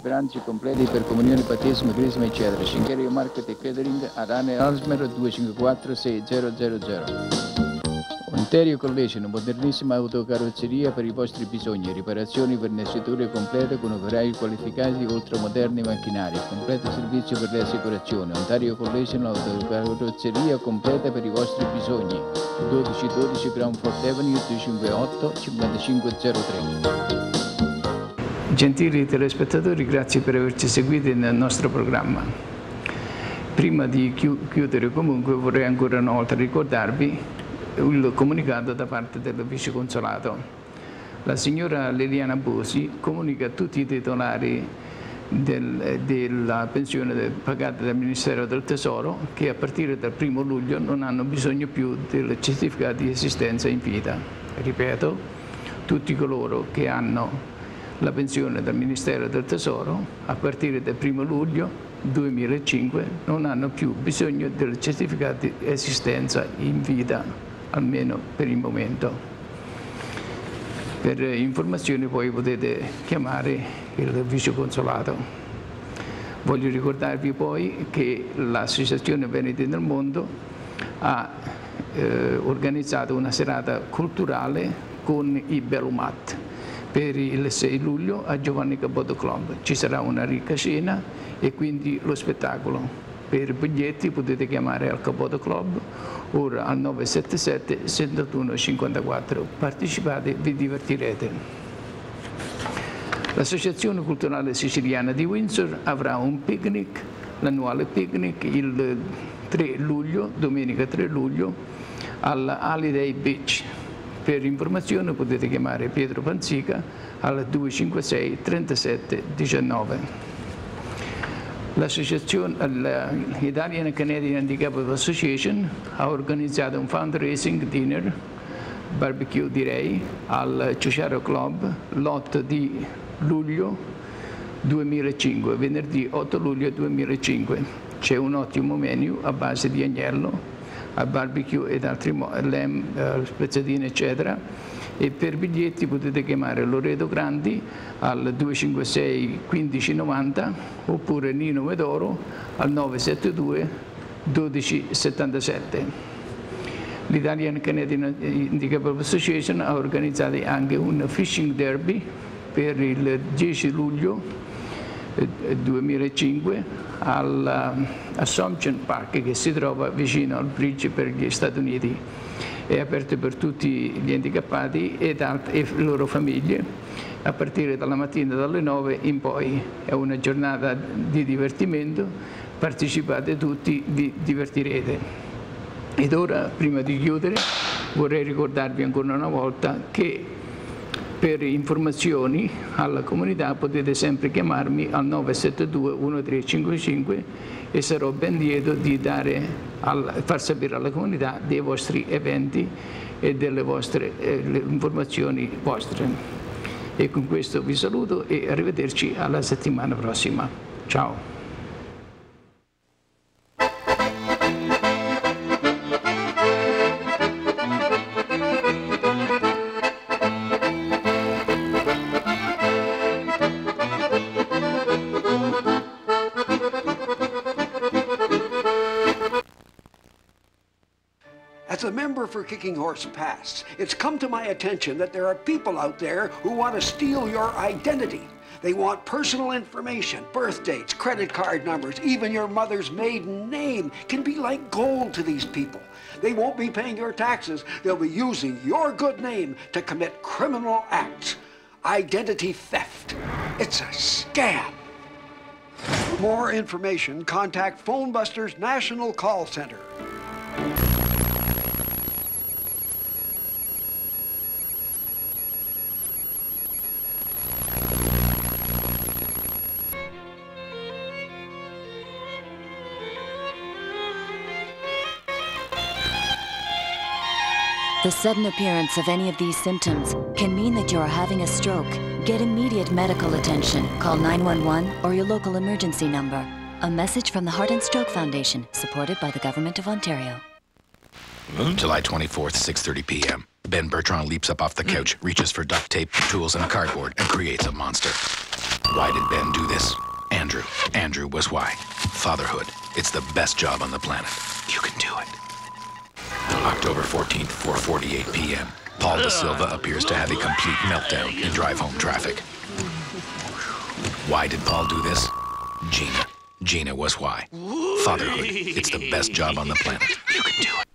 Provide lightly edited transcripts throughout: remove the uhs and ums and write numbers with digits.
pranzi completi per comunione, battesimo, crisma, eccetera. Cincheria Market e Catering ad Anne Alsmer 254 6000. Ontario Collection, modernissima autocarrozzeria per i vostri bisogni, riparazioni, verniciature complete con operai qualificati, ultramoderni macchinari, completo servizio per le assicurazioni. Ontario Collection, autocarrozzeria completa per i vostri bisogni. 1212 Cranford Avenue 258 5503. Gentili telespettatori, grazie per averci seguiti nel nostro programma. Prima di chiudere comunque vorrei ancora una volta ricordarvi il comunicato da parte del viceconsolato. La signora Liliana Bosi comunica a tutti i titolari della pensione pagata dal Ministero del Tesoro che a partire dal 1° luglio non hanno bisogno più del certificato di esistenza in vita. Ripeto, tutti coloro che hanno la pensione dal Ministero del Tesoro a partire dal 1° luglio 2005 non hanno più bisogno del certificato di esistenza in vita, almeno per il momento. Per informazioni poi potete chiamare il viceconsolato. Voglio ricordarvi poi che l'Associazione Veneti nel Mondo ha organizzato una serata culturale con i Belumat per il 6 luglio a Giovanni Caboto Club. Ci sarà una ricca cena e quindi lo spettacolo. Per biglietti potete chiamare al Caboto Club ora al 977 71 54. Partecipate, vi divertirete. L'Associazione Culturale Siciliana di Windsor avrà un picnic, l'annuale picnic, il 3 luglio, domenica 3 luglio, al Holiday Beach. Per informazioni potete chiamare Pietro Panzica al 256 37 19. L'Italian Canadian Handicap Association ha organizzato un fundraising dinner, barbecue direi, al Ciociaro Club l'8 di luglio 2005, venerdì 8 luglio 2005. C'è un ottimo menu a base di agnello, a barbecue ed altri spezzatine eccetera. E per biglietti potete chiamare Loreto Grandi al 256 1590 oppure Nino Medoro al 972 1277. L'Italian Canadian Handicap Association ha organizzato anche un fishing derby per il 10 luglio 2005 all'Assumption Park, che si trova vicino al bridge per gli Stati Uniti. È aperto per tutti gli handicappati e le loro famiglie a partire dalla mattina dalle 9 in poi. È una giornata di divertimento, partecipate tutti, vi divertirete. Ed ora, prima di chiudere, vorrei ricordarvi ancora una volta che per informazioni alla comunità potete sempre chiamarmi al 972 1355 e sarò ben lieto di far sapere alla comunità dei vostri eventi e delle vostre le informazioni vostre. E con questo vi saluto e arrivederci alla settimana prossima. Ciao. As a member for Kicking Horse Pass, it's come to my attention that there are people out there who want to steal your identity. They want personal information, birth dates, credit card numbers, even your mother's maiden name can be like gold to these people. They won't be paying your taxes. They'll be using your good name to commit criminal acts. Identity theft. It's a scam. For more information, contact PhoneBusters National Call Center. The sudden appearance of any of these symptoms can mean that you are having a stroke. Get immediate medical attention. Call 911 or your local emergency number. A message from the Heart and Stroke Foundation, supported by the Government of Ontario. July 24th, 6:30 p.m. Ben Bertrand leaps up off the couch, reaches for duct tape, tools, and a cardboard, and creates a monster. Why did Ben do this? Andrew. Andrew was why. Fatherhood. It's the best job on the planet. You can do it. October 14th, 4:48 p.m. Paul Da Silva appears to have a complete meltdown in drive-home traffic. Why did Paul do this? Gina. Gina was why. Fatherhood. It's the best job on the planet. You can do it.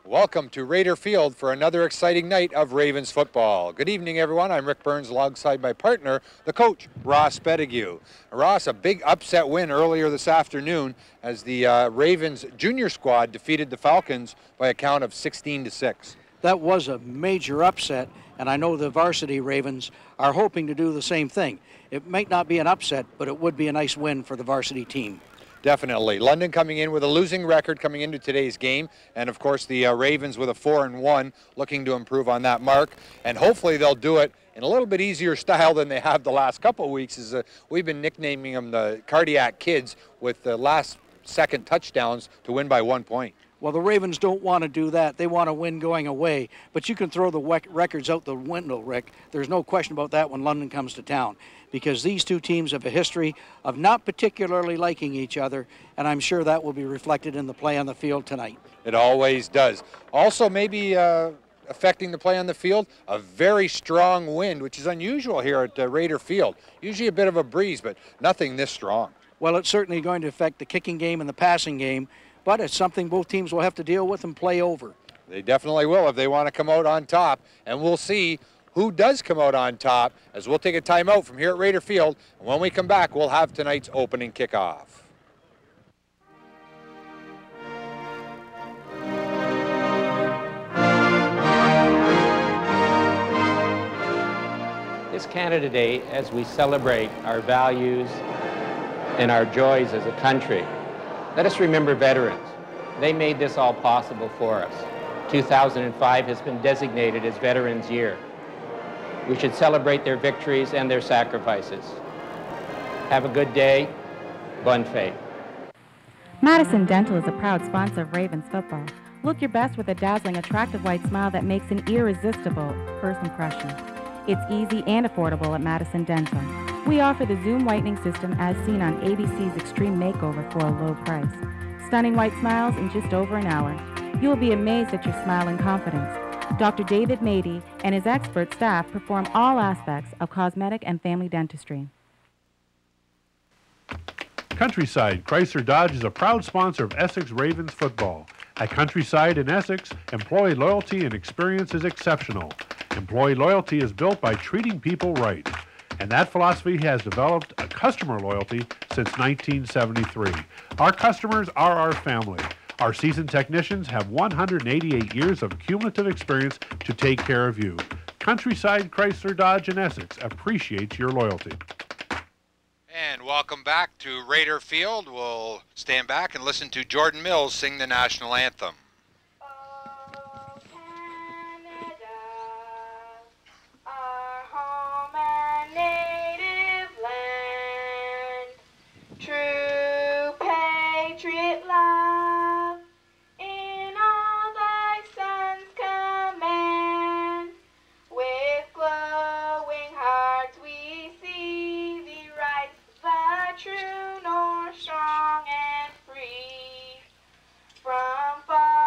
Welcome to Raider Field for another exciting night of Ravens football. Good evening, everyone. I'm Rick Burns alongside my partner, the coach, Ross Pettigrew. Ross, a big upset win earlier this afternoon as the Ravens junior squad defeated the Falcons by a count of 16-6. That was a major upset, and I know the varsity Ravens are hoping to do the same thing. It might not be an upset, but it would be a nice win for the varsity team. Definitely. London coming in with a losing record coming into today's game, and of course the Ravens with a 4-1, looking to improve on that mark, and hopefully they'll do it in a little bit easier style than they have the last couple of weeks. We've been nicknaming them the Cardiac Kids, with the last second touchdowns to win by 1 point. Well, the Ravens don't want to do that. They want to win going away, but you can throw the records out the window, Rick. There's no question about that when London comes to town, because these two teams have a history of not particularly liking each other, and I'm sure that will be reflected in the play on the field tonight. It always does. Also, maybe affecting the play on the field, a very strong wind, which is unusual here at Raider Field. Usually a bit of a breeze, but nothing this strong. Well, it's certainly going to affect the kicking game and the passing game, but it's something both teams will have to deal with and play over. They definitely will if they want to come out on top, and we'll see who does come out on top as we'll take a timeout from here at Raider Field, and when we come back, we'll have tonight's opening kickoff. This Canada Day, as we celebrate our values and our joys as a country, let us remember veterans. They made this all possible for us. 2005 has been designated as Veterans Year. We should celebrate their victories and their sacrifices. Have a good day. Bonne fête. Madison Dental is a proud sponsor of Ravens football. Look your best with a dazzling, attractive white smile that makes an irresistible first impression. It's easy and affordable at Madison Dental. We offer the Zoom whitening system as seen on ABC's Extreme Makeover for a low price. Stunning white smiles in just over an hour. You will be amazed at your smile and confidence. Dr. David Mady and his expert staff perform all aspects of cosmetic and family dentistry. Countryside Chrysler Dodge is a proud sponsor of Essex Ravens football. At Countryside in Essex, employee loyalty and experience is exceptional. Employee loyalty is built by treating people right. And that philosophy has developed a customer loyalty since 1973. Our customers are our family. Our seasoned technicians have 188 years of cumulative experience to take care of you. Countryside Chrysler Dodge in Essex appreciates your loyalty. And welcome back to Raider Field. We'll stand back and listen to Jordan Mills sing the national anthem. True, nor strong and free, from far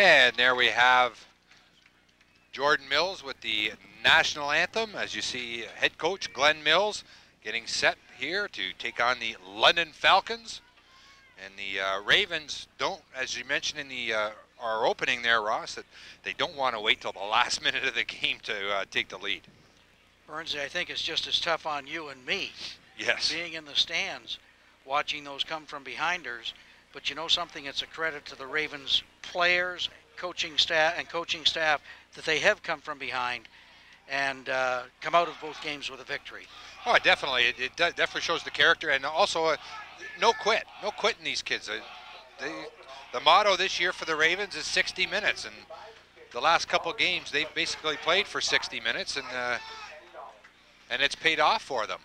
And there we have Jordan Mills with the national anthem. As you see, head coach Glenn Mills getting set here to take on the London Falcons. And the Ravens don't, as you mentioned in the our opening there, Ross, that they don't want to wait till the last minute of the game to take the lead. Burnsy, I think it's just as tough on you and me. Yes. Being in the stands, watching those come from behinders. But you know something, it's a credit to the Ravens players, coaching staff that they have come from behind and come out of both games with a victory. Oh, definitely. It definitely shows the character, and also no quitting these kids. The motto this year for the Ravens is 60 minutes, and the last couple games they've basically played for 60 minutes, and it's paid off for them.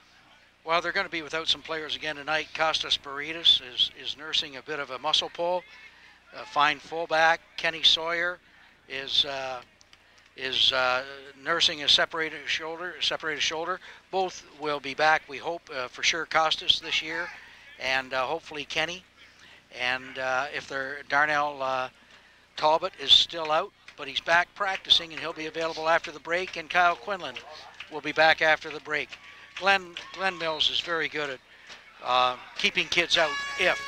Well, they're going to be without some players again tonight. Kostas Paridis is nursing a bit of a muscle pull. Fine fullback Kenny Sawyer is nursing a separated shoulder. Both will be back, we hope, for sure Kostas this year, and hopefully Kenny. And if they're Darnell Talbot is still out, but he's back practicing and he'll be available after the break, and Kyle Quinlan will be back after the break. Glenn Mills is very good at keeping kids out if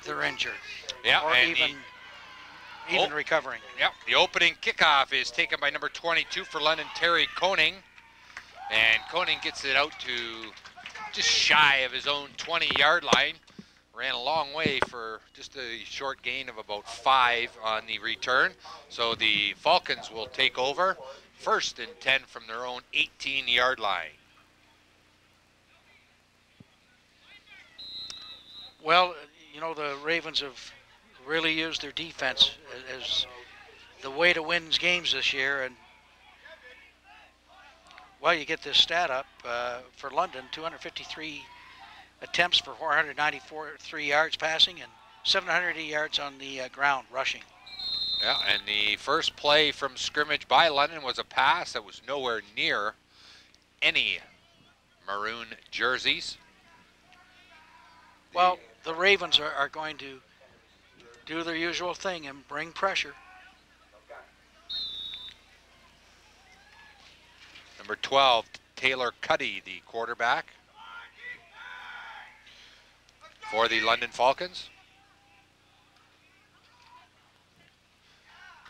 they're injured, or even recovering. Yep, the opening kickoff is taken by number 22 for London, Terry Koning. And Koning gets it out to just shy of his own 20-yard line. Ran a long way for just a short gain of about 5 on the return. So the Falcons will take over, 1st and 10 from their own 18-yard line. Well, you know, the Ravens have really used their defense as the way to win games this year. And, well, you get this stat up for London, 253 attempts for 493 yards passing and 780 yards on the ground rushing. Yeah, and the first play from scrimmage by London was a pass that was nowhere near any maroon jerseys. Well, the Ravens are going to do their usual thing and bring pressure. Number 12, Taylor Cuddy, the quarterback for the London Falcons.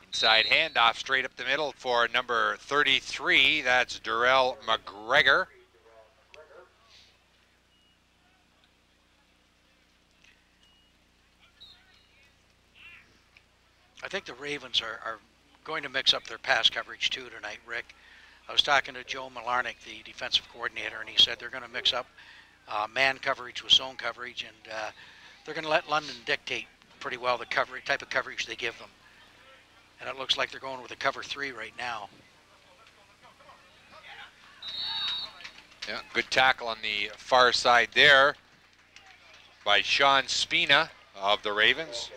Inside handoff straight up the middle for number 33, that's Darrell McGregor. I think the Ravens are going to mix up their pass coverage too tonight, Rick. I was talking to Joe Malarnick, the defensive coordinator, and he said they're going to mix up man coverage with zone coverage, and they're going to let London dictate pretty well the type of coverage they give them. And it looks like they're going with a cover 3 right now. Yeah, good tackle on the far side there by Sean Spina of the Ravens,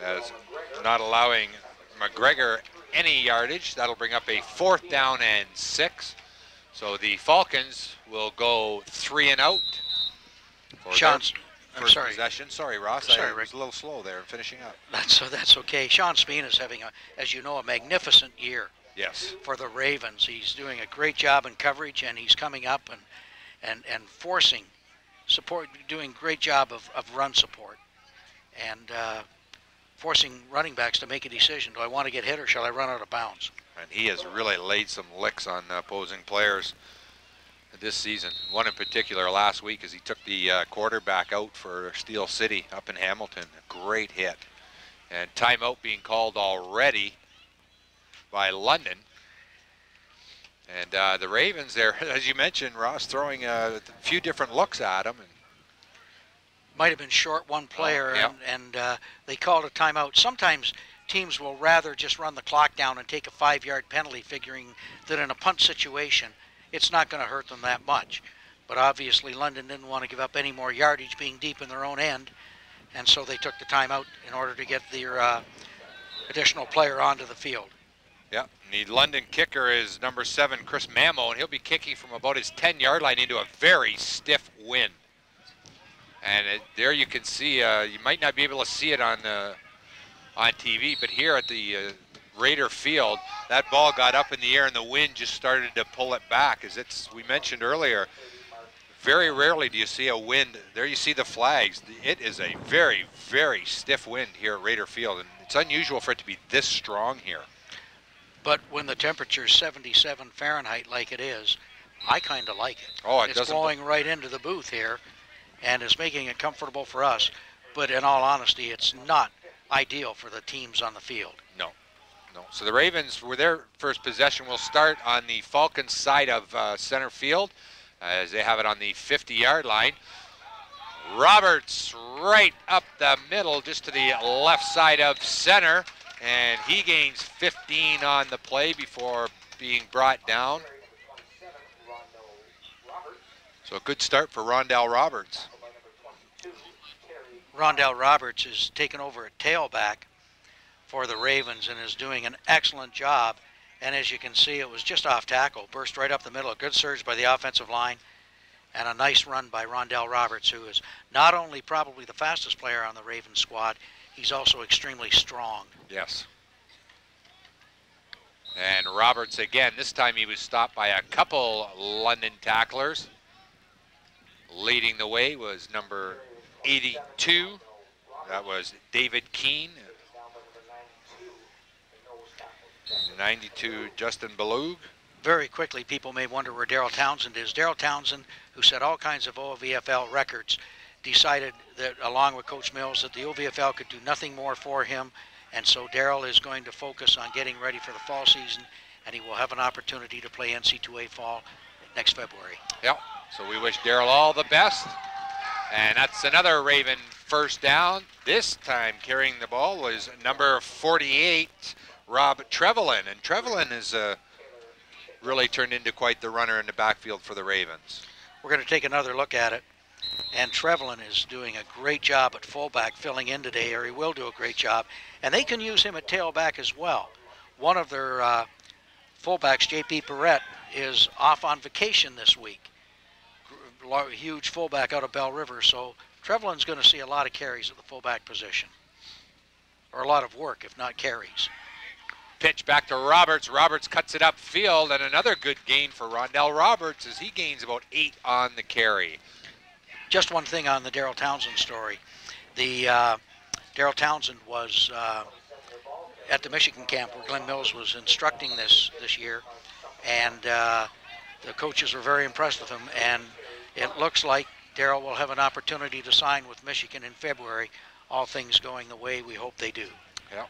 as not allowing McGregor any yardage. That'll bring up a 4th down and 6. So the Falcons will go 3 and out for Sean's, their first possession. Sorry, Ross. I was a little slow there in finishing up. That's okay. Sean Spina is having, as you know, a magnificent year. Yes. For the Ravens. He's doing a great job in coverage, and he's coming up and forcing support, doing a great job of run support. And forcing running backs to make a decision. Do I want to get hit or shall I run out of bounds? And he has really laid some licks on opposing players this season. One in particular last week as he took the quarterback out for Steel City up in Hamilton. A great hit. And timeout being called already by London. And the Ravens there, as you mentioned, Ross, throwing a few different looks at him. And might have been short one player, and they called a timeout. Sometimes teams will rather just run the clock down and take a 5-yard penalty, figuring that in a punt situation, it's not going to hurt them that much. But obviously, London didn't want to give up any more yardage being deep in their own end, and so they took the timeout in order to get their additional player onto the field. Yeah, the London kicker is number 7, Chris Mamo, and he'll be kicking from about his 10-yard line into a very stiff wind. And there you can see, you might not be able to see it on on TV, but here at the Raider Field, that ball got up in the air and the wind just started to pull it back. As we mentioned earlier, very rarely do you see a wind. There you see the flags. It is a very, very stiff wind here at Raider Field, and it's unusual for it to be this strong here. But when the temperature is 77 Fahrenheit like it is, I kind of like it. Oh, it's blowing right into the booth here, and it's making it comfortable for us. But in all honesty, it's not ideal for the teams on the field. No. So the Ravens, with their first possession, will start on the Falcons side of center field, as they have it on the 50-yard line. Roberts right up the middle, just to the left side of center, and he gains 15 on the play before being brought down. So a good start for Rondell Roberts. Rondell Roberts is taking over at tailback for the Ravens and is doing an excellent job. And as you can see, it was just off tackle, burst right up the middle, a good surge by the offensive line, and a nice run by Rondell Roberts, who is not only probably the fastest player on the Ravens squad, he's also extremely strong. Yes. And Roberts again, this time he was stopped by a couple London tacklers. Leading the way was number 82. That was David Keene. 92, Justin Balug. Very quickly, people may wonder where Daryl Townsend is. Daryl Townsend, who set all kinds of OVFL records, decided that, along with Coach Mills, that the OVFL could do nothing more for him, and so Daryl is going to focus on getting ready for the fall season, and he will have an opportunity to play NC2A fall next February. Yep, so we wish Daryl all the best. And that's another Raven first down. This time carrying the ball was number 48, Rob Trevelyan. And Trevelyan has really turned into quite the runner in the backfield for the Ravens. We're going to take another look at it. And Trevelyan is doing a great job at fullback, filling in today, or he will do a great job. And they can use him at tailback as well. One of their fullbacks, J.P. Perrette, is off on vacation this week. Huge fullback out of Bell River, so Trevelyan's going to see a lot of carries at the fullback position, or a lot of work, if not carries. Pitch back to Roberts. Roberts cuts it upfield, and another good gain for Rondell Roberts as he gains about 8 on the carry. Just one thing on the Daryl Townsend story. The Daryl Townsend was at the Michigan camp where Glenn Mills was instructing this year, and the coaches were very impressed with him, and it looks like Daryl will have an opportunity to sign with Michigan in February, all things going the way we hope they do. Yep.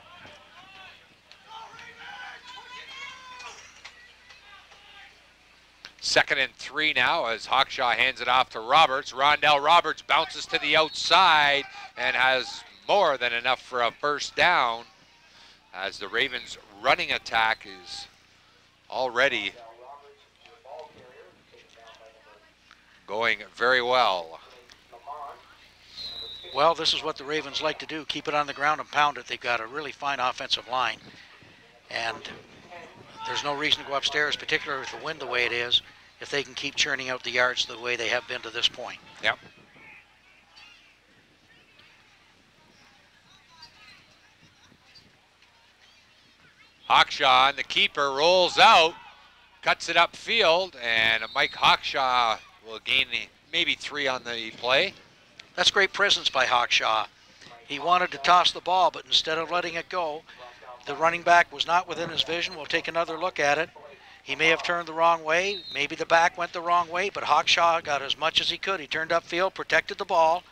Second and 3 now as Hawkshaw hands it off to Roberts. Rondell Roberts bounces to the outside and has more than enough for a first down as the Ravens' running attack is already going very well. Well, this is what the Ravens like to do, keep it on the ground and pound it. They've got a really fine offensive line, and there's no reason to go upstairs, particularly with the wind the way it is, if they can keep churning out the yards the way they have been to this point. Yep. Hawkshaw, the keeper, rolls out, cuts it upfield, and Mike Hawkshaw will gain maybe 3 on the play. That's great presence by Hawkshaw. He wanted to toss the ball, but instead of letting it go, the running back was not within his vision. We'll take another look at it. He may have turned the wrong way. Maybe the back went the wrong way, but Hawkshaw got as much as he could. He turned upfield, protected the ball,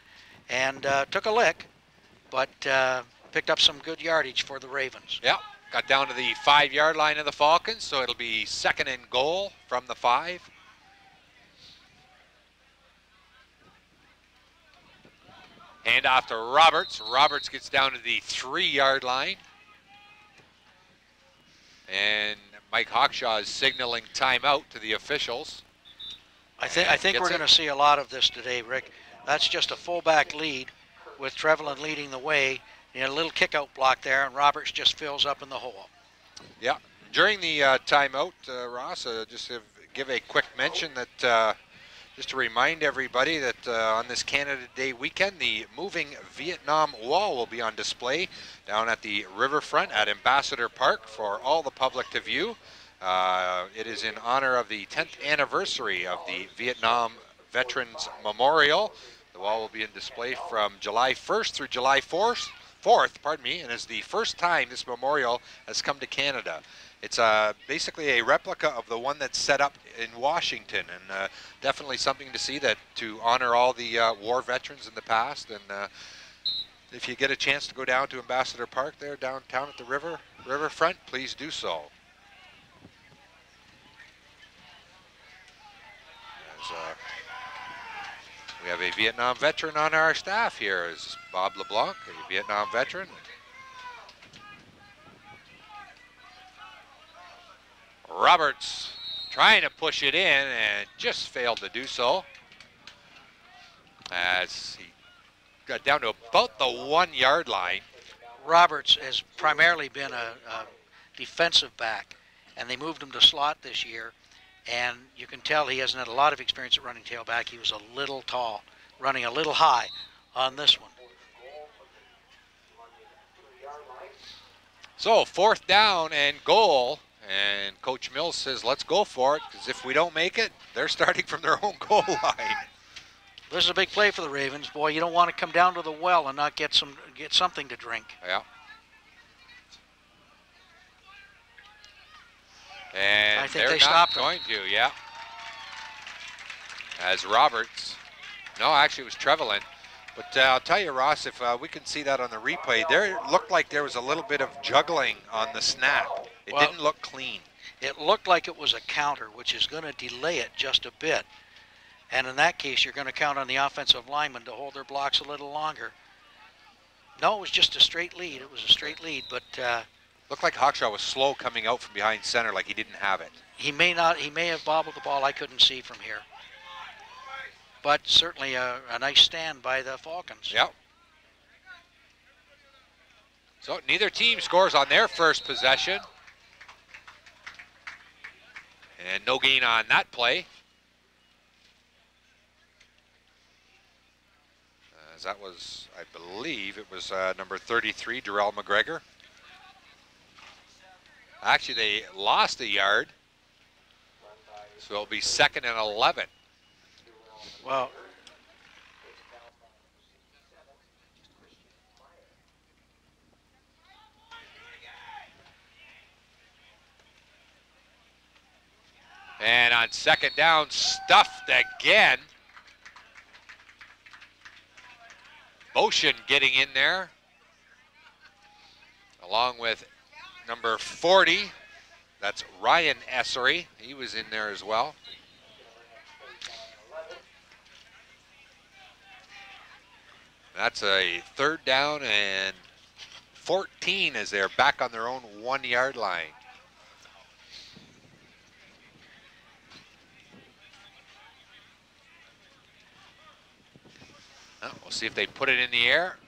and took a lick, but picked up some good yardage for the Ravens. Yeah, got down to the 5-yard line of the Falcons, so it'll be 2nd and goal from the 5. Hand off to Roberts. Roberts gets down to the 3-yard line. And Mike Hawkshaw is signaling timeout to the officials. I think we're going to see a lot of this today, Rick. That's just a fullback lead with Trevelyan leading the way. You know, a little kick-out block there, and Roberts just fills up in the hole. Yeah. During the timeout, Ross, just give a quick mention that Just to remind everybody that on this Canada Day weekend, the moving Vietnam Wall will be on display down at the riverfront at Ambassador Park for all the public to view. It is in honor of the 10th anniversary of the Vietnam Veterans Memorial. The wall will be in display from July 1st through July 4th, and is the first time this memorial has come to Canada. It's basically a replica of the one that's set up in Washington, and definitely something to see, that to honor all the war veterans in the past. And if you get a chance to go down to Ambassador Park there downtown at the riverfront, please do so. As, we have a Vietnam veteran on our staff here, is Bob LeBlanc, a Vietnam veteran. Roberts trying to push it in and just failed to do so, as he got down to about the 1 yard line. Roberts has primarily been a defensive back, and they moved him to slot this year, and you can tell he hasn't had a lot of experience at running tailback. He was a little tall, running a little high on this one. So 4th down and goal. And Coach Mills says, let's go for it, because if we don't make it, they're starting from their own goal line. This is a big play for the Ravens. Boy, you don't want to come down to the well and not get something to drink. Yeah. And I think they stopped going to, yeah. As Roberts, no, actually it was Trevelyan. But I'll tell you, Ross, if we can see that on the replay, there looked like there was a little bit of juggling on the snap. It didn't look clean. It looked like it was a counter, which is going to delay it just a bit. And in that case, you're going to count on the offensive linemen to hold their blocks a little longer. No, it was just a straight lead. It was a straight lead, but looked like Hawkshaw was slow coming out from behind center, like he didn't have it. He may not. He may have bobbled the ball. I couldn't see from here. But certainly a nice stand by the Falcons. Yep. So neither team scores on their first possession. And no gain on that play. As that was, I believe, it was number 33, Darrell McGregor. Actually, they lost a yard. So it'll be 2nd and 11. Well, and on 2nd down, stuffed again. Motion getting in there, along with number 40. That's Ryan Essery. He was in there as well. That's a 3rd down and 14 as they're back on their own 1 yard line. Well, we'll see if they put it in the air.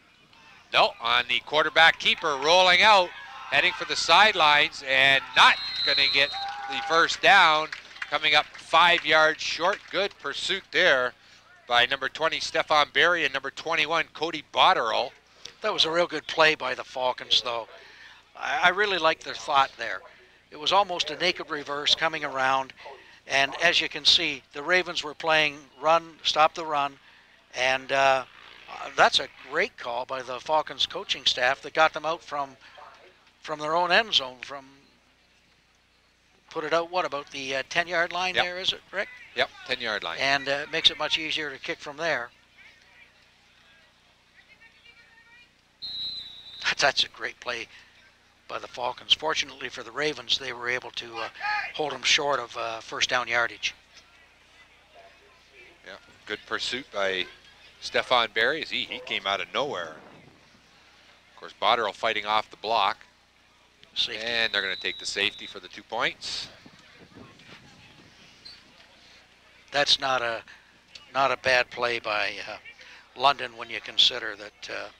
No, on the quarterback keeper, rolling out, heading for the sidelines, and not going to get the first down. Coming up 5 yards short. Good pursuit there by number 20, Stefan Berry, and number 21, Cody Botterill. that was a real good play by the Falcons, though. I really liked their thought there. It was almost a naked reverse coming around, and as you can see, the Ravens were playing run, stop the run, and that's a great call by the Falcons coaching staff that got them out from their own end zone, put it out, what, about the 10-yard line there, is it, Rick? Yep, 10-yard line. And it makes it much easier to kick from there. That's a great play by the Falcons. Fortunately for the Ravens, they were able to hold them short of first down yardage. Yeah, good pursuit by Stefan Berry as he came out of nowhere. Of course, Botterill fighting off the block. Safety. And they're going to take the safety for the 2 points. That's not a bad play by London when you consider that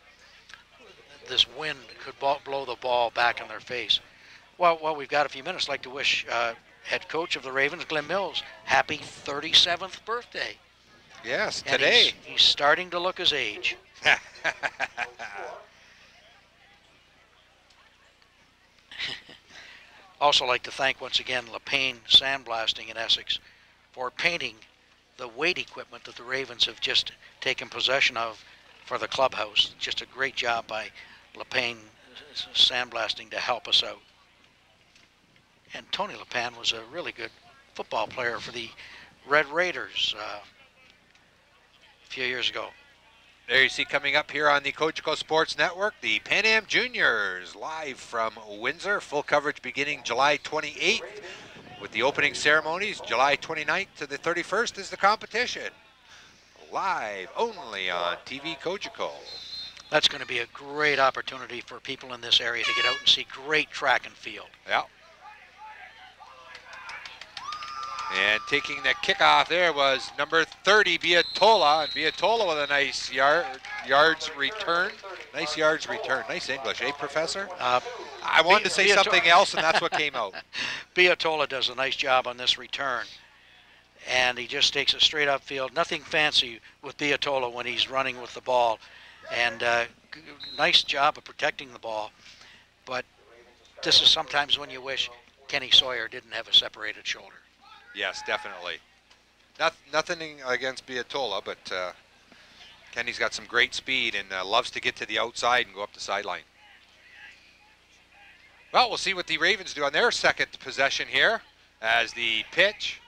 this wind could blow the ball back in their face. Well, we've got a few minutes. I'd like to wish head coach of the Ravens, Glenn Mills, happy 37th birthday. Yes, And today. He's starting to look his age. Also like to thank once again LePain Sandblasting in Essex for painting the weight equipment that the Ravens have just taken possession of for the clubhouse. Just a great job by LePain Sandblasting to help us out. And Tony LePain was a really good football player for the Red Raiders a few years ago. There you see coming up here on the Cogeco Sports Network, the Pan Am Juniors live from Windsor. Full coverage beginning July 28th with the opening ceremonies. July 29th to the 31st is the competition. Live only on TV Cogeco. That's going to be a great opportunity for people in this area to get out and see great track and field. Yeah. And taking the kickoff there was number 30, Biatola. And Biatola with a nice yards return. Nice yards return. Nice English, eh, Professor? I wanted to say something else, and that's what came out. Biatola does a nice job on this return. And he just takes it straight upfield. Nothing fancy with Biatola when he's running with the ball. And nice job of protecting the ball. But this is sometimes when you wish Kenny Sawyer didn't have a separated shoulder. Yes, definitely. Nothing against Biatola, but Kenny's got some great speed and loves to get to the outside and go up the sideline. Well, we'll see what the Ravens do on their second possession here as the pitch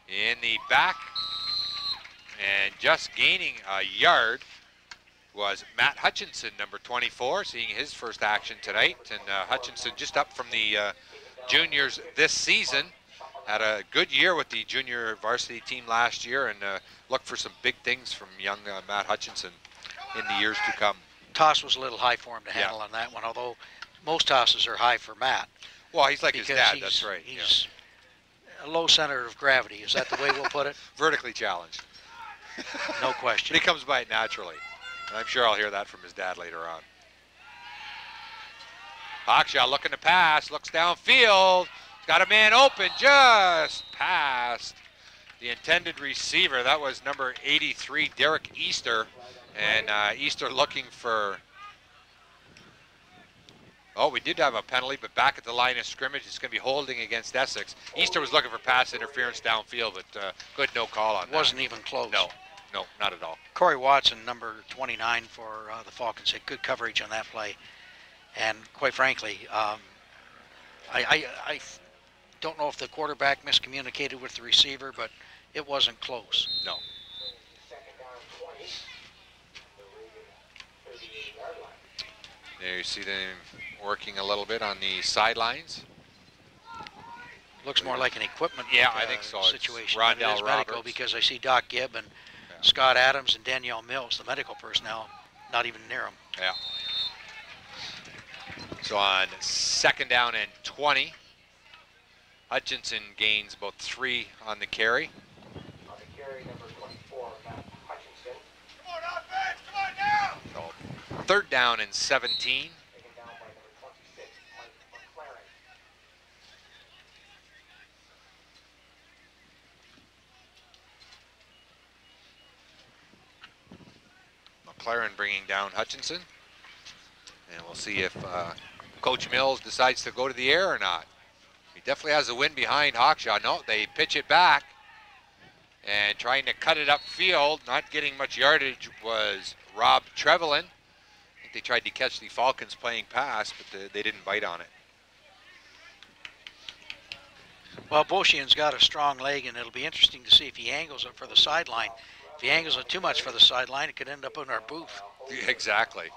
in the back and just gaining a yard was Matt Hutchinson, number 24, seeing his first action tonight. And Hutchinson just up from the juniors this season. Had a good year with the junior varsity team last year and look for some big things from young Matt Hutchinson in the years to come. Toss was a little high for him to handle on that one, although most tosses are high for Matt. Well, he's like his dad, that's right. He's a low center of gravity. Is that the way we'll put it? Vertically challenged. No question. But he comes by it naturally. And I'm sure I'll hear that from his dad later on. Hawkshaw looking to pass, looks downfield. Got a man open, just past the intended receiver. That was number 83, Derek Easter. And Easter looking for, oh, we did have a penalty, but back at the line of scrimmage, it's going to be holding against Essex. Easter was looking for pass interference downfield, but good no call on that. Wasn't even close. No, not at all. Corey Watson, number 29 for the Falcons, had good coverage on that play. And quite frankly, I don't know if the quarterback miscommunicated with the receiver, but it wasn't close. No. There you see them working a little bit on the sidelines. Looks more like an equipment I think so. Situation. Rondell It is medical Roberts. because I see Doc Gibb and Scott Adams and Danielle Mills, the medical personnel, not even near him. Yeah. So on second down and 20, Hutchinson gains about 3 on the carry. On the carry, number 24, Matt Hutchinson. Come on, offense! Come on now! So, third down and 17. Taken down by number 26, McLaren Mike bringing down Hutchinson. And we'll see if Coach Mills decides to go to the air or not. He definitely has the wind behind Hawkshaw. No, they pitch it back. And trying to cut it upfield, not getting much yardage, was Rob Trevelyan. I think they tried to catch the Falcons playing pass, but they didn't bite on it. Well, Boshian's got a strong leg, and it'll be interesting to see if he angles it for the sideline. If he angles it too much for the sideline, it could end up in our booth. Exactly.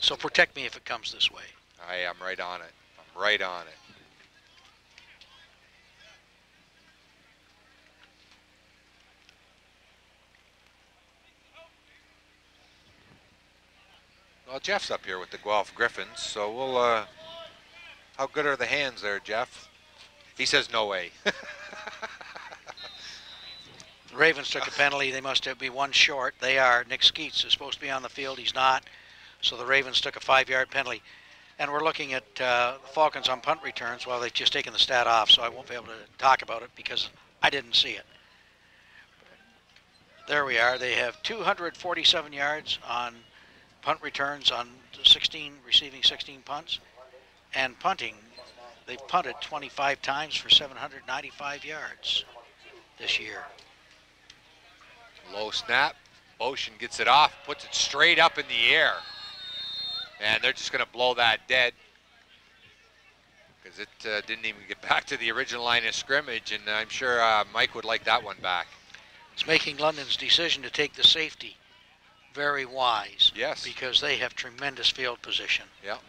So protect me if it comes this way. I am right on it. I'm right on it. Well, Jeff's up here with the Guelph Griffins, so we'll, how good are the hands there, Jeff? He says no way. The Ravens took a penalty. They must be one short. They are. Nick Skeets is supposed to be on the field. He's not. So the Ravens took a 5-yard penalty. And we're looking at the Falcons on punt returns. Well, they've just taken the stat off, so I won't be able to talk about it because I didn't see it. There we are. They have 247 yards on punt returns on 16, receiving 16 punts. And punting, they've punted 25 times for 795 yards this year. Low snap. Boshin gets it off, puts it straight up in the air. And they're just going to blow that dead, because it didn't even get back to the original line of scrimmage, and I'm sure Mike would like that one back. It's making London's decision to take the safety very wise. Yes. Because they have tremendous field position. Yeah.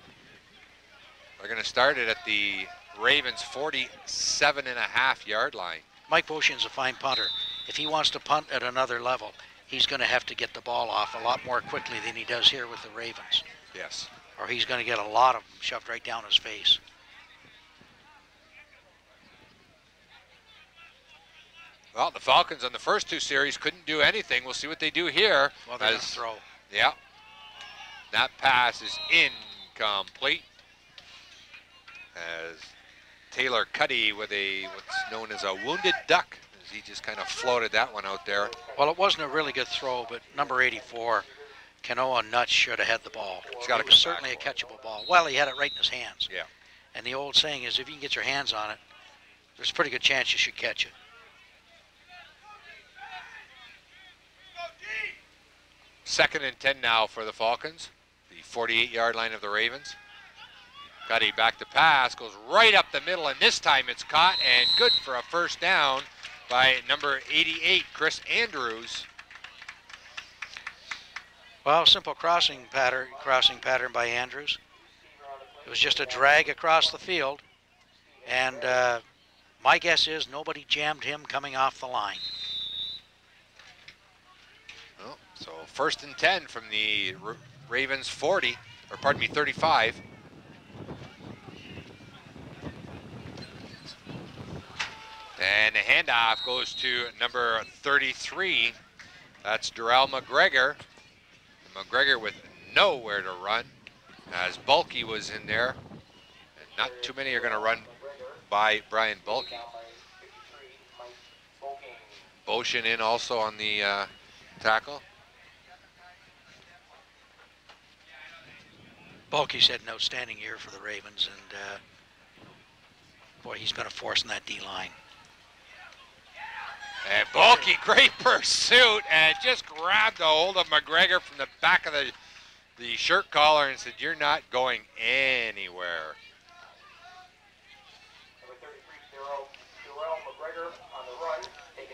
They're going to start it at the Ravens' 47.5-yard line. Mike Boshin's a fine punter. If he wants to punt at another level, he's going to have to get the ball off a lot more quickly than he does here with the Ravens. Yes. Or he's going to get a lot of them shoved right down his face. Well, the Falcons on the first two series couldn't do anything. We'll see what they do here. Well, they're going to throw. Yeah. That pass is incomplete. As Taylor Cuddy with what's known as a wounded duck, as he just kind of floated that one out there. Well, it wasn't a really good throw, but number 84, Kanoa Nuts, should have had the ball. It was certainly a catchable ball. Well, he had it right in his hands. Yeah. And the old saying is, if you can get your hands on it, there's a pretty good chance you should catch it. Second and 10 now for the Falcons, the 48-yard line of the Ravens. Cuddy back to pass, goes right up the middle, and this time it's caught and good for a first down by number 88, Chris Andrews. Well, simple crossing pattern by Andrews. It was just a drag across the field, and my guess is nobody jammed him coming off the line. Oh, so first and 10 from the Ravens 40, or pardon me, 35. And the handoff goes to number 33. That's Darrell McGregor. McGregor with nowhere to run, as Bulky was in there. And not too many are going to run by Brian Bulky. Boshin in also on the tackle. Bulky's had an outstanding year for the Ravens, and boy, he's been a force in that D-line. And Bulky, great pursuit, and just grabbed a hold of McGregor from the back of the shirt collar and said, "You're not going anywhere."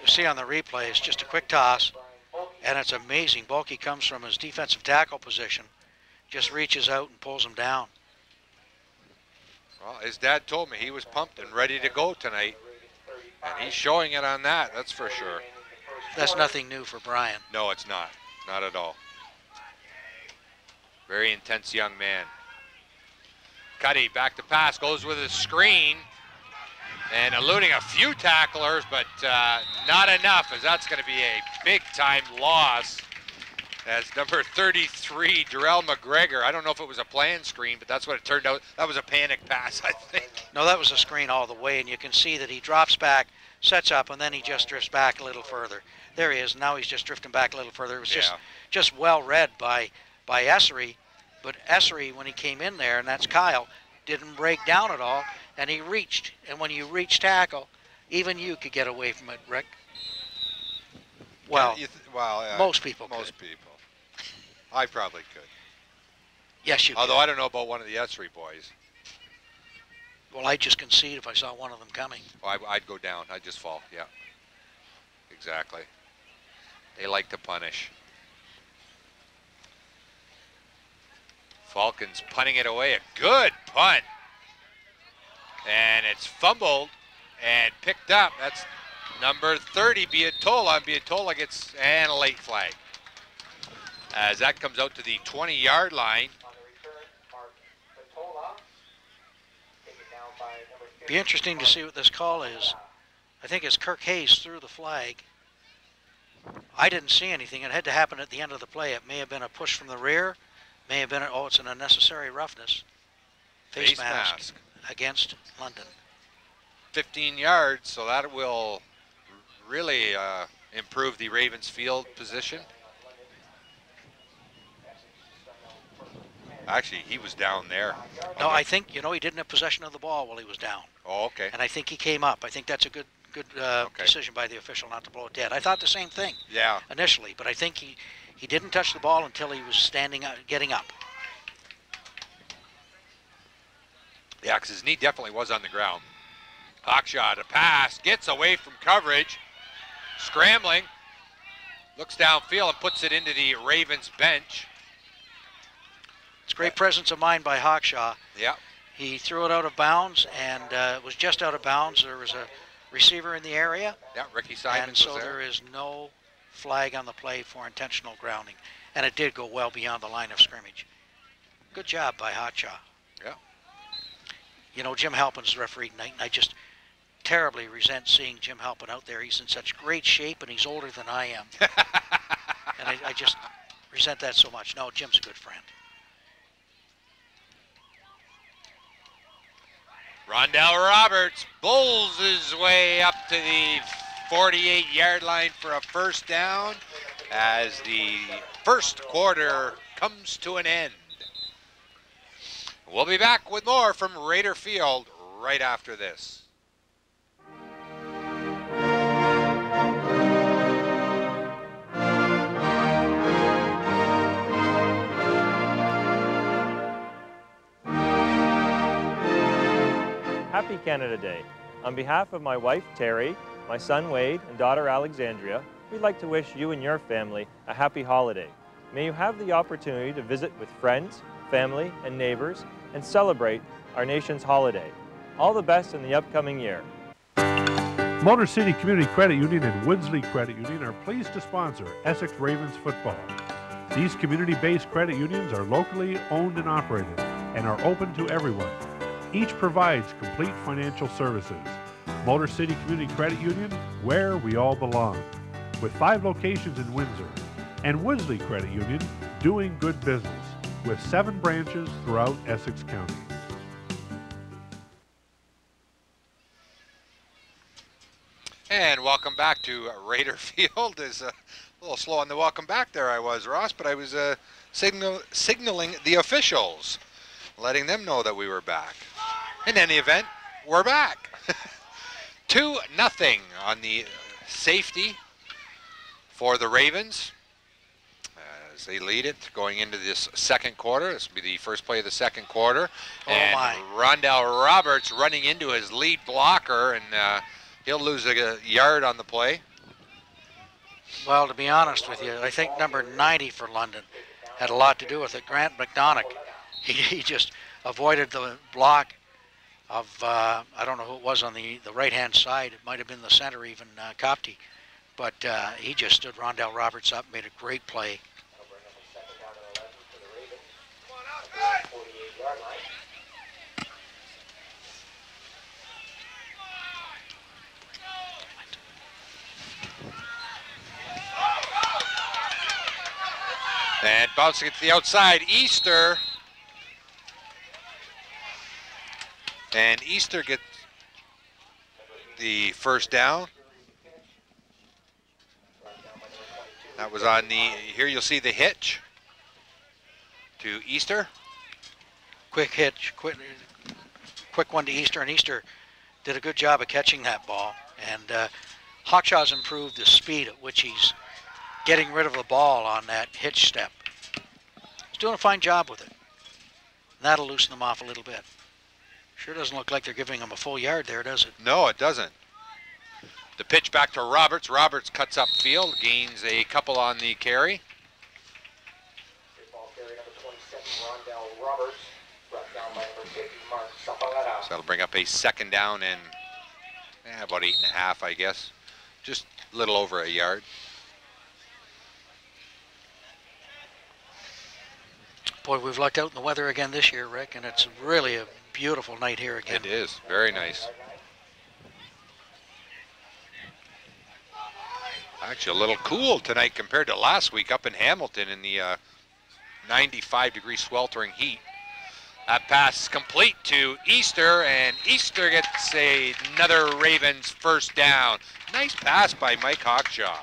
You see on the replay, it's just a quick toss, and it's amazing. Bulky comes from his defensive tackle position, just reaches out and pulls him down. Well, his dad told me he was pumped and ready to go tonight. And he's showing it on that, that's for sure. That's nothing new for Brian. No, it's not. Not at all. Very intense young man. Cuddy back to pass, goes with a screen. And eluding a few tacklers, but not enough, as that's going to be a big-time loss. As number 33, Darrell McGregor, I don't know if it was a planned screen, but that's what it turned out. That was a panic pass, I think. No, that was a screen all the way, and you can see that he drops back, sets up, and then he just drifts back a little further. There he is. Now he's just drifting back a little further. It was just well read by Essery, but Essery, when he came in there, and that's Kyle, didn't break down at all, and he reached. And when you reach tackle, even you could get away from it, Rick. Well, most people could. Most people. I probably could. Yes, you Although could. I don't know about one of the Essery boys. Well, I'd just concede if I saw one of them coming. Well, I'd go down. I'd just fall, yeah. Exactly. They like to punish. Falcons punting it away. A good punt. And it's fumbled and picked up. That's number 30, Biatola. And Biatola gets a late flag. As that comes out to the 20-yard line. Be interesting to see what this call is. I think as Kirk Hayes threw the flag, I didn't see anything. It had to happen at the end of the play. It may have been a push from the rear. May have been, it's an unnecessary roughness. Face mask against London. 15 yards, so that will really improve the Ravens field position. Actually, he was down there. No, I think, he didn't have possession of the ball while he was down. Oh, okay. And I think he came up. I think that's a good decision by the official not to blow it dead. I thought the same thing initially, but I think he didn't touch the ball until he was standing up, getting up. Yeah, because his knee definitely was on the ground. Hawkshaw, a pass, gets away from coverage, scrambling, looks downfield and puts it into the Ravens bench. It's great presence of mind by Hawkshaw. Yeah. He threw it out of bounds, and it was just out of bounds. There was a receiver in the area. Yeah, Ricky Simons and so was there is no flag on the play for intentional grounding. And it did go well beyond the line of scrimmage. Good job by Hawkshaw. Yeah. Jim Halpin's referee tonight, and I just terribly resent seeing Jim Halpin out there. He's in such great shape, and he's older than I am. And I just resent that so much. No, Jim's a good friend. Rondell Roberts bulls his way up to the 48-yard line for a first down as the first quarter comes to an end. We'll be back with more from Raider Field right after this. Happy Canada Day. On behalf of my wife, Terry, my son, Wade, and daughter, Alexandria, we'd like to wish you and your family a happy holiday. May you have the opportunity to visit with friends, family, and neighbors and celebrate our nation's holiday. All the best in the upcoming year. Motor City Community Credit Union and Woodsley Credit Union are pleased to sponsor Essex Ravens football. These community-based credit unions are locally owned and operated and are open to everyone. Each provides complete financial services. Motor City Community Credit Union, where we all belong, with 5 locations in Windsor, and Woodsley Credit Union, doing good business, with 7 branches throughout Essex County. And welcome back to Raider Field. Is a little slow on the welcome back there I was, Ross, but I was signaling the officials, letting them know that we were back. In any event, we're back. 2-0 on the safety for the Ravens as they lead it going into this second quarter. This will be the first play of the second quarter. And Rondell Roberts running into his lead blocker, and he'll lose a yard on the play. Well, to be honest with you, I think number 90 for London had a lot to do with it. Grant McDonagh, he just avoided the block of, I don't know who it was on the right-hand side. It might have been the center even, Copty. But he just stood Rondell Roberts up, made a great play. And bouncing it to the outside, Easter. And Easter gets the first down. That was on the, here you'll see the hitch to Easter. Quick hitch, quick one to Easter, and Easter did a good job of catching that ball. And Hawkshaw's improved the speed at which he's getting rid of the ball on that hitch step. He's doing a fine job with it. And that'll loosen him off a little bit. Sure doesn't look like they're giving him a full yard there, does it? No, it doesn't. The pitch back to Roberts. Roberts cuts upfield, gains a couple on the carry. Ball carry number 27, Rondell Roberts, brought down by number 50, Mark Zapaletta. So that'll bring up a second down and about 8.5, I guess. Just a little over a yard. Boy, we've lucked out in the weather again this year, Rick, and it's really a beautiful night here again. It is, very nice. Actually a little cool tonight compared to last week up in Hamilton in the 95-degree sweltering heat. That pass is complete to Easter, and Easter gets another Ravens first down. Nice pass by Mike Hawkshaw.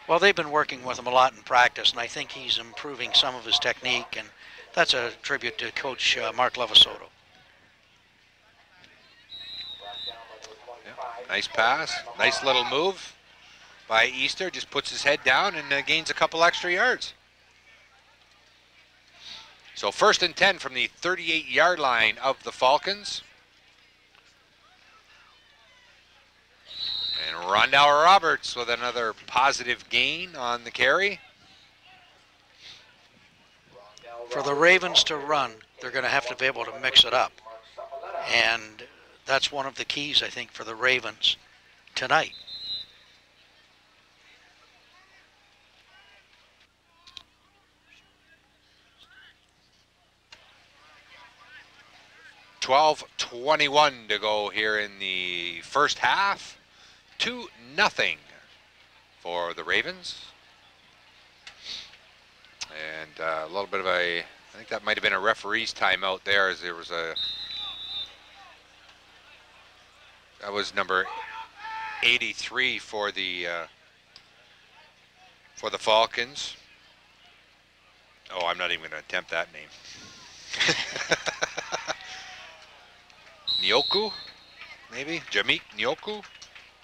Well, they've been working with him a lot in practice, and I think he's improving some of his technique, and that's a tribute to Coach Mark Levisoto. Yeah, nice pass, nice little move by Easter, just puts his head down and gains a couple extra yards. So 1st and 10 from the 38-yard line of the Falcons. And Rondell Roberts with another positive gain on the carry. For the Ravens to run, they're going to have to be able to mix it up. And that's one of the keys, I think, for the Ravens tonight. .21 to go here in the first half. 2-0 for the Ravens. And a little bit of I think that might have been a referee's timeout there, as there was that was number 83 for the Falcons. Oh, I'm not even going to attempt that name. Nyoku, maybe? Jamik Nyoku?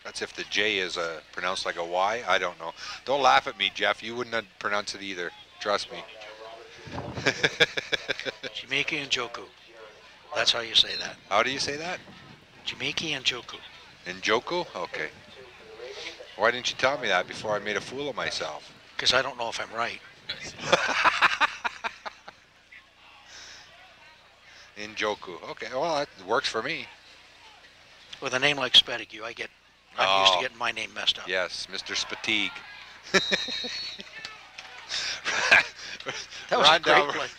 That's if the J is pronounced like a Y. I don't know. Don't laugh at me, Jeff. You wouldn't pronounce it either. Trust me. Jamiki and Joku. That's how you say that. How do you say that? Jamiki and Joku. And Joku? Okay. Why didn't you tell me that before I made a fool of myself? Because I don't know if I'm right. In Joku. Okay, well, that works for me. With a name like Spetigue, I'm used to getting my name messed up. Yes, Mr. Spatigue. That was a great play.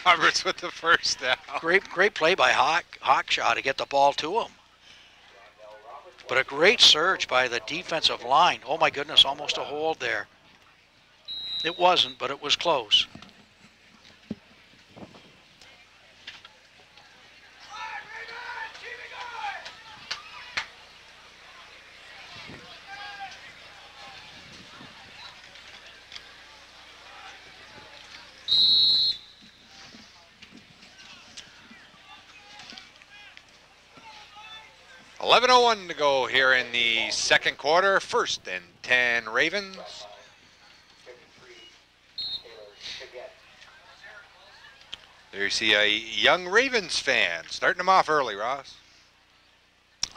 Roberts with the first down. Great play by Hawkshaw to get the ball to him. But a great surge by the defensive line. Oh my goodness, almost a hold there. It wasn't, but it was close. .11:01 to go here in the second quarter. 1st and 10 Ravens. There you see a young Ravens fan starting them off early, Ross.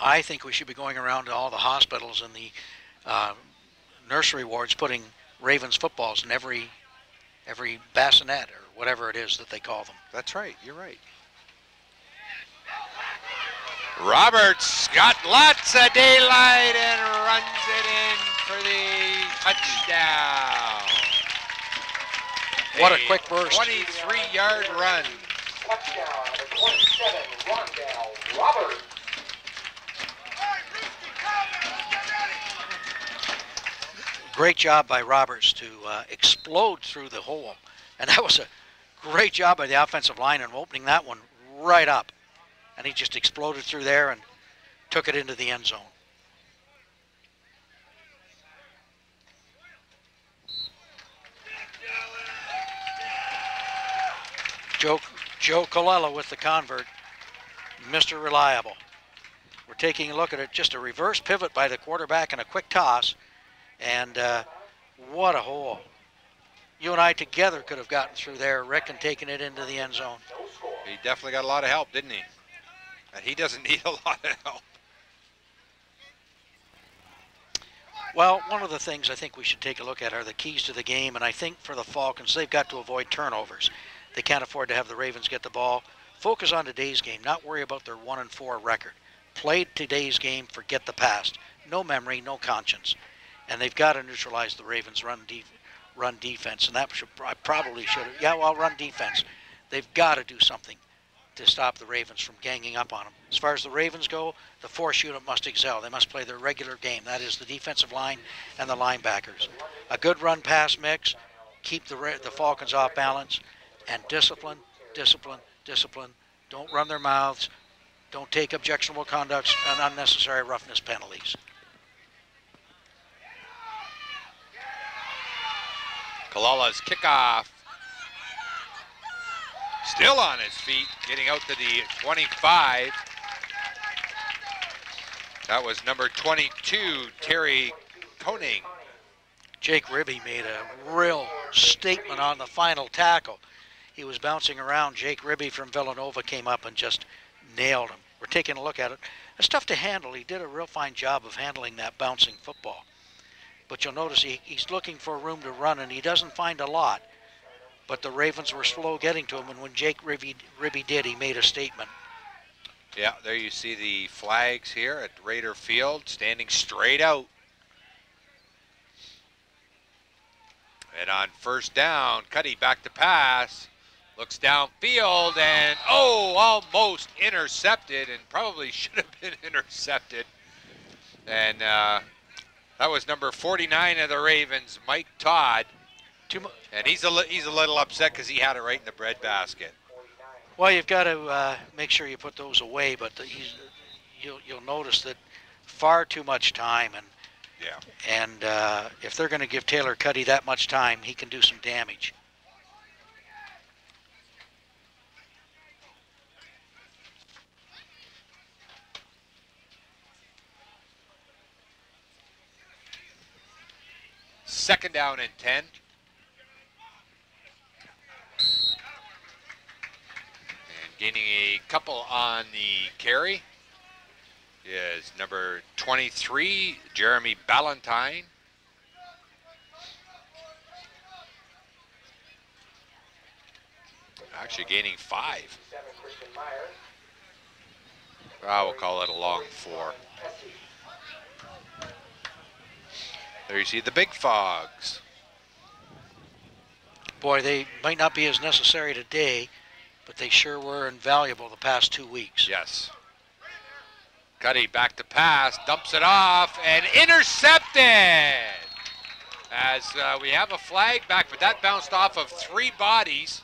I think we should be going around to all the hospitals and the nursery wards putting Ravens footballs in every bassinet or whatever it is that they call them. That's right. You're right. Roberts got lots of daylight and runs it in for the touchdown. What a quick burst. 23-yard run. Touchdown, number 27, Rondell Roberts. Great job by Roberts to explode through the hole. And that was a great job by the offensive line in opening that one right up. And he just exploded through there and took it into the end zone. Joe Colella with the convert, Mr. Reliable. We're taking a look at it, just a reverse pivot by the quarterback and a quick toss. And what a hole. You and I together could have gotten through there, Rick, and taken it into the end zone. He definitely got a lot of help, didn't he? And he doesn't need a lot of help. Well, one of the things I think we should take a look at are the keys to the game, and I think for the Falcons, they've got to avoid turnovers. They can't afford to have the Ravens get the ball. Focus on today's game, not worry about their 1-4 record. Play today's game, forget the past. No memory, no conscience. And they've got to neutralize the Ravens' run defense, and that I probably should have. Yeah, well, run defense. They've got to do something to stop the Ravens from ganging up on them. As far as the Ravens go, the force unit must excel. They must play their regular game. That is the defensive line and the linebackers. A good run-pass mix, keep the Falcons off balance, and discipline, discipline, discipline. Don't run their mouths. Don't take objectionable conducts and unnecessary roughness penalties. Kalala's kickoff. Still on his feet, getting out to the 25. That was number 22, Terry Koenig. Jake Ribby made a real statement on the final tackle. He was bouncing around. Jake Ribby from Villanova came up and just nailed him. We're taking a look at it. It's tough to handle. He did a real fine job of handling that bouncing football. But you'll notice he's looking for room to run, and he doesn't find a lot. But the Ravens were slow getting to him, and when Jake Ribby did, he made a statement. Yeah, there you see the flags here at Raider Field, standing straight out. And on first down, Cuddy back to pass, looks downfield, and almost intercepted, and probably should have been intercepted. And that was number 49 of the Ravens, Mike Todd. And he's a little upset because he had it right in the breadbasket. Well, you've got to make sure you put those away, but you'll notice that far too much time, and if they're going to give Taylor Cuddy that much time, he can do some damage. Second down and 10. Gaining a couple on the carry is number 23, Jeremy Ballantyne. Actually gaining 5. We'll call it a long 4. There you see the Big Fogs. Boy, they might not be as necessary today, but they sure were invaluable the past 2 weeks. Yes. Cuddy back to pass, dumps it off, and intercepted! As we have a flag back, but that bounced off of 3 bodies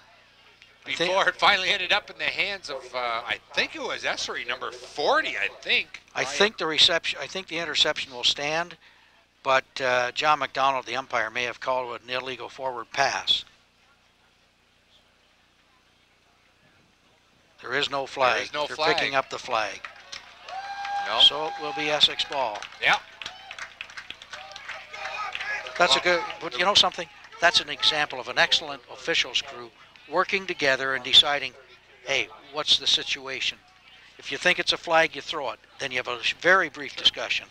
before it finally ended up in the hands of, I think it was Essery, number 40, I think. I think the interception will stand, but John McDonald, the umpire, may have called it an illegal forward pass. There is no flag. There is no They're flag. picking up the flag. No. So it will be Essex ball. Yep. That's a good, but you know something? That's an example of an excellent officials crew working together and deciding, hey, what's the situation? If you think it's a flag, you throw it. Then you have a very brief discussion,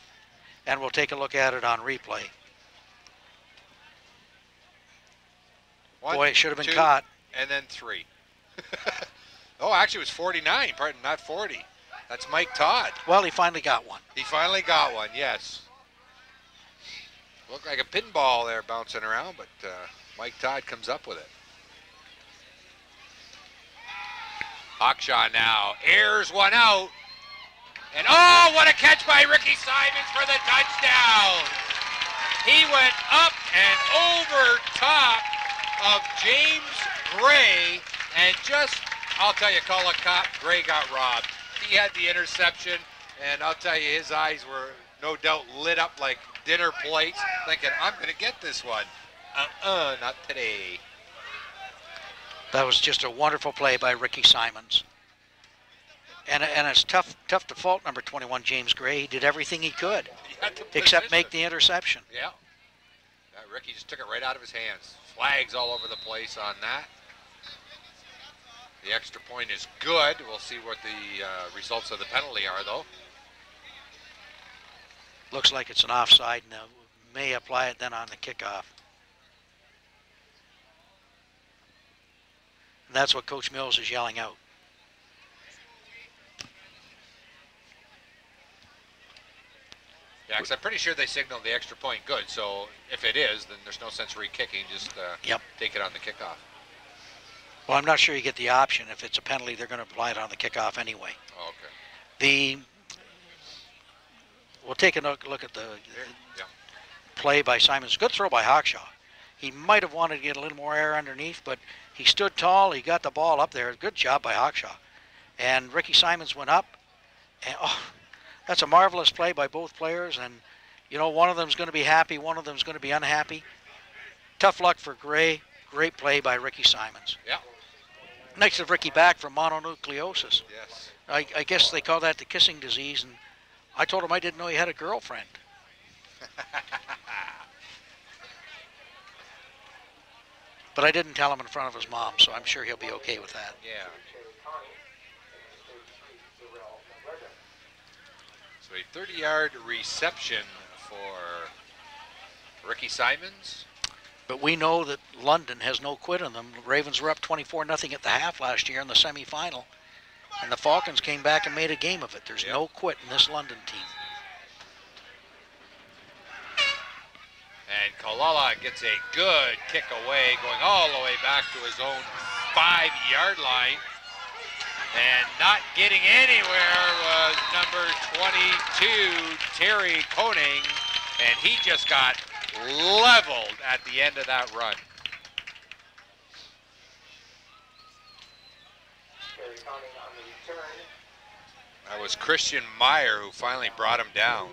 and we'll take a look at it on replay. 1, Boy, it should have been 2, caught. And then 3. Oh, actually it was 49, pardon, not 40. That's Mike Todd. Well, he finally got one. He finally got one, yes. Looked like a pinball there bouncing around, but Mike Todd comes up with it. Hawkshaw now airs one out. And oh, what a catch by Ricky Simons for the touchdown. He went up and over top of James Gray, and just, I'll tell you, call a cop, Gray got robbed. He had the interception, and I'll tell you, his eyes were no doubt lit up like dinner plates, thinking, I'm going to get this one. Not today. That was just a wonderful play by Ricky Simons. And it's tough to fault number 21, James Gray. He did everything he could, except make the interception. Yeah. Ricky just took it right out of his hands. Flags all over the place on that. The extra point is good. We'll see what the results of the penalty are, though. Looks like it's an offside, and may apply it then on the kickoff. And that's what Coach Mills is yelling out. Yeah, because I'm pretty sure they signaled the extra point good, so if it is, then there's no sense re-kicking, just take it on the kickoff. Well, I'm not sure you get the option. If it's a penalty, they're going to apply it on the kickoff anyway. Oh, okay. We'll take a look at the play by Simons. Good throw by Hawkshaw. He might have wanted to get a little more air underneath, but he stood tall. He got the ball up there. Good job by Hawkshaw. And Ricky Simons went up. And, that's a marvelous play by both players. And, you know, one of them's going to be happy. One of them's going to be unhappy. Tough luck for Gray. Great play by Ricky Simons. Yeah. Nice of Ricky back from mononucleosis. Yes. I guess they call that the kissing disease, and I told him I didn't know he had a girlfriend. But I didn't tell him in front of his mom, so I'm sure he'll be okay with that. Yeah. So a 30-yard reception for Ricky Simons. But we know that London has no quit in them. The Ravens were up 24-0 at the half last year in the semifinal, and the Falcons came back and made a game of it. There's no quit in this London team. And Kalala gets a good kick away, going all the way back to his own 5-yard line. And not getting anywhere was number 22, Terry Koning, and he just got leveled at the end of that run. That was Christian Meyer who finally brought him down.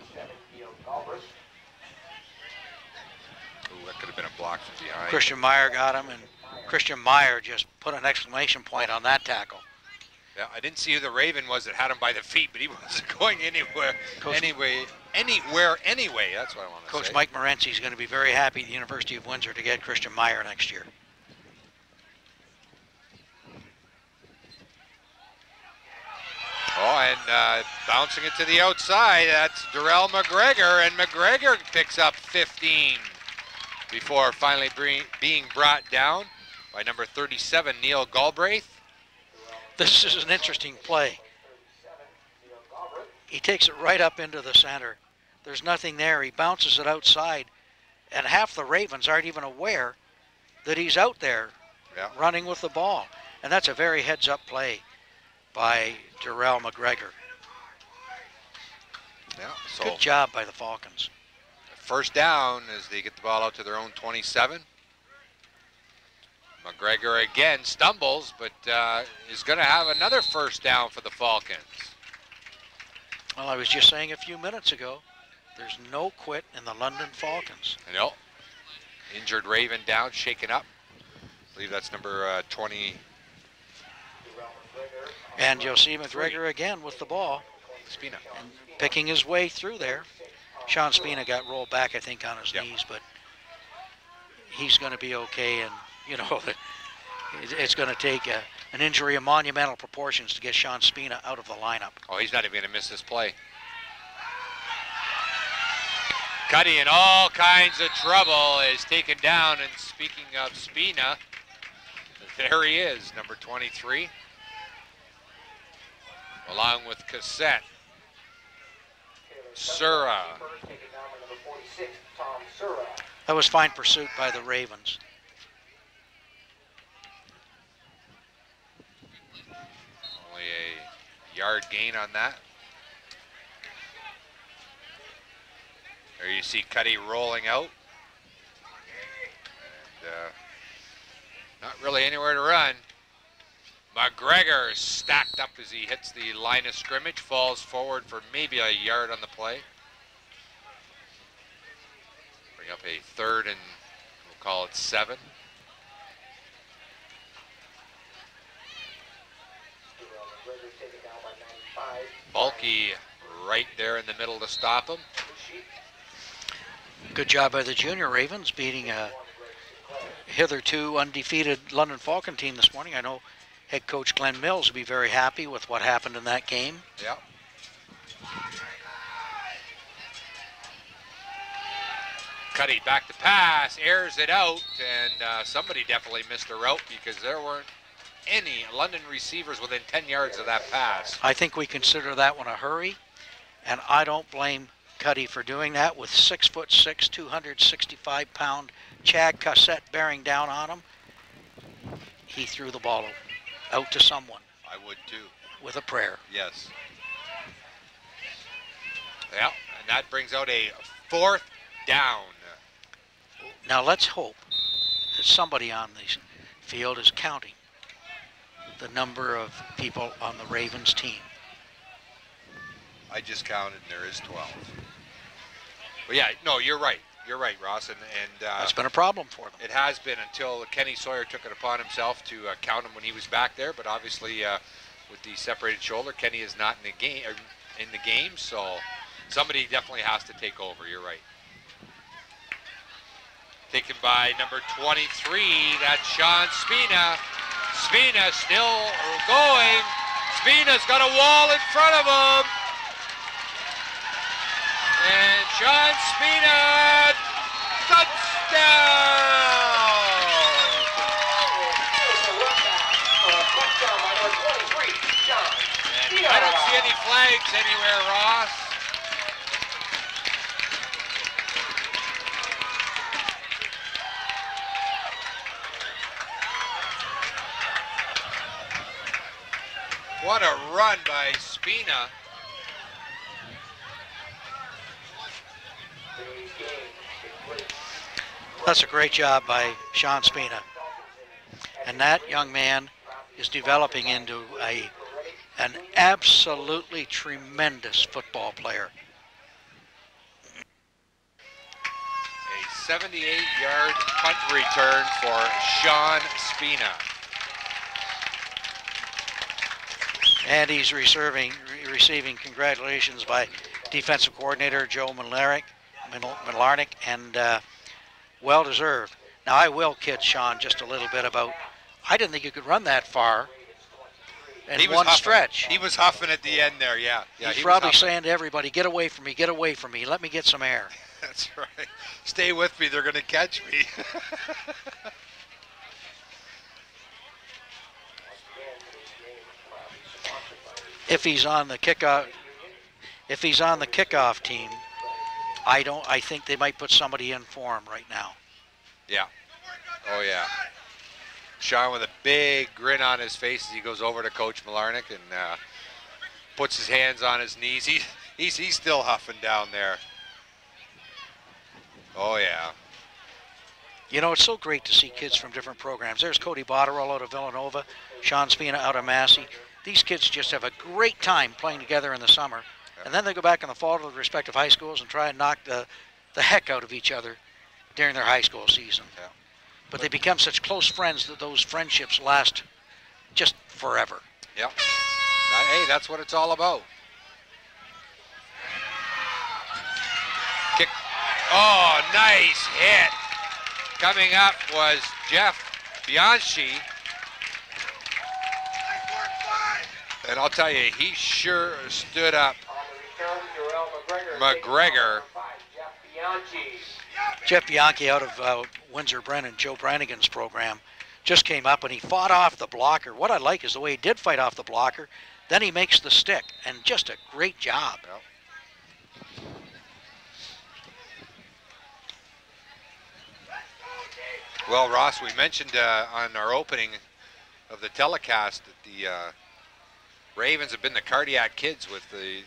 Ooh, that could have been a block from behind. Christian Meyer got him, and Christian Meyer just put an exclamation point on that tackle. Yeah, I didn't see who the Raven was that had him by the feet, but he wasn't going anywhere. Anyway, that's what I want to say. Coach Mike Morency is going to be very happy at the University of Windsor to get Christian Meyer next year. Oh, and bouncing it to the outside, that's Darrell McGregor, and McGregor picks up 15 before finally being brought down by number 37, Neil Galbraith. This is an interesting play. He takes it right up into the center. There's nothing there. He bounces it outside, and half the Ravens aren't even aware that he's out there running with the ball. And that's a very heads-up play by Darrell McGregor. Yeah, so good job by the Falcons. First down as they get the ball out to their own 27. McGregor again stumbles, but is going to have another first down for the Falcons. Well, I was just saying a few minutes ago, there's no quit in the London Falcons. I know. Injured Raven down, shaken up. I believe that's number 20. And you'll see McGregor again with the ball. Spina. And picking his way through there. Sean Spina got rolled back, I think, on his knees, but he's going to be okay. And, you know, it's going to take an injury of monumental proportions to get Sean Spina out of the lineup. Oh, he's not even going to miss this play. Cuddy in all kinds of trouble is taken down. And speaking of Spina, there he is, number 23. Along with Cassette. Sura. That was fine pursuit by the Ravens. Only a yard gain on that. There you see Cuddy rolling out. And not really anywhere to run. McGregor stacked up as he hits the line of scrimmage, falls forward for maybe a yard on the play. Bring up a third and we'll call it 7. Bulky right there in the middle to stop him. Good job by the junior Ravens beating a hitherto undefeated London Falcon team this morning. I know head coach Glenn Mills will be very happy with what happened in that game. Yeah. Cuddy back to pass, airs it out, and somebody definitely missed a route because there weren't any London receivers within 10 yards of that pass. I think we consider that one a hurry, and I don't blame Cuddy for doing that with 6'6", 265-pound Chad Cassette bearing down on him. He threw the ball out to someone. I would too. With a prayer. Yes. Yeah, and that brings out a 4th down. Now let's hope that somebody on the field is counting the number of people on the Ravens team. I just counted and there is 12. But yeah, no, you're right. You're right, Ross, and that's been a problem for them. It has been until Kenny Sawyer took it upon himself to count him when he was back there. But obviously, with the separated shoulder, Kenny is not in the game. So somebody definitely has to take over. You're right. Taken by number 23. That's Sean Spina. Spina still going. Spina's got a wall in front of him. And Sean Spina, touchdown! And I don't see any flags anywhere, Ross. What a run by Spina. That's a great job by Sean Spina. And that young man is developing into an absolutely tremendous football player. A 78-yard punt return for Sean Spina. And he's receiving congratulations by defensive coordinator Joe Malarnick, and well-deserved. Now, I will kid Sean just a little bit about, I didn't think you could run that far in one stretch. He was huffing at the end there, yeah. He's probably saying to everybody, get away from me, let me get some air. That's right. Stay with me, they're going to catch me. If he's on the kickoff team, I think they might put somebody in for him right now. Yeah. Oh yeah. Sean with a big grin on his face as he goes over to Coach Malarnick and puts his hands on his knees. He's still huffing down there. Oh yeah. You know, it's so great to see kids from different programs. There's Cody Botterill out of Villanova, Sean Spina out of Massey. These kids just have a great time playing together in the summer. Yep. And then they go back in the fall to the respective high schools and try and knock the heck out of each other during their high school season. Yep. But they become such close friends that those friendships last just forever. Yep. Hey, that's what it's all about. Kick. Oh, nice hit. Coming up was Jeff Bianchi. And I'll tell you, he sure stood up. McGregor. Jeff Bianchi out of Windsor Brennan, Joe Brannigan's program, just came up and he fought off the blocker. What I like is the way he did fight off the blocker. Then he makes the stick, and just a great job. Yep. Well, Ross, we mentioned on our opening of the telecast that the Ravens have been the cardiac kids with the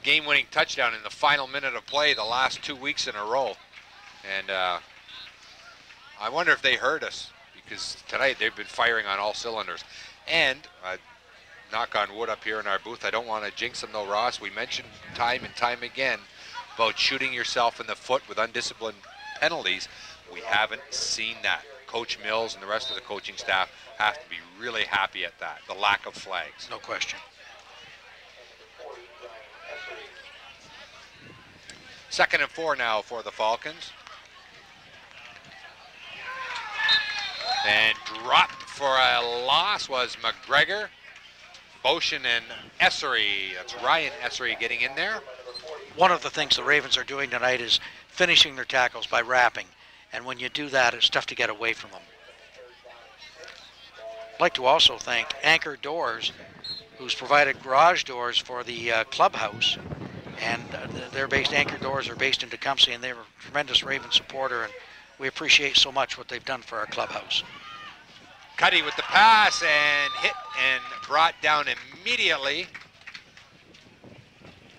game-winning touchdown in the final minute of play the last 2 weeks in a row. And I wonder if they heard us, because tonight they've been firing on all cylinders. And knock on wood up here in our booth, I don't want to jinx them though, Ross. We mentioned time and time again about shooting yourself in the foot with undisciplined penalties. We haven't seen that. Coach Mills and the rest of the coaching staff have to be really happy at that, the lack of flags. No question. Second and 4 now for the Falcons. And dropped for a loss was McGregor. Boshin and Essery. That's Ryan Essery getting in there. One of the things the Ravens are doing tonight is finishing their tackles by wrapping. And when you do that, it's tough to get away from them. I'd like to also thank Anchor Doors, who's provided garage doors for the clubhouse. And Anchor Doors are based in Tecumseh, and they're a tremendous Raven supporter, and we appreciate so much what they've done for our clubhouse. Cuddy with the pass and hit and brought down immediately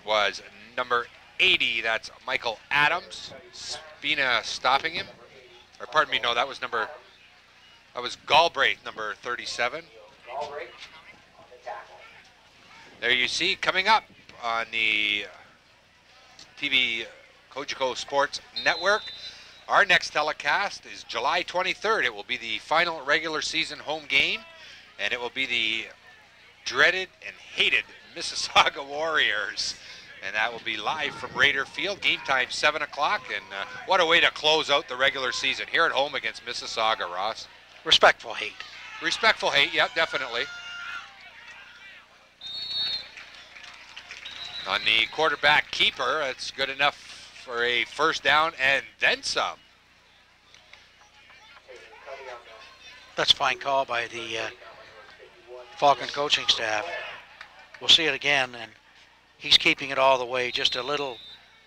was number 80. That's Michael Adams. Spina stopping him. Or pardon me, no, that was Galbraith, number 37. There you see, coming up on the TV Cogeco Sports Network. Our next telecast is July 23rd. It will be the final regular season home game, and it will be the dreaded and hated Mississauga Warriors. And that will be live from Raider Field. Game time 7 o'clock, and what a way to close out the regular season here at home against Mississauga, Ross. Respectful hate. Respectful hate, yep, definitely. On the quarterback keeper, it's good enough for a first down and then some. That's a fine call by the Falcon coaching staff. We'll see it again, and he's keeping it all the way. Just a little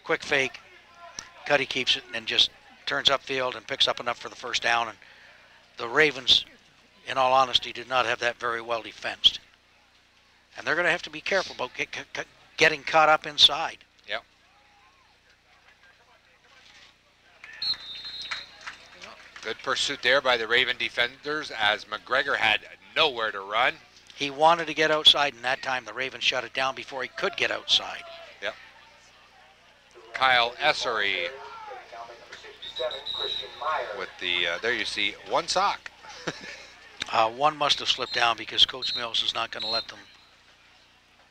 quick fake. Cuddy keeps it and just turns upfield and picks up enough for the first down. And the Ravens, in all honesty, did not have that very well defensed. And they're going to have to be careful about getting caught up inside. Yep. Good pursuit there by the Raven defenders as McGregor had nowhere to run. He wanted to get outside, and that time the Ravens shut it down before he could get outside. Yep. Kyle Essery with the, there you see, one sock. One must have slipped down because Coach Mills is not going to let them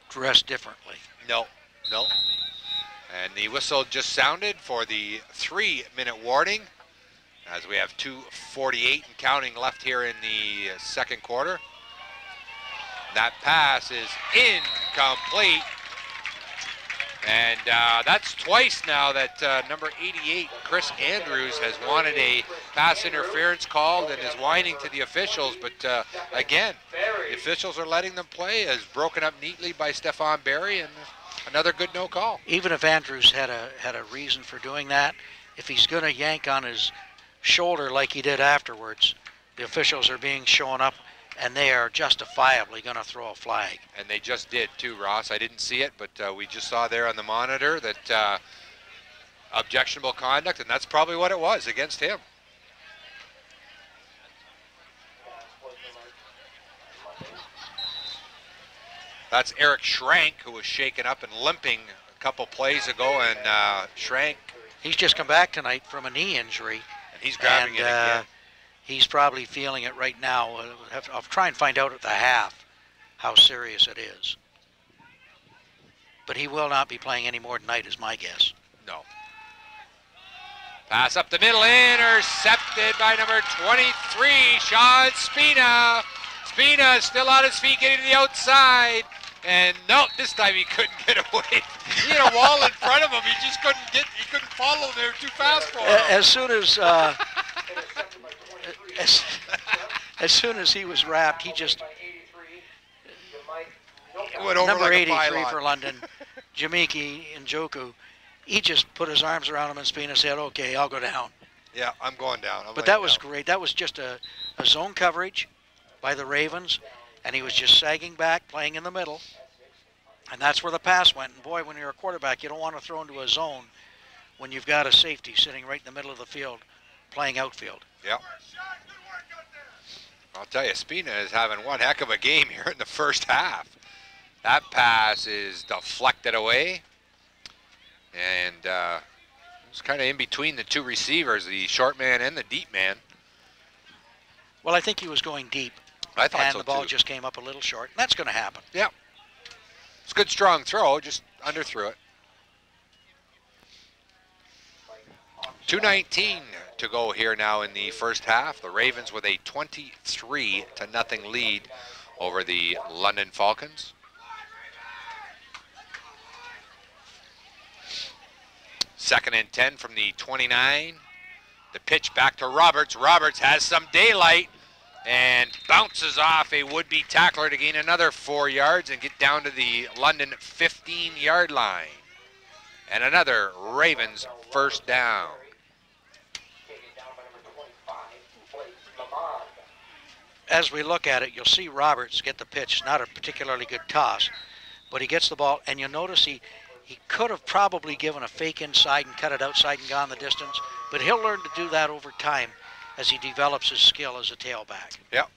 dress differently. No, no. And the whistle just sounded for the 3-minute warning as we have 2:48 and counting left here in the second quarter. That pass is incomplete. And that's twice now that number 88, Chris Andrews, has wanted a pass interference called and is whining to the officials. But again, the officials are letting them play, as broken up neatly by Stefan Barry, and another good no call. Even if Andrews had a reason for doing that, if he's going to yank on his shoulder like he did afterwards, the officials are being shown up, and they are justifiably going to throw a flag. And they just did too, Ross. I didn't see it, but we just saw there on the monitor that objectionable conduct, and that's probably what it was against him. That's Eric Schrank, who was shaken up and limping a couple plays ago, and Schrank. He's just come back tonight from a knee injury. And he's grabbing it again. He's probably feeling it right now. I'll try and find out at the half how serious it is. But he will not be playing any more tonight, is my guess. No. Pass up the middle, intercepted by number 23, Sean Spina. Spina is still on his feet, getting to the outside. And no, this time he couldn't get away. He had a wall in front of him. He just he couldn't follow. They were too fast for him. As soon as he was wrapped, he just went over number like 83 for London, Jamiki Njoku. He just put his arms around him, and Spina said, "Okay, I'll go down." Yeah, I'm going down. But that was great. That was just a zone coverage by the Ravens, and he was just sagging back, playing in the middle, and that's where the pass went. And boy, when you're a quarterback, you don't want to throw into a zone when you've got a safety sitting right in the middle of the field, playing outfield. Yep. I'll tell you, Spina is having one heck of a game here in the first half. That pass is deflected away. And it's kind of in between the two receivers, the short man and the deep man. Well, I think he was going deep. I thought and so the ball too. just came up a little short. And that's going to happen. Yeah. It's a good strong throw, just underthrew it. 2:19 to go here now in the first half. The Ravens with a 23-0 lead over the London Falcons. Second and 10 from the 29. The pitch back to Roberts. Roberts has some daylight and bounces off a would-be tackler to gain another 4 yards and get down to the London 15-yard line. And another Ravens first down. As we look at it, you'll see Roberts get the pitch. Not a particularly good toss, but he gets the ball, and you'll notice he could have probably given a fake inside and cut it outside and gone the distance, but he'll learn to do that over time as he develops his skill as a tailback. Yep.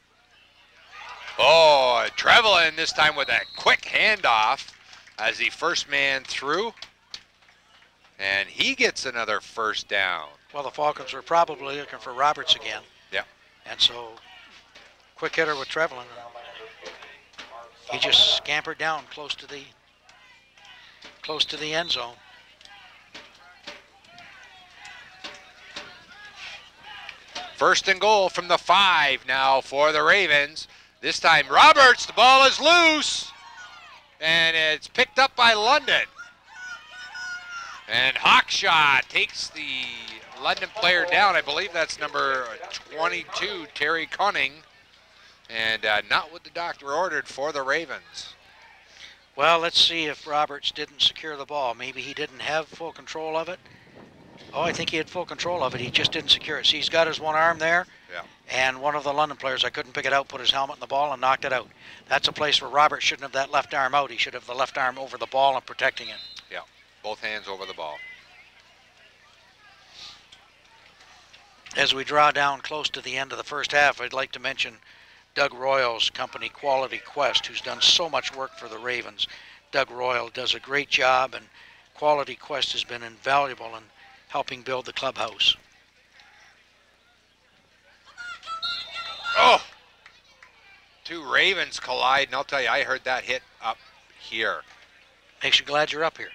Oh, Trevelyan this time with a quick handoff as the first man through. And he gets another first down. Well, the Falcons were probably looking for Roberts again. Yeah. And so, quick hitter with Trevelyan. He just scampered down close to the end zone. First and goal from the 5 now for the Ravens. This time Roberts, the ball is loose. And it's picked up by London. And Hawkshaw takes the London player down. I believe that's number 22, Terry Cunning. And not what the doctor ordered for the Ravens. Well, let's see if Roberts didn't secure the ball. Maybe he didn't have full control of it. Oh, I think he had full control of it. He just didn't secure it. See, he's got his one arm there. Yeah. And one of the London players, I couldn't pick it out, put his helmet in the ball and knocked it out. That's a place where Roberts shouldn't have that left arm out. He should have the left arm over the ball and protecting it. Yeah, both hands over the ball. As we draw down close to the end of the first half, I'd like to mention Doug Royal's company, Quality Quest, who's done so much work for the Ravens. Doug Royal does a great job, and Quality Quest has been invaluable in helping build the clubhouse. Oh! Two Ravens collide, and I'll tell you, I heard that hit up here. Makes you glad you're up here.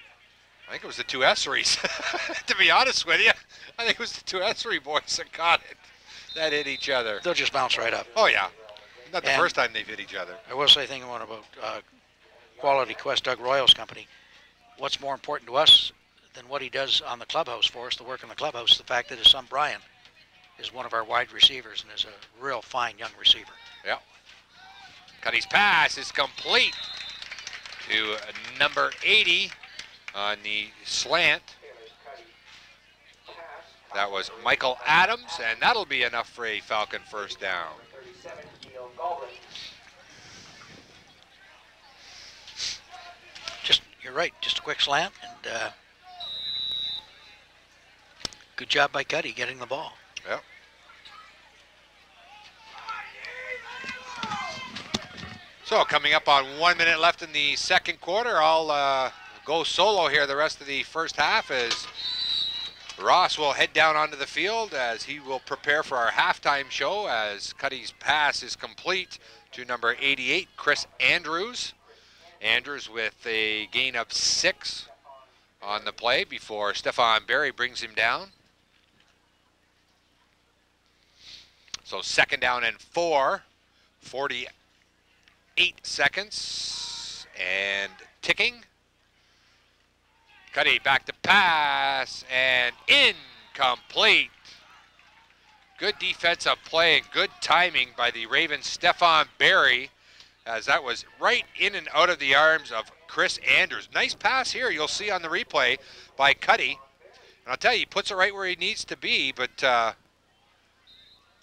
I think it was the two Esseries, to be honest with you. I think it was the two Essery boys that got it, that hit each other. They'll just bounce right up. Oh, yeah. Not the first time they've hit each other. I will say thing one about Quality Quest, Doug Royal's company. What's more important to us than what he does on the clubhouse for us, the work in the clubhouse, the fact that his son Brian is one of our wide receivers and is a real fine young receiver. Yeah. Cuddy's pass is complete to number 80 on the slant. That was Michael Adams, and that'll be enough for a Falcon first down. You're right, just a quick slant, and good job by Cuddy getting the ball. Yep. So coming up on 1 minute left in the second quarter, I'll go solo here the rest of the first half as Ross will head down onto the field as he will prepare for our halftime show as Cuddy's pass is complete to number 88, Chris Andrews. Andrews with a gain of 6 on the play before Stefan Berry brings him down. So second down and 4, 48 seconds and ticking. Cuddy back to pass and incomplete. Good defensive play and good timing by the Ravens' Stefan Berry, as that was right in and out of the arms of Chris Andrews. Nice pass here, you'll see on the replay by Cuddy. And I'll tell you, he puts it right where he needs to be, but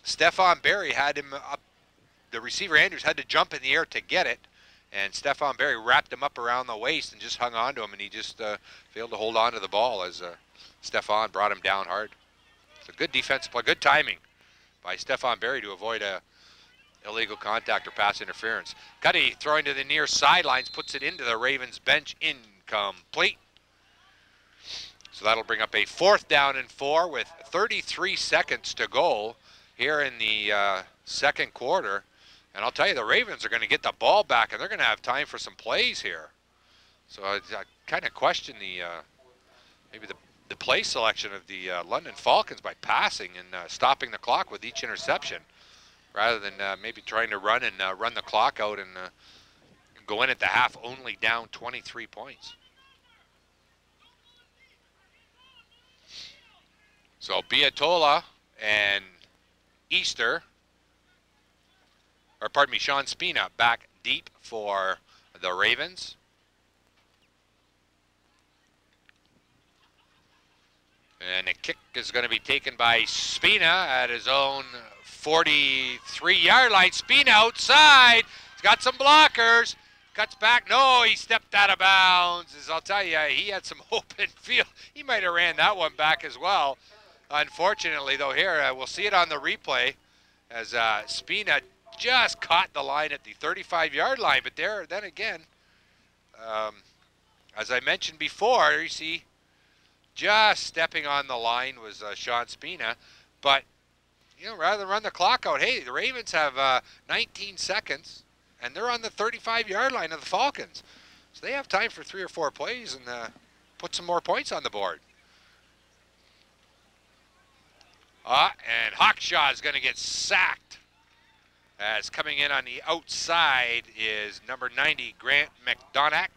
Stefan Berry had him up. The receiver Andrews had to jump in the air to get it, and Stefan Berry wrapped him up around the waist and just hung on to him, and he just failed to hold on to the ball as Stefan brought him down hard. It's a good defensive play, good timing by Stefan Berry to avoid a illegal contact or pass interference. Cuddy throwing to the near sidelines, puts it into the Ravens bench, incomplete. So that'll bring up a 4th down and 4 with 33 seconds to go here in the second quarter. And I'll tell you, the Ravens are going to get the ball back, and they're going to have time for some plays here. So I kind of question the maybe the play selection of the London Falcons by passing and stopping the clock with each interception, rather than maybe trying to run and run the clock out and go in at the half only down 23 points. So Biatola and Easter, or pardon me, Sean Spina back deep for the Ravens. And the kick is going to be taken by Spina at his own 43-yard line. Spina outside. He's got some blockers. Cuts back. No, he stepped out of bounds. As I'll tell you, he had some open field. He might have ran that one back as well. Unfortunately, though, here, we'll see it on the replay as Spina just caught the line at the 35-yard line. But there, then again, as I mentioned before, you see Just stepping on the line was Sean Spina. But, you know, rather than run the clock out, hey, the Ravens have 19 seconds, and they're on the 35-yard line of the Falcons. So they have time for 3 or 4 plays and put some more points on the board. And Hawkshaw is going to get sacked. As coming in on the outside is number 90, Grant McDonough.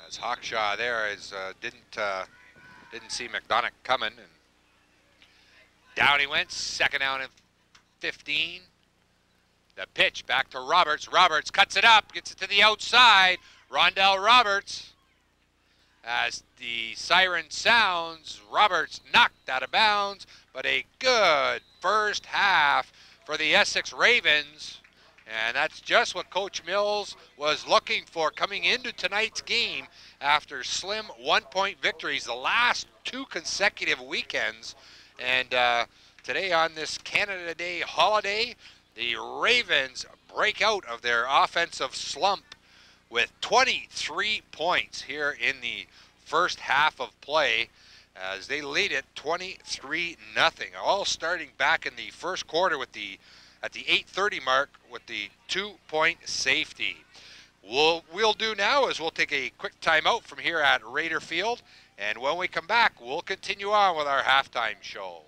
As Hawkshaw there didn't see McDonough coming, and down he went. Second down and 15. The pitch back to Roberts. Roberts cuts it up, gets it to the outside. Rondell Roberts. As the siren sounds, Roberts knocked out of bounds, but a good first half for the Essex Ravens. And that's just what Coach Mills was looking for coming into tonight's game after slim 1-point victories the last 2 consecutive weekends. And today on this Canada Day holiday, the Ravens break out of their offensive slump with 23 points here in the first half of play as they lead it 23-0. All starting back in the first quarter with at the 8:30 mark with the 2-point safety. What we'll do now is we'll take a quick timeout from here at Raider Field, and when we come back, we'll continue on with our halftime show.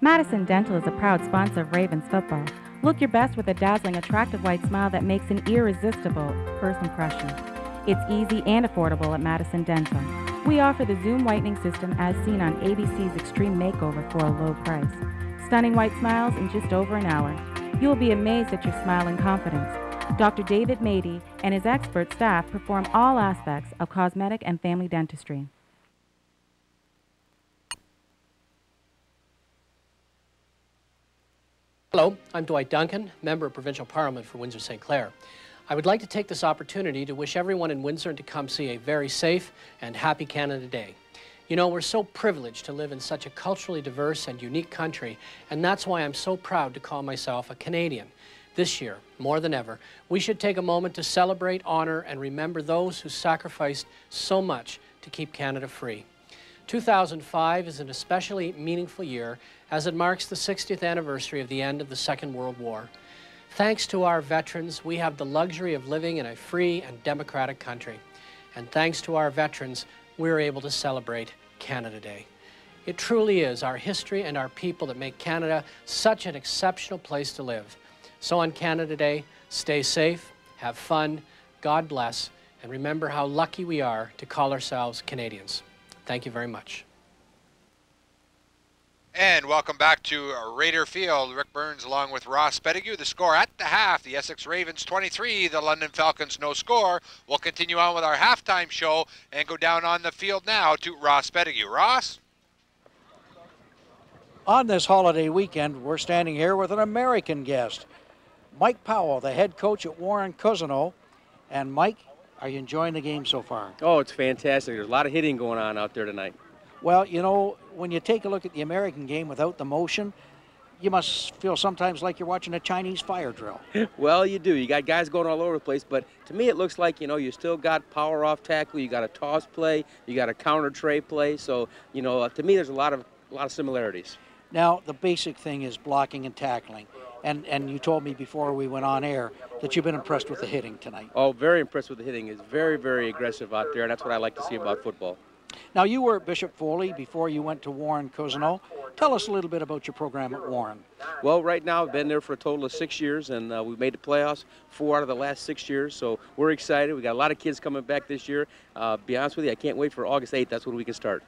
Madison Dental is a proud sponsor of Ravens football. Look your best with a dazzling, attractive white smile that makes an irresistible first impression. It's easy and affordable at Madison Dental. We offer the Zoom whitening system as seen on ABC's Extreme Makeover for a low price. Stunning white smiles in just over an hour. You'll be amazed at your smile and confidence. Dr. David Mady and his expert staff perform all aspects of cosmetic and family dentistry. Hello, I'm Dwight Duncan, Member of Provincial Parliament for Windsor-St. Clair. I would like to take this opportunity to wish everyone in Windsor to come see a very safe and happy Canada Day. You know, we're so privileged to live in such a culturally diverse and unique country, and that's why I'm so proud to call myself a Canadian. This year, more than ever, we should take a moment to celebrate, honor, and remember those who sacrificed so much to keep Canada free. 2005 is an especially meaningful year as it marks the 60th anniversary of the end of the Second World War. Thanks to our veterans, we have the luxury of living in a free and democratic country. And thanks to our veterans, we're able to celebrate Canada Day. It truly is our history and our people that make Canada such an exceptional place to live. So on Canada Day, stay safe, have fun, God bless, and remember how lucky we are to call ourselves Canadians. Thank you very much. And welcome back to Raider Field. Rick Burns along with Ross Pettigrew. The score at the half, the Essex Ravens 23, the London Falcons no score. We'll continue on with our halftime show and go down on the field now to Ross Pettigrew. Ross? On this holiday weekend, we're standing here with an American guest, Mike Powell, the head coach at Warren Cousino. And Mike, are you enjoying the game so far? Oh, it's fantastic. There's a lot of hitting going on out there tonight. Well, you know, when you take a look at the American game without the motion, you must feel sometimes like you're watching a Chinese fire drill. Well, you do. You got guys going all over the place, but to me it looks like, you know, you still got power off tackle, you got a toss play, you got a counter tray play. So, you know, to me there's a lot of similarities. Now, the basic thing is blocking and tackling. And you told me before we went on air that you've been impressed with the hitting tonight. Oh, very impressed with the hitting. It's very, very aggressive out there, and that's what I like to see about football. Now, you were at Bishop Foley before you went to Warren Cousino. Tell us a little bit about your program at Warren. Well, right now I've been there for a total of 6 years, and we've made the playoffs 4 out of the last 6 years, so we're excited. We got a lot of kids coming back this year. Be honest with you, I can't wait for August 8th. That's when we can start.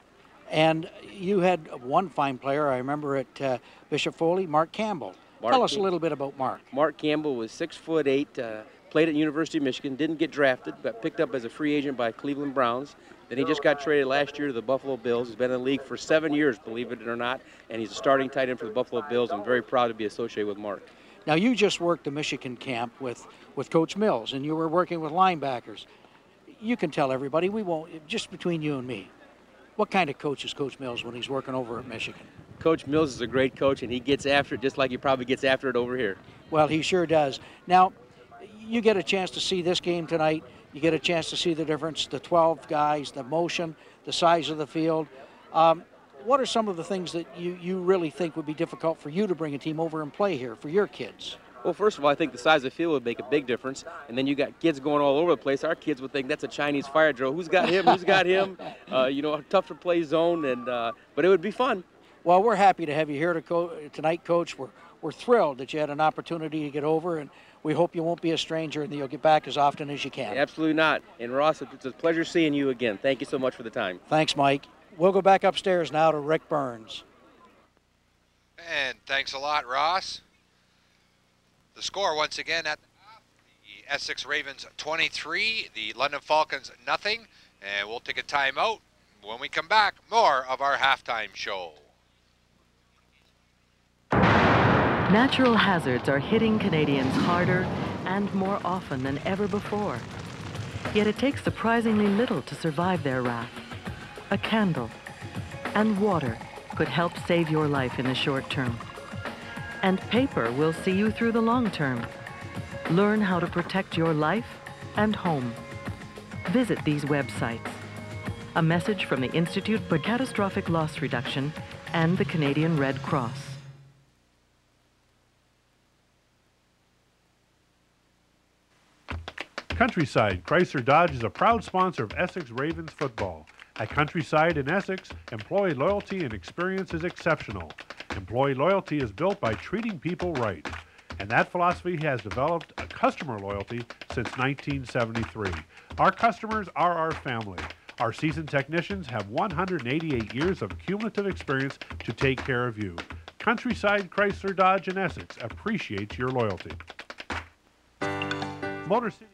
And you had one fine player, I remember, at Bishop Foley, Mark Campbell. Tell us a little bit about Mark. Mark Campbell was 6'8", played at University of Michigan, didn't get drafted, got picked up as a free agent by Cleveland Browns. Then he just got traded last year to the Buffalo Bills. He's been in the league for 7 years, believe it or not, and he's a starting tight end for the Buffalo Bills. I'm very proud to be associated with Mark. Now, you just worked the Michigan camp with Coach Mills, and you were working with linebackers. You can tell everybody, we won't, just between you and me, what kind of coach is Coach Mills when he's working over at Michigan? Coach Mills is a great coach, and he gets after it just like he probably gets after it over here. Well, he sure does. Now, you get a chance to see this game tonight. You get a chance to see the difference, the 12 guys, the motion, the size of the field. What are some of the things that you really think would be difficult for you to bring a team over and play here for your kids? Well, first of all, I think the size of the field would make a big difference. And then you got kids going all over the place. Our kids would think that's a Chinese fire drill. Who's got him? Who's got him? You know, tough to play zone, and but it would be fun. Well, we're happy to have you here tonight, Coach. We're thrilled that you had an opportunity to get over, and we hope you won't be a stranger and that you'll get back as often as you can. Absolutely not. And Ross, it's a pleasure seeing you again. Thank you so much for the time. Thanks, Mike. We'll go back upstairs now to Rick Burns. And thanks a lot, Ross. The score once again at the Essex Ravens 23, the London Falcons nothing. And we'll take a timeout. When we come back, more of our halftime show. Natural hazards are hitting Canadians harder and more often than ever before. Yet it takes surprisingly little to survive their wrath. A candle and water could help save your life in the short term. And paper will see you through the long term. Learn how to protect your life and home. Visit these websites. A message from the Institute for Catastrophic Loss Reduction and the Canadian Red Cross. Countryside Chrysler Dodge is a proud sponsor of Essex Ravens football. At Countryside in Essex, employee loyalty and experience is exceptional. Employee loyalty is built by treating people right. And that philosophy has developed a customer loyalty since 1973. Our customers are our family. Our seasoned technicians have 188 years of cumulative experience to take care of you. Countryside Chrysler Dodge in Essex appreciates your loyalty. Motor City.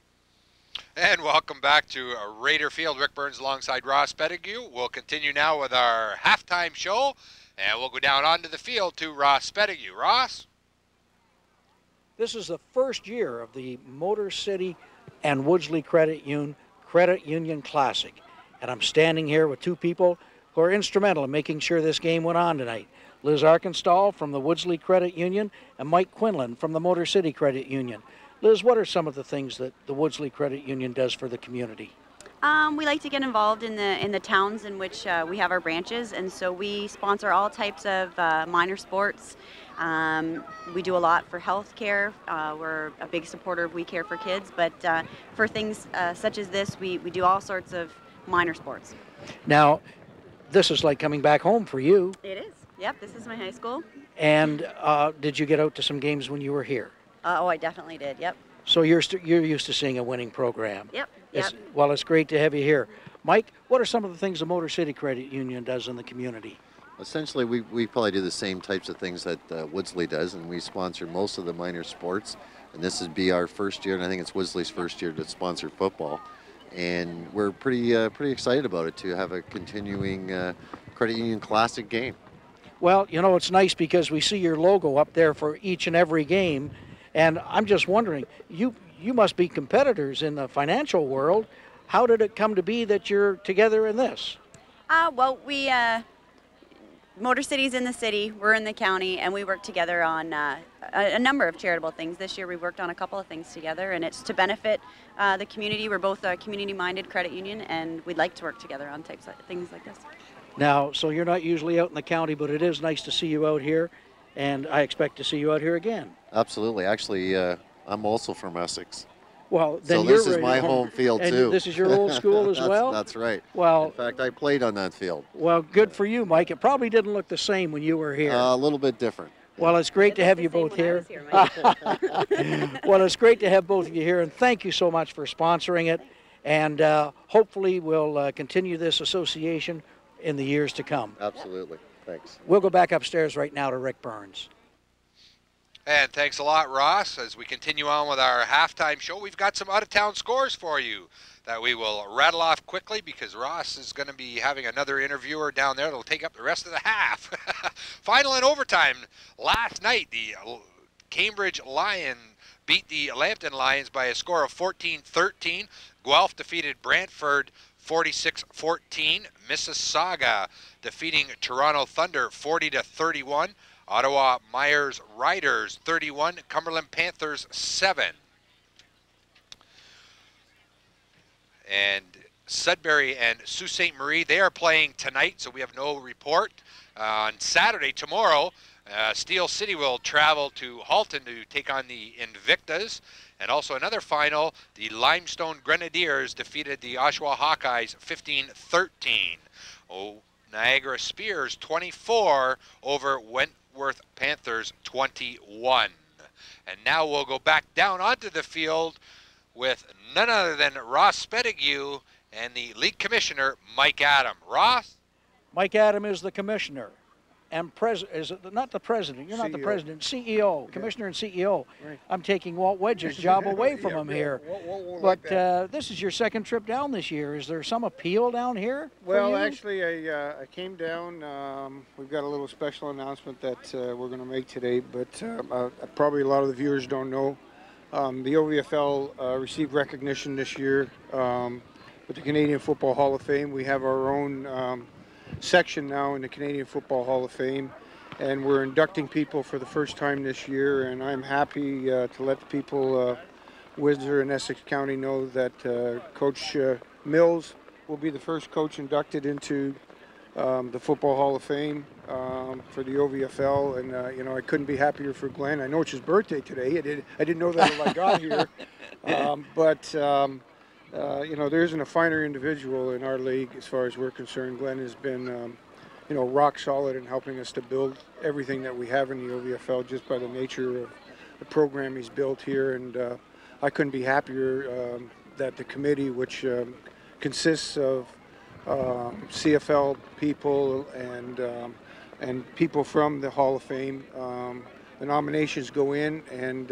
And welcome back to Raider Field. Rick Burns alongside Ross Pettigrew. We'll continue now with our halftime show, and we'll go down onto the field to Ross Pettigrew. Ross? This is the first year of the Motor City and Woodsley Credit Union Classic, and I'm standing here with two people who are instrumental in making sure this game went on tonight. Liz Arkenstall from the Woodsley Credit Union and Mike Quinlan from the Motor City Credit Union. Liz, what are some of the things that the Woodsley Credit Union does for the community? We like to get involved in the towns in which we have our branches, and so we sponsor all types of minor sports. We do a lot for health care. We're a big supporter of We Care for Kids, but for things such as this, we do all sorts of minor sports. Now, this is like coming back home for you. It is. Yep, this is my high school. And did you get out to some games when you were here? Oh, I definitely did, yep. So you're used to seeing a winning program. Yep, Well, it's great to have you here. Mike, what are some of the things the Motor City Credit Union does in the community? Essentially, we probably do the same types of things that Woodsley does, and we sponsor most of the minor sports. And this would be our first year, and I think it's Woodsley's first year to sponsor football. And we're pretty excited about it, to have a continuing Credit Union Classic game. Well, you know, it's nice because we see your logo up there for each and every game. And I'm just wondering, you must be competitors in the financial world. How did it come to be that you're together in this? Well, Motor City's in the city, we're in the county, and we work together on a number of charitable things. This year we worked on a couple of things together, and it's to benefit the community. We're both a community-minded credit union, and we'd like to work together on types of things like this. Now, so you're not usually out in the county, but it is nice to see you out here, and I expect to see you out here again. Absolutely. Actually, I'm also from Essex. Well, then so this is my home field, and too. This is your old school as well? That's right. Well, in fact, I played on that field. Well, good for you, Mike. It probably didn't look the same when you were here. A little bit different. Well, it's great to have you both here. Well, it's great to have both of you here, and thank you so much for sponsoring it. And hopefully we'll continue this association in the years to come. Absolutely. Thanks. We'll go back upstairs right now to Rick Burns. And thanks a lot, Ross. As we continue on with our halftime show, we've got some out-of-town scores for you that we will rattle off quickly, because Ross is going to be having another interviewer down there that'll take up the rest of the half. Final and overtime. Last night, the Cambridge Lion beat the Lambton Lions by a score of 14-13. Guelph defeated Brantford 46-14. Mississauga defeating Toronto Thunder 40-31. Ottawa Myers Riders 31. Cumberland Panthers 7. And Sudbury and Sault Ste. Marie, they are playing tonight, so we have no report. On Saturday, tomorrow, Steel City will travel to Halton to take on the Invictas. And also another final, the Limestone Grenadiers defeated the Oshawa Hawkeyes 15-13. Niagara Spears 24 over Wentworth Panthers 21. And now we'll go back down onto the field with none other than Ross Pettigrew and the league commissioner, Mike Adam. Ross? Mike Adam is the commissioner. And is it not the president? You're not the president. CEO, commissioner and CEO. Right. I'm taking Walt Wedge's job away from him here. Walt but this is your second trip down this year. Is there some appeal down here? Well, actually, I came down. We've got a little special announcement that we're going to make today, but probably a lot of the viewers don't know. The OVFL received recognition this year with the Canadian Football Hall of Fame. We have our own section now in the Canadian Football Hall of Fame, and we're inducting people for the first time this year, and I'm happy to let the people Windsor and Essex County know that Coach Mills will be the first coach inducted into the Football Hall of Fame for the OVFL, and you know, I couldn't be happier for Glenn. I know it's his birthday today. I didn't know that when I got here, but you know, there isn't a finer individual in our league as far as we're concerned. Glenn has been, you know, rock solid in helping us to build everything that we have in the OVFL just by the nature of the program he's built here. And I couldn't be happier that the committee, which consists of CFL people and people from the Hall of Fame, the nominations go in and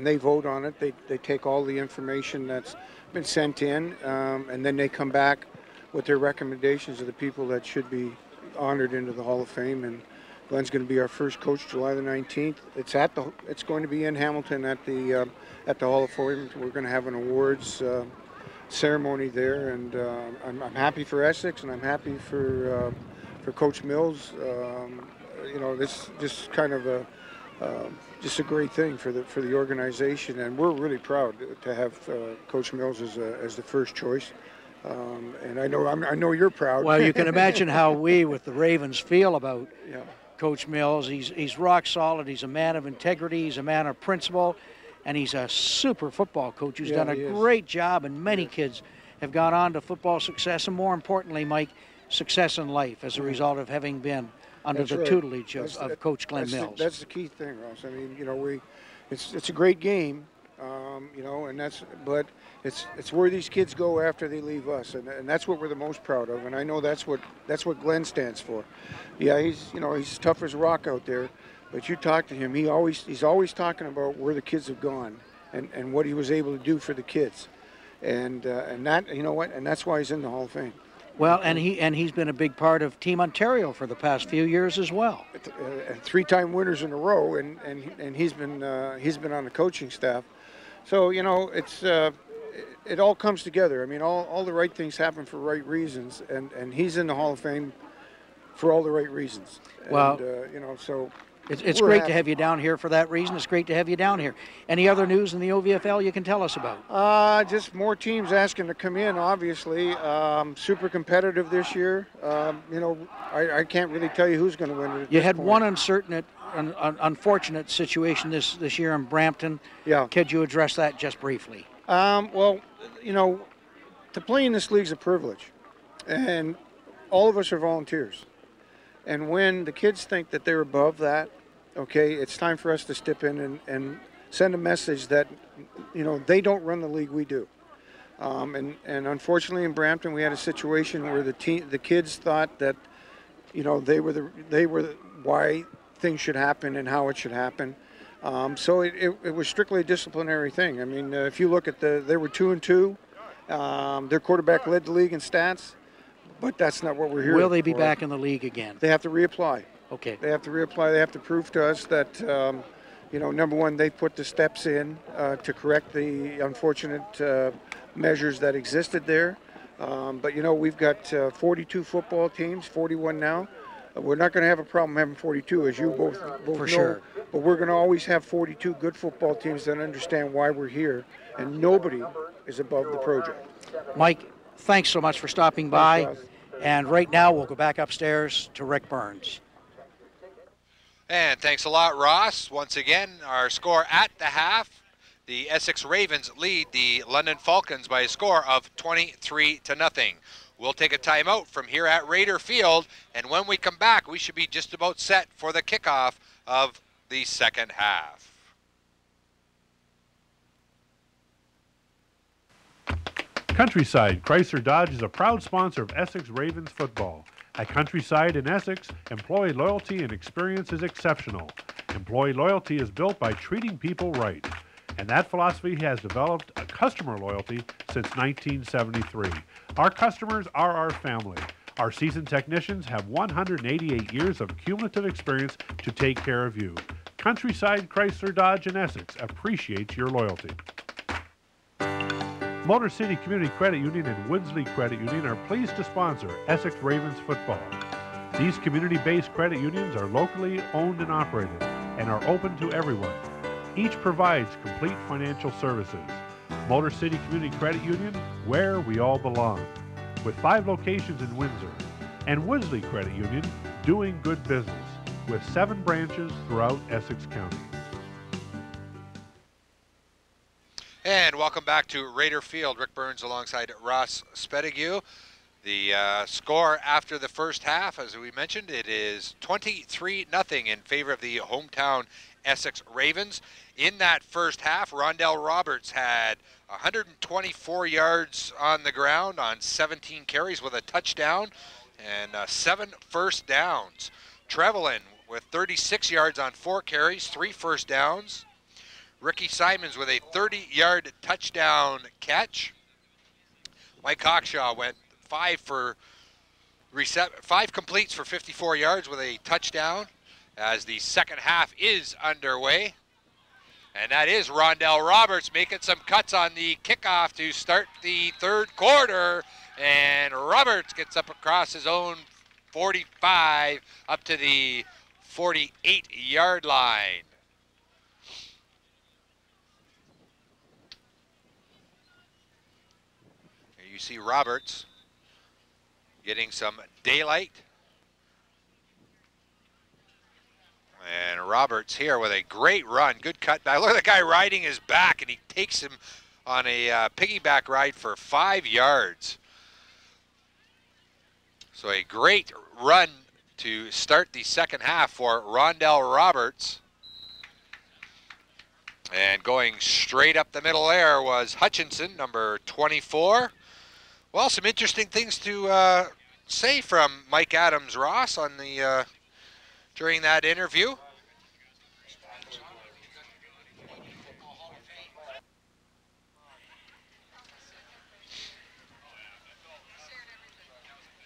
they vote on it. They take all the information that's been sent in, and then they come back with their recommendations of the people that should be honored into the Hall of Fame. And Glenn's going to be our first coach July the 19th. It's going to be in Hamilton at the Hall of Fame. We're going to have an awards ceremony there, and I'm happy for Essex, and I'm happy for Coach Mills. You know, this just kind of just a great thing for the organization, and we're really proud to have Coach Mills as the first choice. And I know you're proud. Well, you can imagine how we with the Ravens feel about Coach Mills. He's rock solid. He's a man of integrity. He's a man of principle, and he's a super football coach who's done a great job. And many kids have gone on to football success, and more importantly, Mike, success in life as a result of having been under the tutelage of Coach Glenn Mills. That's the key thing, Ross. I mean, you know, it's a great game, you know, and but it's where these kids go after they leave us, and that's what we're the most proud of. And I know that's what Glenn stands for. Yeah, he's tough as a rock out there, but you talk to him, he's always talking about where the kids have gone and what he was able to do for the kids, and that, you know what, and that's why he's in the Hall of Fame. Well, and he's been a big part of Team Ontario for the past few years as well. Three-time winners in a row, and he's been on the coaching staff. So, you know, it all comes together. I mean, all the right things happen for right reasons, and he's in the Hall of Fame for all the right reasons. Well, and, you know, so it's great to have you down here for that reason. It's great to have you down here. Any other news in the OVFL you can tell us about? Just more teams asking to come in, obviously. Super competitive this year. You know, I can't really tell you who's going to win it. You had one unfortunate situation this year in Brampton. Yeah. Could you address that just briefly? Well, you know, to play in this league's a privilege, and all of us are volunteers. And when the kids think that they're above that, okay, it's time for us to step in and send a message that, you know, they don't run the league, we do. And unfortunately in Brampton we had a situation where the kids thought that, you know, they were why things should happen and how it should happen. So it was strictly a disciplinary thing. I mean, if you look at they were 2-2. Their quarterback led the league in stats. But that's not what we're here for. Will they be back in the league again? They have to reapply. Okay. They have to reapply. They have to prove to us that, you know, number one, they put the steps in to correct the unfortunate measures that existed there. But you know, we've got 42 football teams, 41 now. We're not going to have a problem having 42, as you both For know. sure. But we're going to always have 42 good football teams that understand why we're here, and nobody is above the project. Mike, thanks so much for stopping by. Thanks, Ross. And right now, we'll go back upstairs to Rick Burns. And thanks a lot, Ross. Once again, our score at the half. The Essex Ravens lead the London Falcons by a score of 23-0. We'll take a timeout from here at Raider Field, and when we come back, we should be just about set for the kickoff of the second half. Countryside Chrysler Dodge is a proud sponsor of Essex Ravens football. At Countryside in Essex, employee loyalty and experience is exceptional. Employee loyalty is built by treating people right. And that philosophy has developed a customer loyalty since 1973. Our customers are our family. Our seasoned technicians have 188 years of cumulative experience to take care of you. Countryside Chrysler Dodge in Essex appreciates your loyalty. Motor City Community Credit Union and Woodsley Credit Union are pleased to sponsor Essex Ravens football. These community-based credit unions are locally owned and operated and are open to everyone. Each provides complete financial services. Motor City Community Credit Union, where we all belong, with 5 locations in Windsor, and Woodsley Credit Union, doing good business, with 7 branches throughout Essex County. And welcome back to Raider Field. Rick Burns alongside Ross Spedigue. The score after the first half, as we mentioned, it is 23-0 in favor of the hometown Essex Ravens. In that first half, Rondell Roberts had 124 yards on the ground on 17 carries with a touchdown and 7 first downs. Trevelyan with 36 yards on 4 carries, 3 first downs. Ricky Simons with a 30-yard touchdown catch. Mike Hawkshaw went 5 completes for 54 yards with a touchdown as the second half is underway. And that is Rondell Roberts making some cuts on the kickoff to start the third quarter. And Roberts gets up across his own 45 up to the 48-yard line. Here you see Roberts getting some daylight. And Roberts here with a great run, good cutback. Look at the guy riding his back, and he takes him on a piggyback ride for 5 yards. So a great run to start the second half for Rondell Roberts. And going straight up the middle there was Hutchinson, number 24. Well, some interesting things to say from Mike Adams Ross on the during that interview.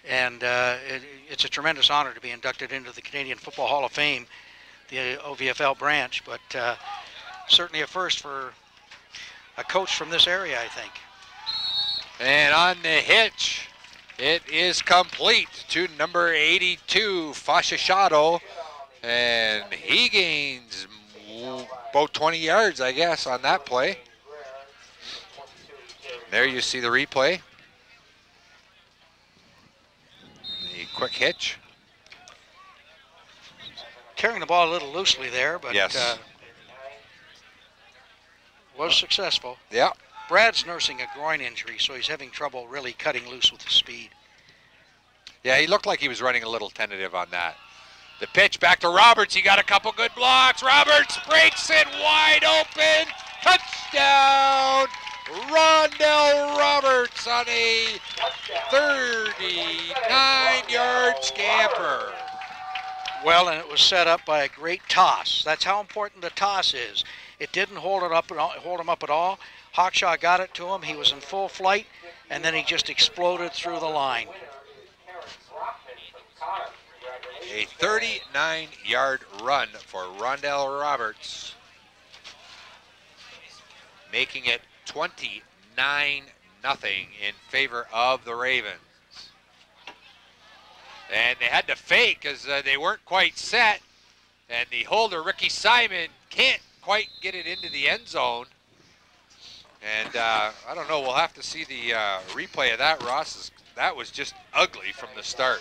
And it's a tremendous honor to be inducted into the Canadian Football Hall of Fame, the OVFL branch, but certainly a first for a coach from this area, I think. And on the hitch, it is complete to number 82, Fasciato, and he gains about 20 yards, I guess, on that play. There you see the replay. The quick hitch. Carrying the ball a little loosely there, but yes. Was successful. Yeah. Brad's nursing a groin injury, so he's having trouble really cutting loose with his speed. Yeah, he looked like he was running a little tentative on that. The pitch back to Roberts. He got a couple good blocks. Roberts breaks it wide open. Touchdown! Rondell Roberts on a 39-yard scamper. Well, and it was set up by a great toss. That's how important the toss is. It didn't hold him up at all. Hawkshaw got it to him. He was in full flight, and then he just exploded through the line. A 39-yard run for Rondell Roberts, making it 29-0. in favor of the Ravens. And they had to fake because they weren't quite set. And the holder, Ricky Simon, can't quite get it into the end zone. And I don't know, we'll have to see the replay of that, Ross. That was just ugly from the start.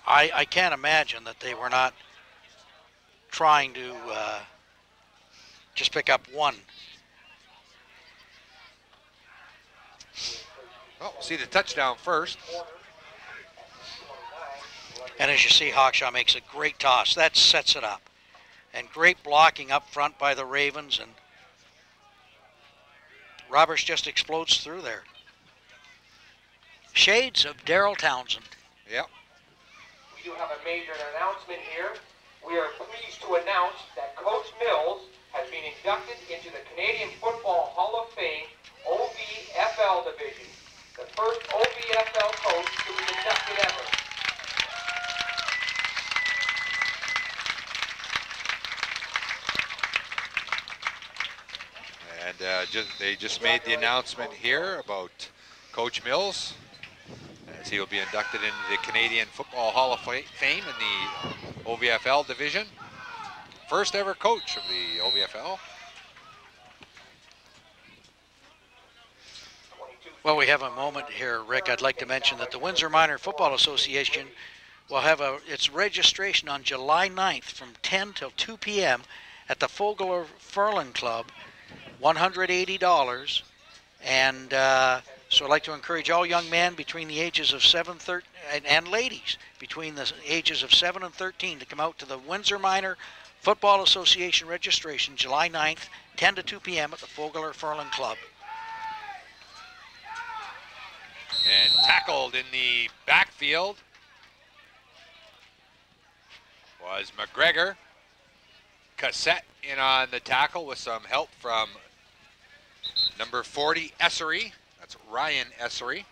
I can't imagine that they were not trying to just pick up one. Oh, see the touchdown first. And as you see, Hawkshaw makes a great toss. That sets it up. And great blocking up front by the Ravens. And Roberts just explodes through there. Shades of Darrell Townsend. Yep. We do have a major announcement here. We are pleased to announce that Coach Mills has been inducted into the Canadian Football Hall of Fame OVFL division. The first OVFL coach to be inducted ever. And they just made the announcement here about Coach Mills, as he will be inducted into the Canadian Football Hall of Fame in the OVFL division. First ever coach of the OVFL. Well, we have a moment here, Rick. I'd like to mention that the Windsor Minor Football Association will have its registration on July 9th from 10 till 2 p.m. at the Fogler Furlan Club, $180. And so I'd like to encourage all young men between the ages of 13, and ladies between the ages of 7 and 13 to come out to the Windsor Minor Football Association registration July 9th, 10 to 2 p.m. at the Fogler Furlan Club. And tackled in the backfield was McGregor. Cassette in on the tackle with some help from number 40, Essery. That's Ryan Essery.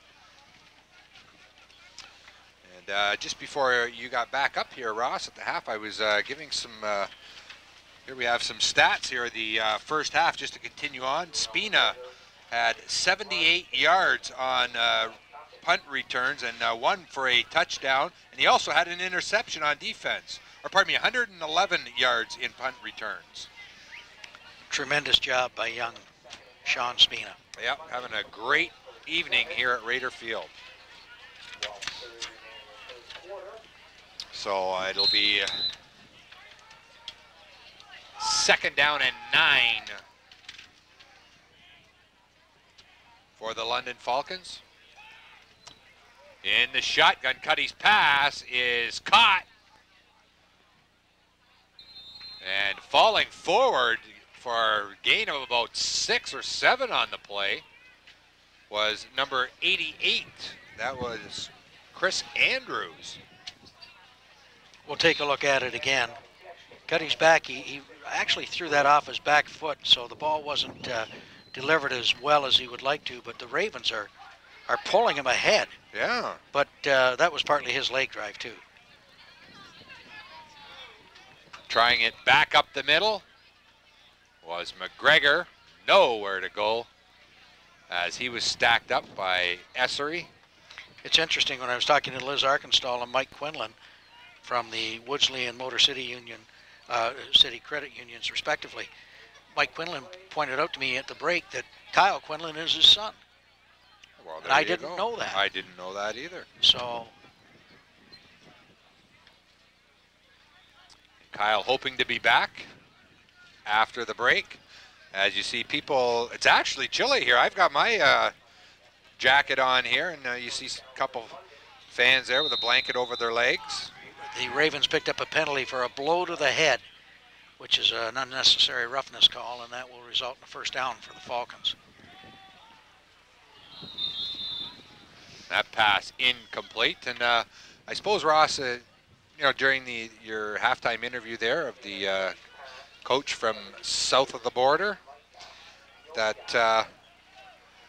And just before you got back up here, Ross, at the half, I was giving some, here we have some stats here, the first half, just to continue on. Spina had 78 yards on punt returns and one for a touchdown. And he also had an interception on defense. Or pardon me, 111 yards in punt returns. Tremendous job by young Sean Spina. Yep, having a great evening here at Raider Field. So it'll be second down and 9 for the London Falcons. In the shotgun, Cuddy's pass is caught. And falling forward for a gain of about 6 or 7 on the play was number 88. That was Chris Andrews. We'll take a look at it again. Cuddy's back, he actually threw that off his back foot, so the ball wasn't delivered as well as he would like to, but the Ravens are pulling him ahead. Yeah. But that was partly his leg drive too. Trying it back up the middle was McGregor. Nowhere to go as he was stacked up by Essery. It's interesting, when I was talking to Liz Arkanstal and Mike Quinlan from the Woodsley and Motor City Union, City Credit Unions respectively, Mike Quinlan pointed out to me at the break that Kyle Quinlan is his son. Well, and I didn't know that. I didn't know that either. So Kyle hoping to be back after the break. As you see people, it's actually chilly here. I've got my jacket on here, and you see a couple fans there with a blanket over their legs. The Ravens picked up a penalty for a blow to the head, which is an unnecessary roughness call, and that will result in a first down for the Falcons. That pass incomplete, and I suppose, Ross, you know, during your halftime interview there of the coach from south of the border, that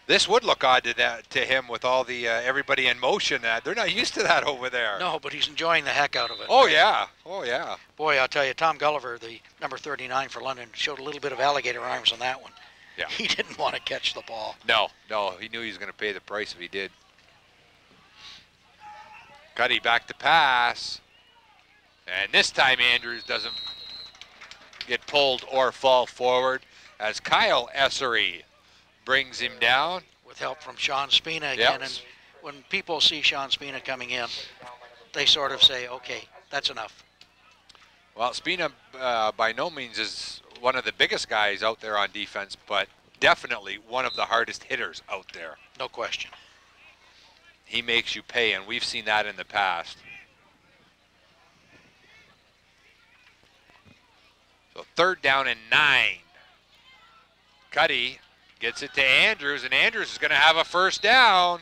this would look odd to him with all the everybody in motion. They're not used to that over there. No, but he's enjoying the heck out of it. Oh yeah, oh yeah. Boy, I'll tell you, Tom Gulliver, the number 39 for London, showed a little bit of alligator arms on that one. Yeah. He didn't want to catch the ball. No, he knew he was going to pay the price if he did. Cuddy back to pass. And this time Andrews doesn't get pulled or fall forward as Kyle Essery brings him down. With help from Sean Spina again. Yep. And when people see Sean Spina coming in, they sort of say, okay, that's enough. Well, Spina by no means is one of the biggest guys out there on defense, but definitely one of the hardest hitters out there. No question. He makes you pay, and we've seen that in the past. So 3rd down and 9. Cuddy gets it to Andrews, and Andrews is going to have a first down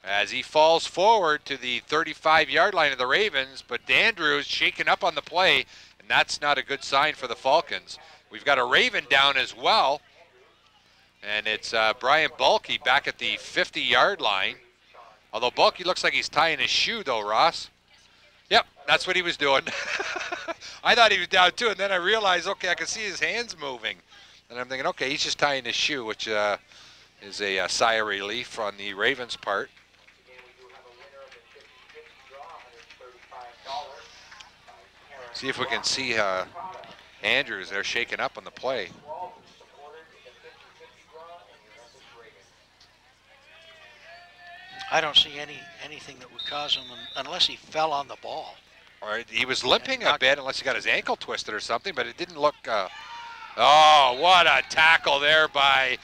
as he falls forward to the 35-yard line of the Ravens, but Andrews shaken up on the play, and that's not a good sign for the Falcons. We've got a Raven down as well, and it's Brian Bulkey back at the 50-yard line. Although Bulkey looks like he's tying his shoe though, Ross. Yep, that's what he was doing. I thought he was down too, and then I realized, okay, I can see his hands moving. And I'm thinking, okay, he's just tying his shoe, which is a sigh of relief on the Ravens' part. See if we can see Andrews there shaking up on the play. I don't see anything that would cause him, unless he fell on the ball. Or he was limping a bit, unless he got his ankle twisted or something, but it didn't look... oh, what a tackle there by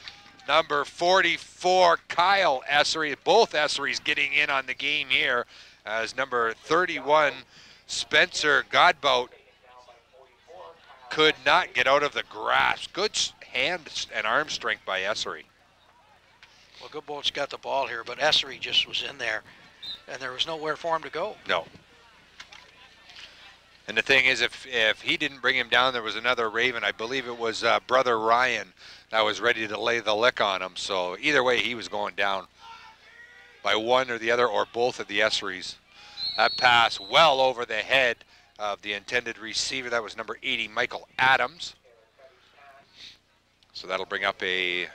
number 44, Kyle Essery. Both Esserys getting in on the game here as number 31, Spencer Godbout, could not get out of the grasp. Good hand and arm strength by Essery. Well, Godbout's got the ball here, but Essery just was in there, and there was nowhere for him to go. No. And the thing is, if he didn't bring him down, there was another Raven. I believe it was brother Ryan that was ready to lay the lick on him. So either way, he was going down by one or the other or both of the Esserys. That pass well over the head of the intended receiver. That was number 80, Michael Adams. So that'll bring up a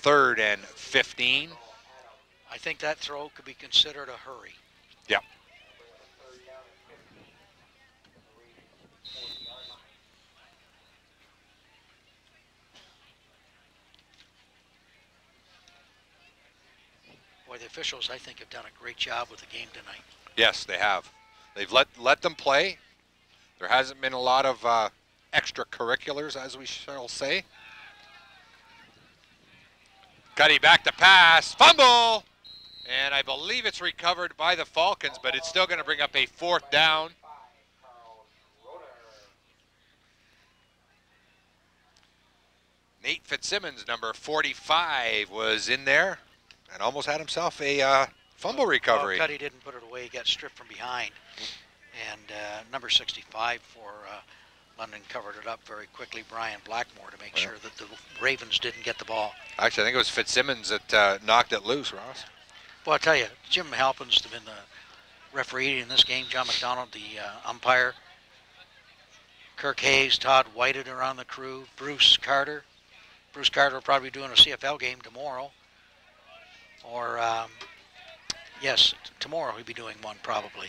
3rd and 15. I think that throw could be considered a hurry. Yeah. Boy, the officials, I think, have done a great job with the game tonight. Yes, they have. They've let them play. There hasn't been a lot of extracurriculars, as we shall say. Cuddy back to pass, fumble! And I believe it's recovered by the Falcons, but it's still going to bring up a 4th down. Nate Fitzsimmons, number 45, was in there and almost had himself a fumble recovery. Well, Cuddy didn't put it away. He got stripped from behind. And number 65 for London covered it up very quickly, Brian Blackmore, to make sure that the Ravens didn't get the ball. Actually, I think it was Fitzsimmons that knocked it loose, Ross. Well, I'll tell you, Jim Halpin's been the referee in this game, John McDonald, the umpire, Kirk Hayes, Todd Whited are on the crew, Bruce Carter. Bruce Carter will probably be doing a CFL game tomorrow. Or, yes, tomorrow he'll be doing one probably.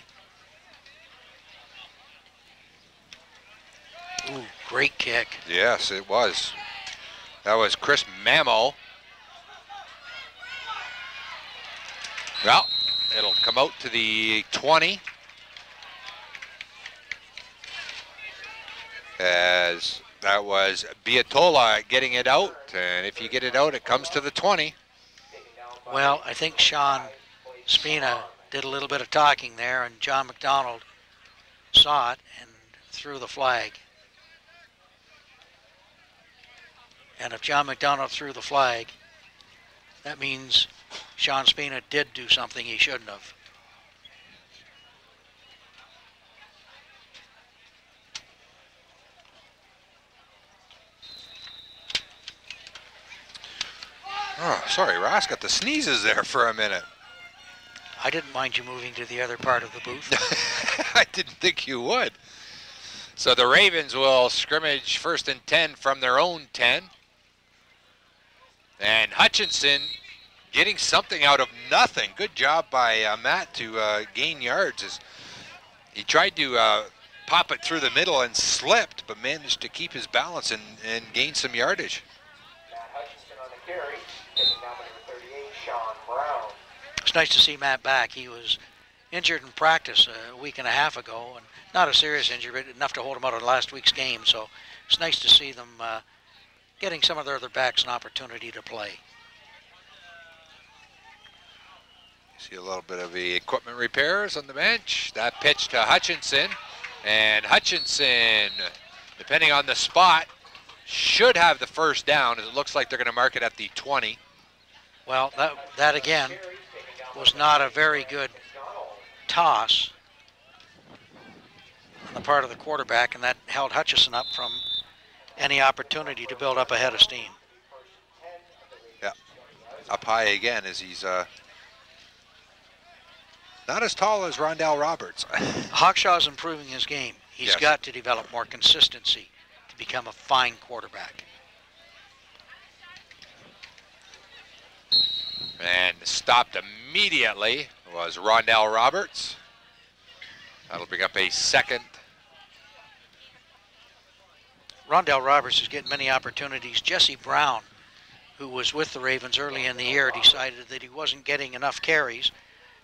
Ooh, great kick. Yes, it was. That was Chris Mammo. Well, it'll come out to the 20. As that was Biatola getting it out. And if you get it out, it comes to the 20. Well, I think Sean Spina did a little bit of talking there, and John McDonald saw it and threw the flag. And if John McDonald threw the flag, that means Sean Spina did do something he shouldn't have. Oh, sorry, Ross got the sneezes there for a minute. I didn't mind you moving to the other part of the booth. I didn't think you would. So the Ravens will scrimmage 1st and 10 from their own 10. And Hutchinson getting something out of nothing. Good job by Matt to gain yards. As he tried to pop it through the middle and slipped, but managed to keep his balance and gain some yardage. Matt Hutchinson on the carry, taking down number 38, Sean Brown. It's nice to see Matt back. He was injured in practice a week and a half ago, and not a serious injury, but enough to hold him out of last week's game. So it's nice to see them getting some of their other backs an opportunity to play. See a little bit of the equipment repairs on the bench. That pitch to Hutchinson. And Hutchinson, depending on the spot, should have the first down, as it looks like they're going to mark it at the 20. Well, that again was not a very good toss on the part of the quarterback, and that held Hutchinson up from any opportunity to build up a head of steam. Yeah, up high again as he's not as tall as Rondell Roberts. Hawkshaw's improving his game. He's Yes. got to develop more consistency to become a fine quarterback. And stopped immediately was Rondell Roberts. That'll bring up a second. Rondell Roberts is getting many opportunities. Jesse Brown, who was with the Ravens early in the year, decided that he wasn't getting enough carries,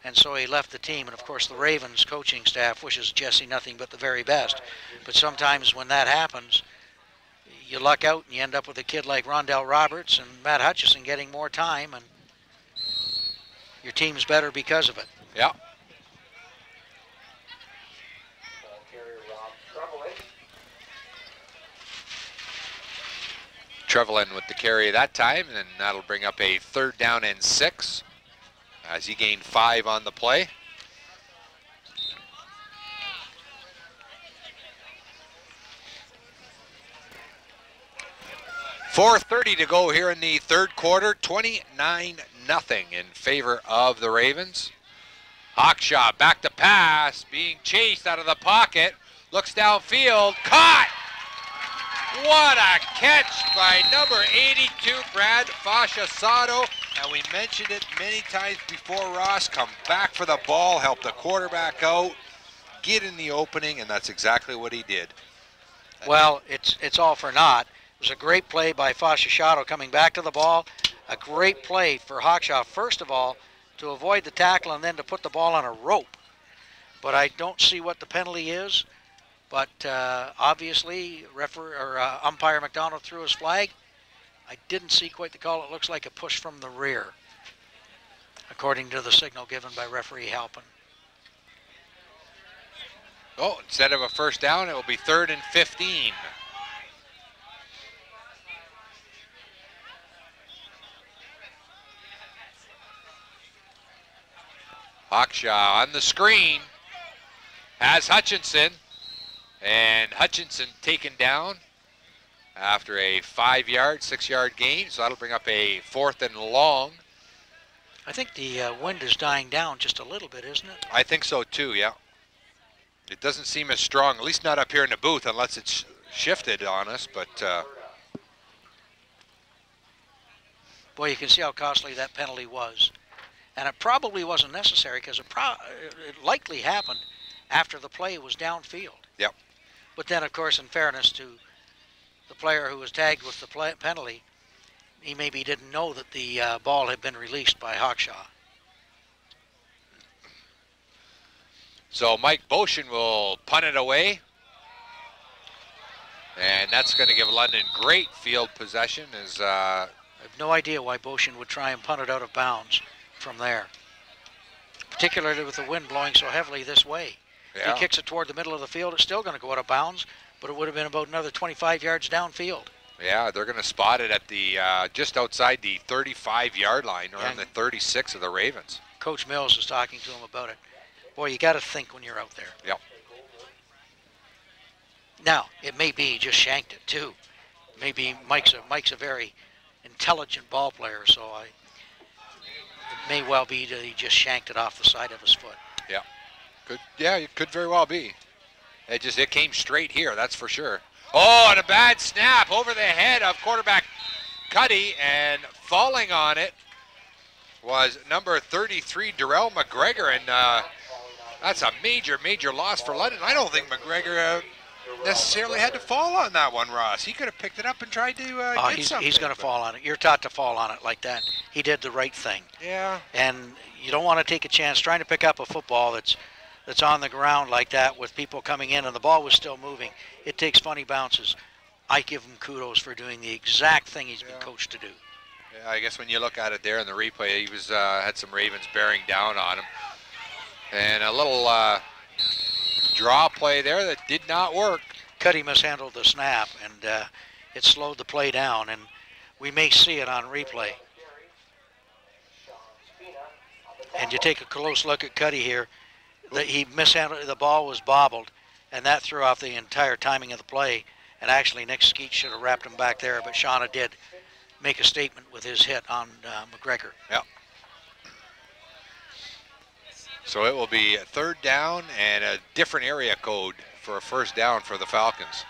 and so he left the team. And of course the Ravens coaching staff wishes Jesse nothing but the very best. But sometimes when that happens, you luck out and you end up with a kid like Rondell Roberts and Matt Hutchinson getting more time, and your team's better because of it. Yeah. Trevelyan with the carry that time, and that'll bring up a 3rd down and 6 as he gained 5 on the play. .430 to go here in the 3rd quarter, 29-0 in favor of the Ravens. Hawkshaw back to pass, being chased out of the pocket, looks downfield, caught! What a catch by number 82, Brad Fasciasato. And we mentioned it many times before, Ross. Come back for the ball, help the quarterback out, get in the opening, and that's exactly what he did. Well, it's all for naught. It was a great play by Fasciasato coming back to the ball. A great play for Hawkshaw, first of all, to avoid the tackle and then to put the ball on a rope. But I don't see what the penalty is. But obviously, umpire McDonald threw his flag. I didn't see quite the call. It looks like a push from the rear, according to the signal given by referee Halpin. Oh, instead of a 1st down, it will be 3rd and 15. Hawkshaw on the screen has Hutchinson. And Hutchinson taken down after a 5-yard, 6-yard gain. So that'll bring up a 4th and long. I think the wind is dying down just a little bit, isn't it? I think so too, yeah. It doesn't seem as strong, at least not up here in the booth, unless it's shifted on us. But boy, you can see how costly that penalty was. And it probably wasn't necessary because it likely happened after the play was downfield. Yep. But then, of course, in fairness to the player who was tagged with the penalty, he maybe didn't know that the ball had been released by Hawkshaw. So Mike Boshin will punt it away. And that's going to give London great field possession. I have no idea why Boshin would try and punt it out of bounds from there, particularly with the wind blowing so heavily this way. Yeah. If he kicks it toward the middle of the field, it's still going to go out of bounds, but it would have been about another 25 yards downfield. Yeah, they're going to spot it at the just outside the 35-yard line, around the 36 of the Ravens. Coach Mills is talking to him about it. Boy, you got to think when you're out there. Yep. Now, it may be he just shanked it too. Maybe Mike's a very intelligent ball player, so it may well be that he just shanked it off the side of his foot. Yeah. Yeah, it could very well be. It came straight here, that's for sure. Oh, and a bad snap over the head of quarterback Cuddy, and falling on it was number 33, Darrell McGregor, and that's a major, major loss for London. I don't think McGregor necessarily had to fall on that one, Ross. He could have picked it up and tried to get something. He's going to fall on it. You're taught to fall on it like that. He did the right thing. Yeah. And you don't want to take a chance trying to pick up a football that's on the ground like that with people coming in and the ball was still moving. It takes funny bounces. I give him kudos for doing the exact thing he's been coached to do. Yeah, I guess when you look at it there in the replay, he was had some Ravens bearing down on him. And a little draw play there that did not work. Cuddy mishandled the snap, and it slowed the play down, and we may see it on replay. And you take a close look at Cuddy here. He mishandled, the ball was bobbled, and that threw off the entire timing of the play. And actually, Nick Skeet should have wrapped him back there, but Shauna did make a statement with his hit on McGregor. Yep. So it will be a 3rd down and a different area code for a 1st down for the Falcons.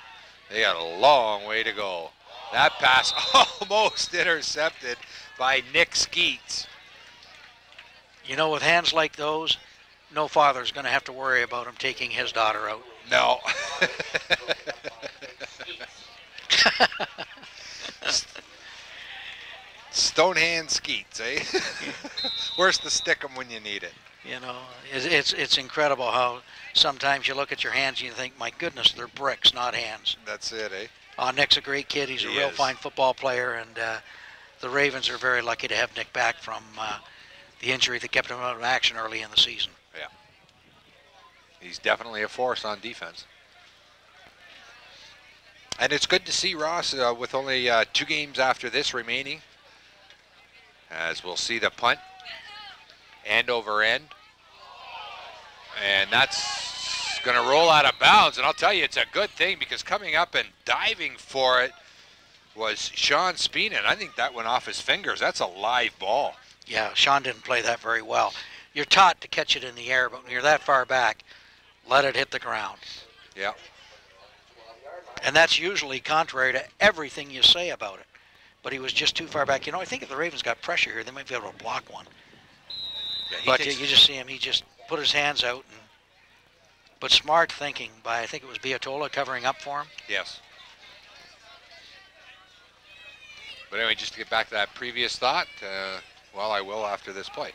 They got a long way to go. That pass almost intercepted by Nick Skeets. You know, with hands like those, no father's going to have to worry about him taking his daughter out. No. Stonehand Skeets, eh? Where's to stick them when you need it? You know, it's incredible how sometimes you look at your hands and you think, my goodness, they're bricks, not hands. That's it, eh? Nick's a great kid. He's a real fine football player, and the Ravens are very lucky to have Nick back from the injury that kept him out of action early in the season. Yeah. He's definitely a force on defense. And it's good to see Ross with only 2 games after this remaining, as we'll see the punt end over end, and that's going to roll out of bounds. And I'll tell you, it's a good thing, because coming up and diving for it was Sean Speenan. I think that went off his fingers. That's a live ball. Yeah, Sean didn't play that very well. You're taught to catch it in the air, but when you're that far back, let it hit the ground. Yeah. And that's usually contrary to everything you say about it. But he was just too far back. You know, I think if the Ravens got pressure here, they might be able to block one. Yeah, but you just see him, he just put his hands out. But smart thinking by, I think it was Biatola covering up for him. Yes. But anyway, just to get back to that previous thought, well, I will after this play.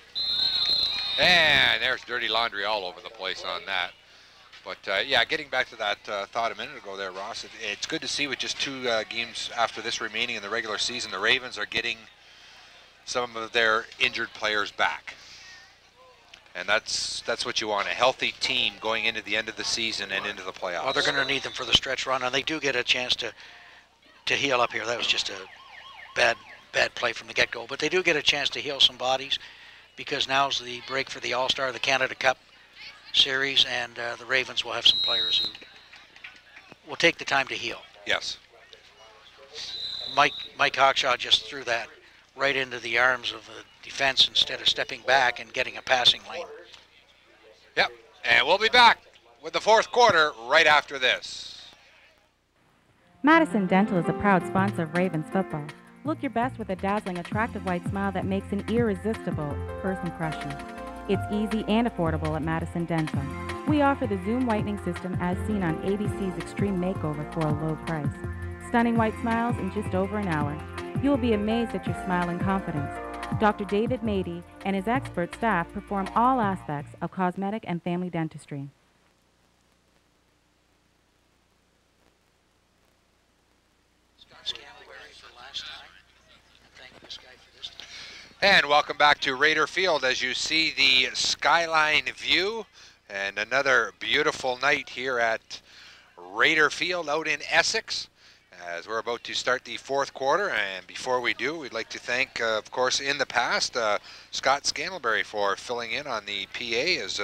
And there's dirty laundry all over the place on that. But yeah, getting back to that thought a minute ago there, Ross, it's good to see with just 2 games after this remaining in the regular season, the Ravens are getting some of their injured players back. And that's what you want, a healthy team going into the end of the season and into the playoffs. Well, they're going to need them for the stretch run, and they do get a chance to heal up here. That was just a bad play from the get-go. But they do get a chance to heal some bodies, because now's the break for the All-Star, the Canada Cup series, and the Ravens will have some players who will take the time to heal. Yes. Mike Hawkshaw just threw that right into the arms of the defense instead of stepping back and getting a passing lane. Yep, and we'll be back with the 4th quarter right after this. Madison Dental is a proud sponsor of Ravens football. Look your best with a dazzling, attractive white smile that makes an irresistible first impression. It's easy and affordable at Madison Dental. We offer the Zoom whitening system as seen on ABC's Extreme Makeover for a low price. Stunning white smiles in just over an hour. You will be amazed at your smile and confidence. Dr. David Mady and his expert staff perform all aspects of cosmetic and family dentistry. And welcome back to Raider Field as you see the skyline view, and another beautiful night here at Raider Field out in Essex as we're about to start the 4th quarter. And before we do, we'd like to thank, of course, in the past, Scott Scantlebury for filling in on the PA, as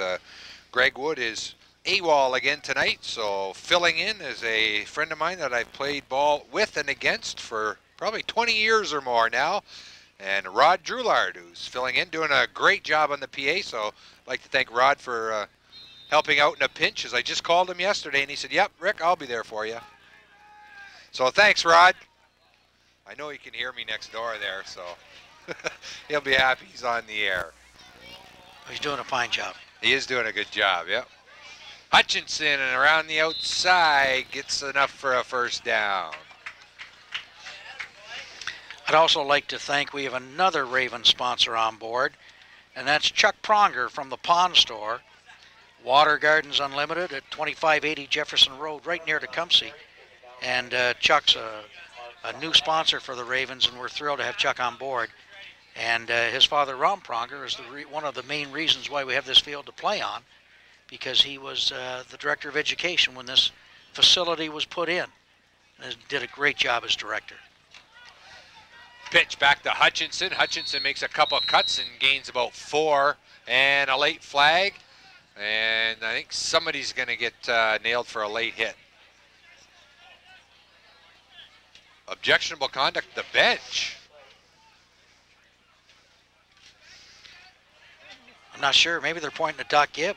Greg Wood is AWOL again tonight. So filling in is a friend of mine that I've played ball with and against for probably 20 years or more now. And Rod Drulard, who's filling in, doing a great job on the PA. So I'd like to thank Rod for helping out in a pinch, as I just called him yesterday, and he said, yep, Rick, I'll be there for you. So thanks, Rod. I know he can hear me next door there, so he'll be happy he's on the air. He's doing a fine job. He is doing a good job, yep. Hutchinson and around the outside gets enough for a first down. I'd also like to thank, we have another Raven sponsor on board, and that's Chuck Pronger from the Pond Store. Water Gardens Unlimited at 2580 Jefferson Road, right near Tecumseh. And Chuck's a new sponsor for the Ravens, and we're thrilled to have Chuck on board. And his father, Ron Pronger, is one of the main reasons why we have this field to play on, because he was the director of education when this facility was put in, and did a great job as director. Pitch back to Hutchinson. Hutchinson makes a couple of cuts and gains about 4, and a late flag. And I think somebody's going to get nailed for a late hit. Objectionable conduct, the bench. I'm not sure. Maybe they're pointing at Doc Gibb.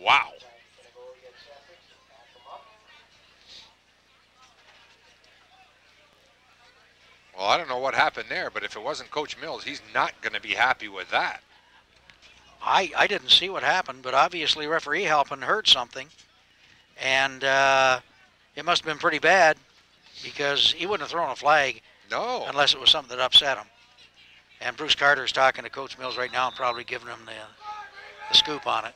Wow. Well, I don't know what happened there, but if it wasn't Coach Mills, he's not going to be happy with that. I didn't see what happened, but obviously referee Halpin heard something, and it must have been pretty bad, because he wouldn't have thrown a flag unless it was something that upset him. And Bruce Carter's talking to Coach Mills right now and probably giving him the scoop on it.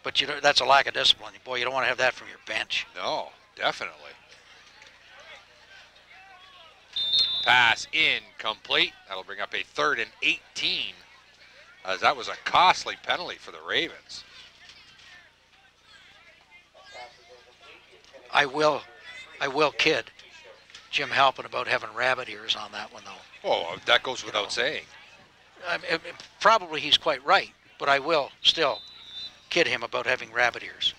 But that's a lack of discipline. Boy, you don't want to have that from your bench. No, definitely. Pass incomplete. That'll bring up a 3rd and 18, as that was a costly penalty for the Ravens. I will kid Jim Halpin about having rabbit ears on that one, though. Oh, that goes without saying. Probably he's quite right, but I will still kid him about having rabbit ears.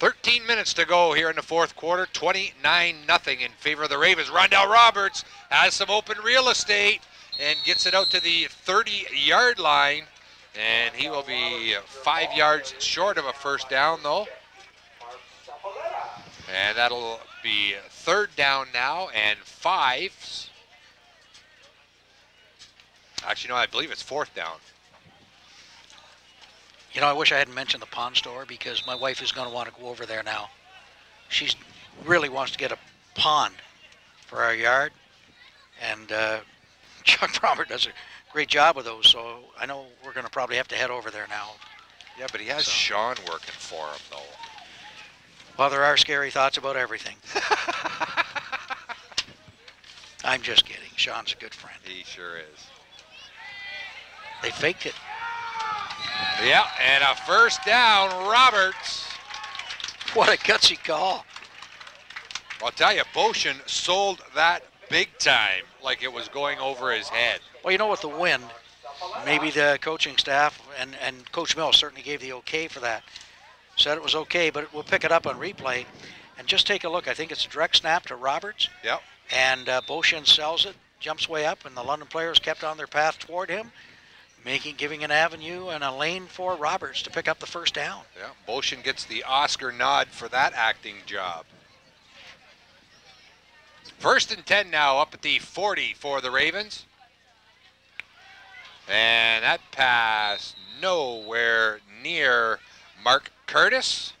"13 minutes to go here in the 4th quarter. 29-0 in favor of the Ravens. Rondell Roberts has some open real estate and gets it out to the 30-yard line. And he will be 5 yards short of a first down, though. And that'll be 3rd down now and 5. Actually, no, I believe it's 4th down. You know, I wish I hadn't mentioned the Pond Store, because my wife is going to want to go over there now. She really wants to get a pond for our yard, and Chuck Pronger does a great job with those, so I know we're going to probably have to head over there now. Yeah, but he has Sean working for him, though. Well, there are scary thoughts about everything. I'm just kidding. Sean's a good friend. He sure is. They faked it. Yeah, and a first down, Roberts. What a gutsy call. I'll tell you, Boshin sold that big time, like it was going over his head. Well, you know, with the wind, maybe the coaching staff and Coach Mills certainly gave the okay for that. Said it was okay, but we'll pick it up on replay. And just take a look. I think it's a direct snap to Roberts. Yep. And Boshin sells it, jumps way up, and the London players kept on their path toward him, giving an avenue and a lane for Roberts to pick up the first down. Yeah, Boshin gets the Oscar nod for that acting job. 1st and 10 now, up at the 40 for the Ravens. And that pass nowhere near Mark Curtis.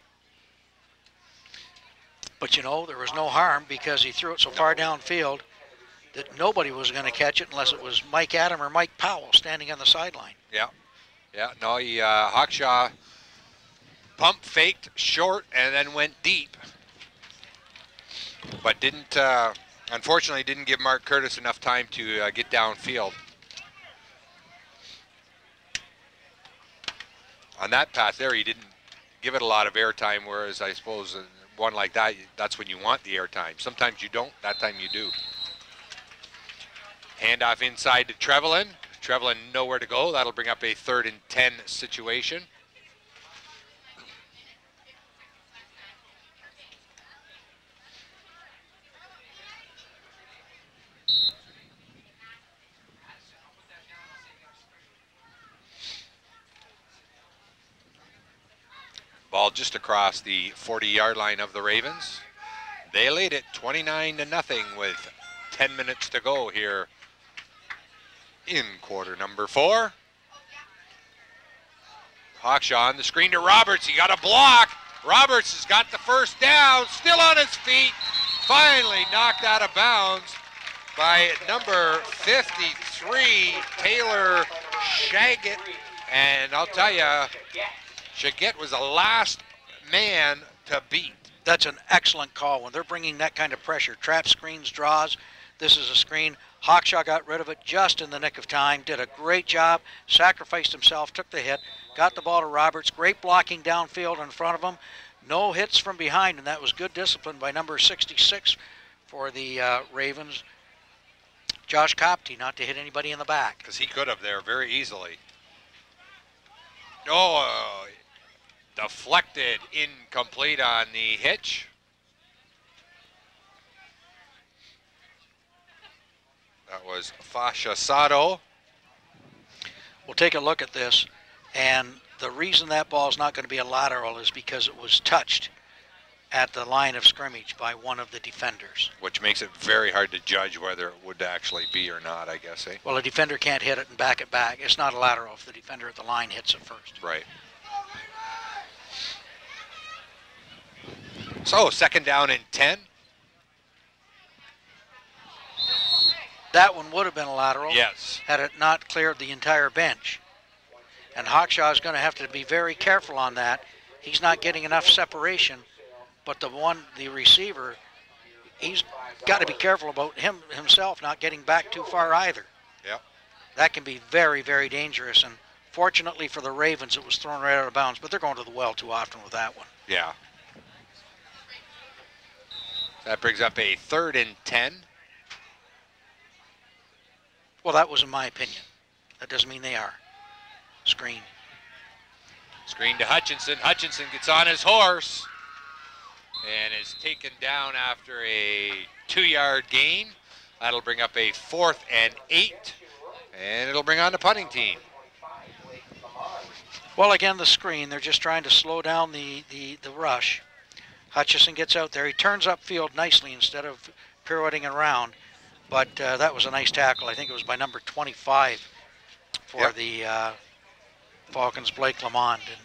But you know, there was no harm, because he threw it so far downfield that nobody was going to catch it unless it was Mike Adam or Mike Powell standing on the sideline. Yeah. Yeah, no, Hawkshaw pump faked short and then went deep. But unfortunately didn't give Mark Curtis enough time to get downfield. On that pass there, he didn't give it a lot of airtime, whereas I suppose one like that, that's when you want the airtime. Sometimes you don't, that time you do. Handoff inside to Trevelin. Trevelin nowhere to go. That'll bring up a 3rd and 10 situation. just across the 40-yard line of the Ravens. They lead it 29-0 with 10 minutes to go here in quarter number 4. Hawkshaw on the screen to Roberts. He got a block. Roberts has got the first down, still on his feet. Finally knocked out of bounds by number 53, Taylor Shaggett. And I'll tell you, Shaggett was the last man to beat. That's an excellent call when they're bringing that kind of pressure. Trap screens, draws. This is a screen. Hawkshaw got rid of it just in the nick of time, did a great job, sacrificed himself, took the hit, got the ball to Roberts. Great blocking downfield in front of him. No hits from behind, and that was good discipline by number 66 for the Ravens. Josh Copty, not to hit anybody in the back. Because he could have there very easily. Oh, deflected, incomplete on the hitch. That was Fascia Sato. We'll take a look at this, and the reason that ball is not going to be a lateral is because it was touched at the line of scrimmage by one of the defenders. Which makes it very hard to judge whether it would actually be or not, I guess, eh? Well, a defender can't hit it and back it back. It's not a lateral if the defender at the line hits it first. Right. So, 2nd down and 10. That one would have been a lateral. Yes. Had it not cleared the entire bench. And Hawkshaw is going to have to be very careful on that. He's not getting enough separation, but the receiver, he's got to be careful about himself not getting back too far either. Yep. That can be very, very dangerous. And fortunately for the Ravens, it was thrown right out of bounds, but they're going to the well too often with that one. Yeah. That brings up a 3rd and 10. Well, that was in my opinion. That doesn't mean they are. Screen. Screen to Hutchinson. Hutchinson gets on his horse and is taken down after a 2-yard gain. That'll bring up a 4th and 8, and it'll bring on the punting team. Well, again, the screen. They're just trying to slow down the rush. Hutchinson gets out there. He turns upfield nicely instead of pirouetting around. But that was a nice tackle. I think it was by number 25 for the Falcons, Blake Lamond. And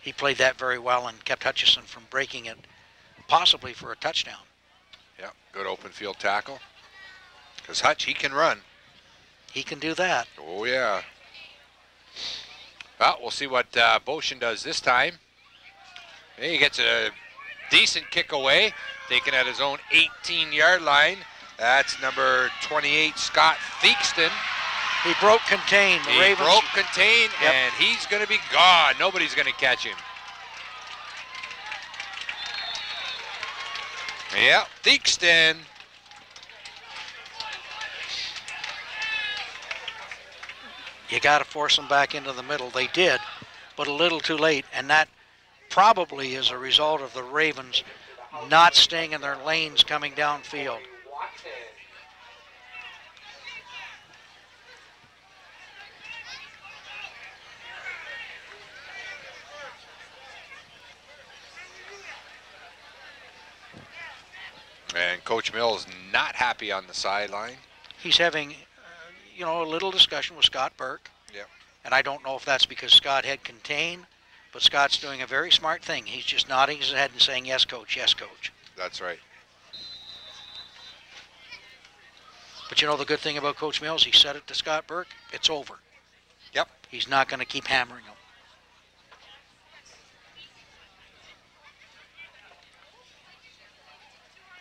he played that very well and kept Hutchinson from breaking it, possibly for a touchdown. Yeah, good open field tackle. Because Hutch, he can run. He can do that. Oh, yeah. Well, we'll see what Boshin does this time. He gets a decent kick away, taken at his own 18-yard line. That's number 28, Scott Theakston. He broke contain. The Ravens broke contain, and he's going to be gone. Nobody's going to catch him. Yep, Theakston. You got to force them back into the middle. They did, but a little too late, and that probably is a result of the Ravens not staying in their lanes coming downfield. And Coach Mills not happy on the sideline. He's having, a little discussion with Scott Burke. Yep. And I don't know if that's because Scott had contained, but Scott's doing a very smart thing. He's just nodding his head and saying, yes, coach, yes, coach. That's right. But the good thing about Coach Mills, he said it to Scott Burke, it's over. Yep. He's not going to keep hammering him.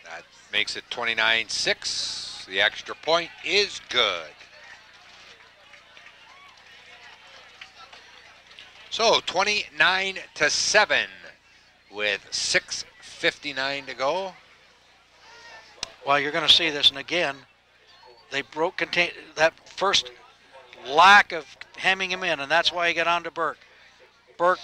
That makes it 29-6. The extra point is good. So 29-7 with 6:59 to go. Well, you're going to see this, and again, they broke contain that first lack of hemming him in, and that's why he got on to Burke. Burke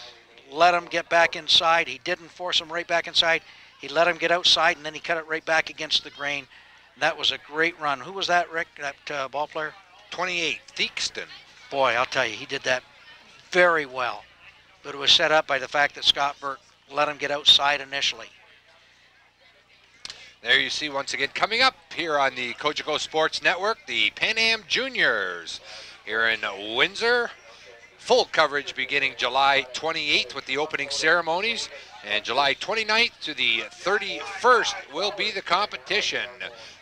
let him get back inside. He didn't force him right back inside. He let him get outside, and then he cut it right back against the grain. That was a great run. Who was that, Rick, that ball player? 28, Theakston. Boy, I'll tell you, he did that very well. but it was set up by the fact that Scott Burke let him get outside initially. There you see once again coming up here on the Cogeco Sports Network, the Pan Am Juniors here in Windsor. Full coverage beginning July 28th with the opening ceremonies, and July 29th to the 31st will be the competition.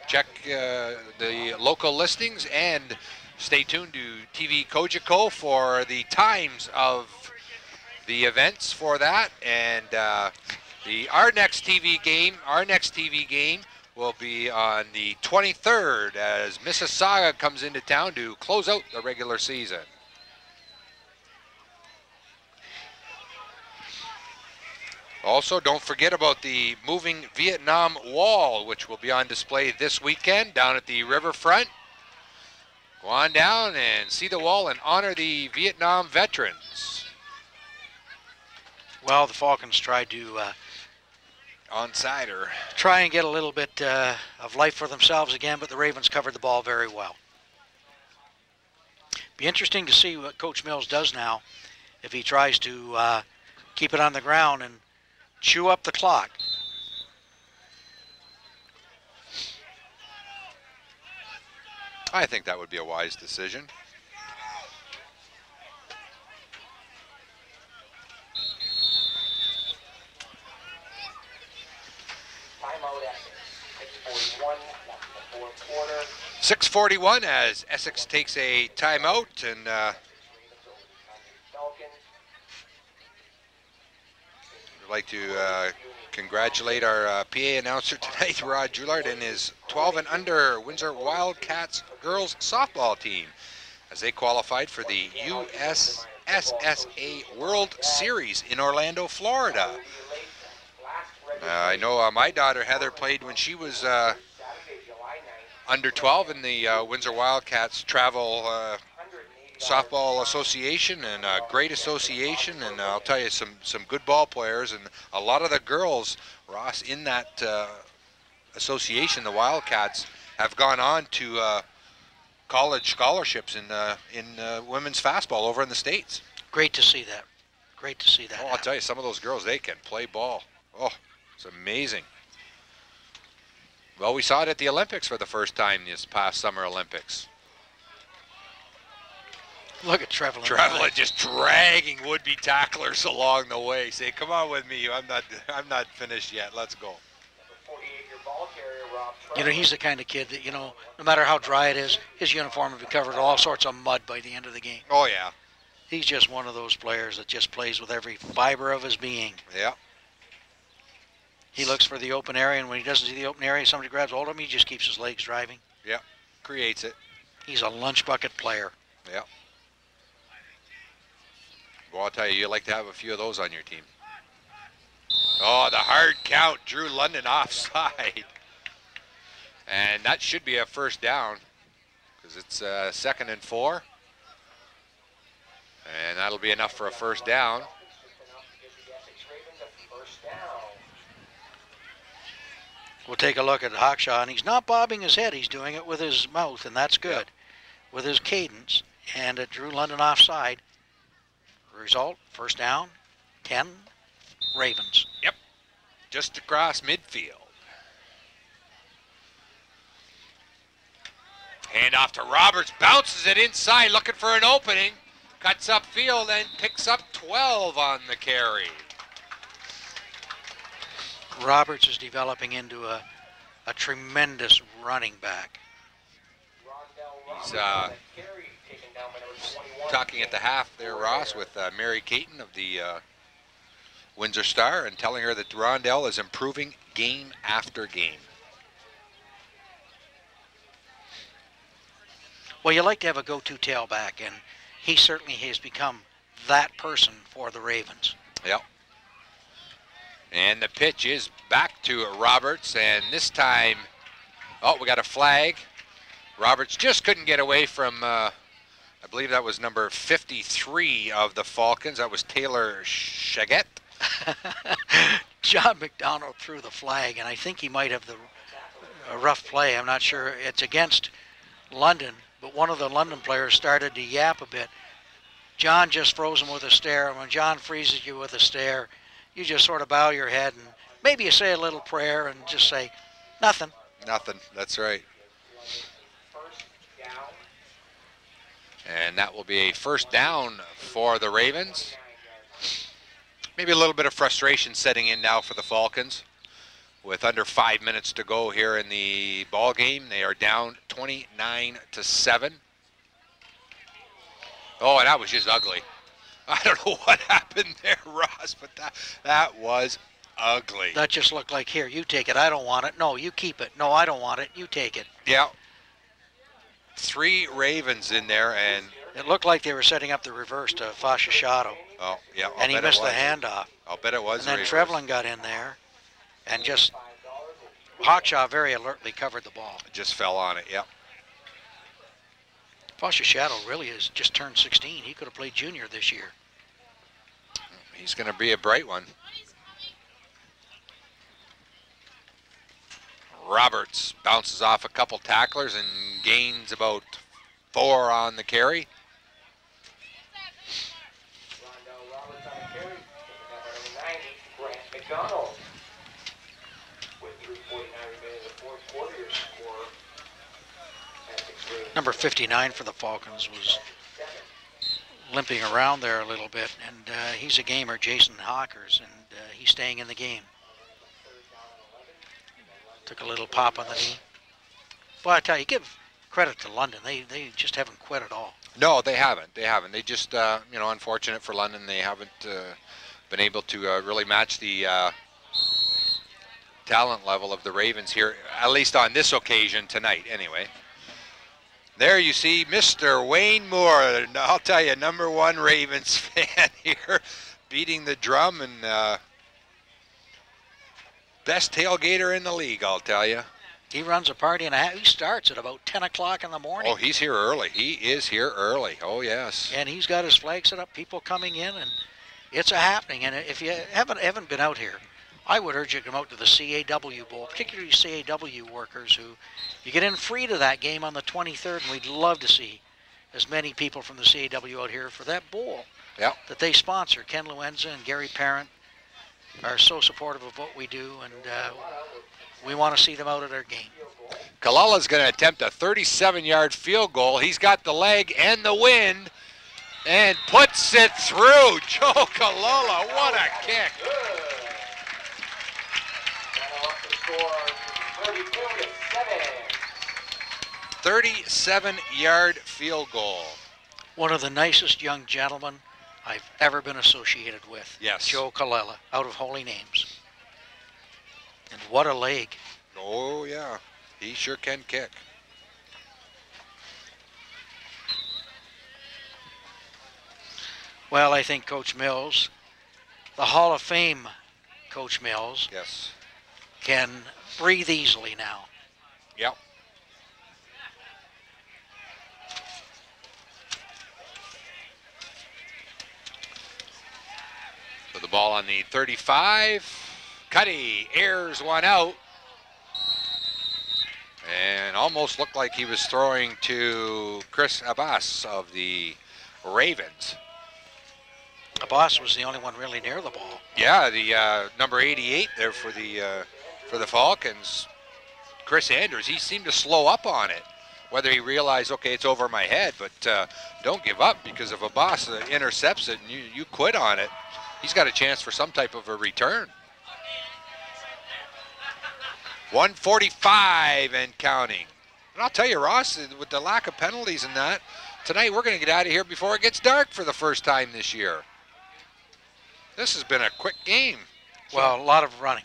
Check the local listings and stay tuned to TV Cogeco for the times of the events for that. And our next TV game will be on the 23rd as Mississauga comes into town to close out the regular season. Also, don't forget about the moving Vietnam Wall, which will be on display this weekend down at the riverfront. Go on down and see the wall and honor the Vietnam veterans. Well, the Falcons tried to try and get a little bit of life for themselves again, but the Ravens covered the ball very well. Be interesting to see what Coach Mills does now if he tries to keep it on the ground and chew up the clock. I think that would be a wise decision. Timeout Essex. 6:41 left in the fourth quarter. 6:41 as Essex takes a timeout, and I'd like to congratulate our PA announcer tonight, Rod Joulard, and his 12 and under Windsor Wildcats girls softball team as they qualified for the USSSA World Series in Orlando, Florida. I know my daughter Heather played when she was under 12 in the Windsor Wildcats Travel Softball Association, and a great association, and I'll tell you, some good ball players, and a lot of the girls, Ross, in that association, the Wildcats, have gone on to college scholarships in women's fastball over in the States. Great to see that. Great to see that. Oh, I'll tell you, some of those girls, they can play ball. Oh, it's amazing. Well, we saw it at the Olympics for the first time this past Summer Olympics. Look at Trevelyan. Trevelyan just dragging would-be tacklers along the way. Say, come on with me. I'm not finished yet. Let's go. You know, he's the kind of kid that, you know, no matter how dry it is, his uniform will be covered in all sorts of mud by the end of the game. Oh, yeah. He's just one of those players that just plays with every fiber of his being. Yeah. He looks for the open area, and when he doesn't see the open area, somebody grabs hold of him, he just keeps his legs driving. Yeah. Creates it. He's a lunch bucket player. Yeah. Well, I'll tell you, you'd like to have a few of those on your team. Oh, the hard count, Drew London offside. And that should be a first down, because it's 2nd and 4. And that'll be enough for a first down. We'll take a look at Hawkshaw, and he's not bobbing his head. He's doing it with his mouth, and that's good. Yep. With his cadence. And Drew London offside. Result, first down, 10, Ravens. Yep, just across midfield. Hand off to Roberts, bounces it inside, looking for an opening. Cuts upfield and picks up 12 on the carry. Roberts is developing into a tremendous running back. He's talking at the half there, Ross, with Mary Caton of the Windsor Star, and telling her that Rondell is improving game after game. Well, you like to have a go-to tailback, and he certainly has become that person for the Ravens. Yep. And the pitch is back to Roberts, and this time, oh, we got a flag. Roberts just couldn't get away from, I believe that was number 53 of the Falcons. That was Taylor Shaget. John McDonald threw the flag, and I think he might have a rough play. I'm not sure. It's against London, but one of the London players started to yap a bit. John just froze him with a stare, and when John freezes you with a stare, you just sort of bow your head and maybe you say a little prayer and just say, nothing. Nothing, that's right. And that will be a first down for the Ravens. Maybe a little bit of frustration setting in now for the Falcons. With under 5 minutes to go here in the ball game, they are down 29-7. Oh, and that was just ugly. I don't know what happened there, Ross, but that was ugly. That just looked like, here, you take it. I don't want it. No, you keep it. No, I don't want it. You take it. Yeah. 3 Ravens in there, and it looked like they were setting up the reverse to Fasciato. Oh, yeah. And he missed the handoff. I'll bet it was. And then Trevlin got in there and just Hawkshaw very alertly covered the ball. Just fell on it, yep. Fasciato really has just turned 16. He could have played junior this year. He's going to be a bright one. Roberts bounces off a couple tacklers and gains about 4 on the carry. Number 59 for the Falcons was limping around there a little bit, and he's a gamer, Jason Hawkers, and he's staying in the game. Took a little pop on the knee. But I tell you, give credit to London. They just haven't quit at all. No, they haven't. They haven't. They just, you know, unfortunate for London, they haven't been able to really match the talent level of the Ravens here, at least on this occasion tonight, anyway. There you see Mr. Wayne Moore, I'll tell you, #1 Ravens fan here, beating the drum, and best tailgater in the league, I'll tell you. He runs a party and a half. He starts at about 10 o'clock in the morning. Oh, he's here early. He is here early. Oh, yes. And he's got his flag set up, people coming in, and it's a happening. And if you haven't been out here, I would urge you to come out to the CAW Bowl, particularly CAW workers who you get in free to that game on the 23rd, and we'd love to see as many people from the CAW out here for that bowl that they sponsor. Ken Luenza and Gary Parent are so supportive of what we do, and we want to see them out at our game. Kalala's going to attempt a 37-yard field goal. He's got the leg and the wind and puts it through. Joe Kalala, what a kick. 37-yard field goal. One of the nicest young gentlemen I've ever been associated with. Yes. Joe Kalala, out of Holy Names. And what a leg. Oh, yeah. He sure can kick. Well, I think Coach Mills, the Hall of Fame Coach Mills, yes, can breathe easily now. Yep. So the ball on the 35. Cuddy airs one out. And almost looked like he was throwing to Chris Abbas of the Ravens. Abbas was the only one really near the ball. Yeah, the number 88 there for the Falcons. Chris Andrews, he seemed to slow up on it. Whether he realized, okay, it's over my head, but don't give up, because if Abbas intercepts it and you quit on it, he's got a chance for some type of a return. 145 and counting. And I'll tell you, Ross, with the lack of penalties and that, tonight we're going to get out of here before it gets dark for the first time this year. This has been a quick game. Well, a lot of running.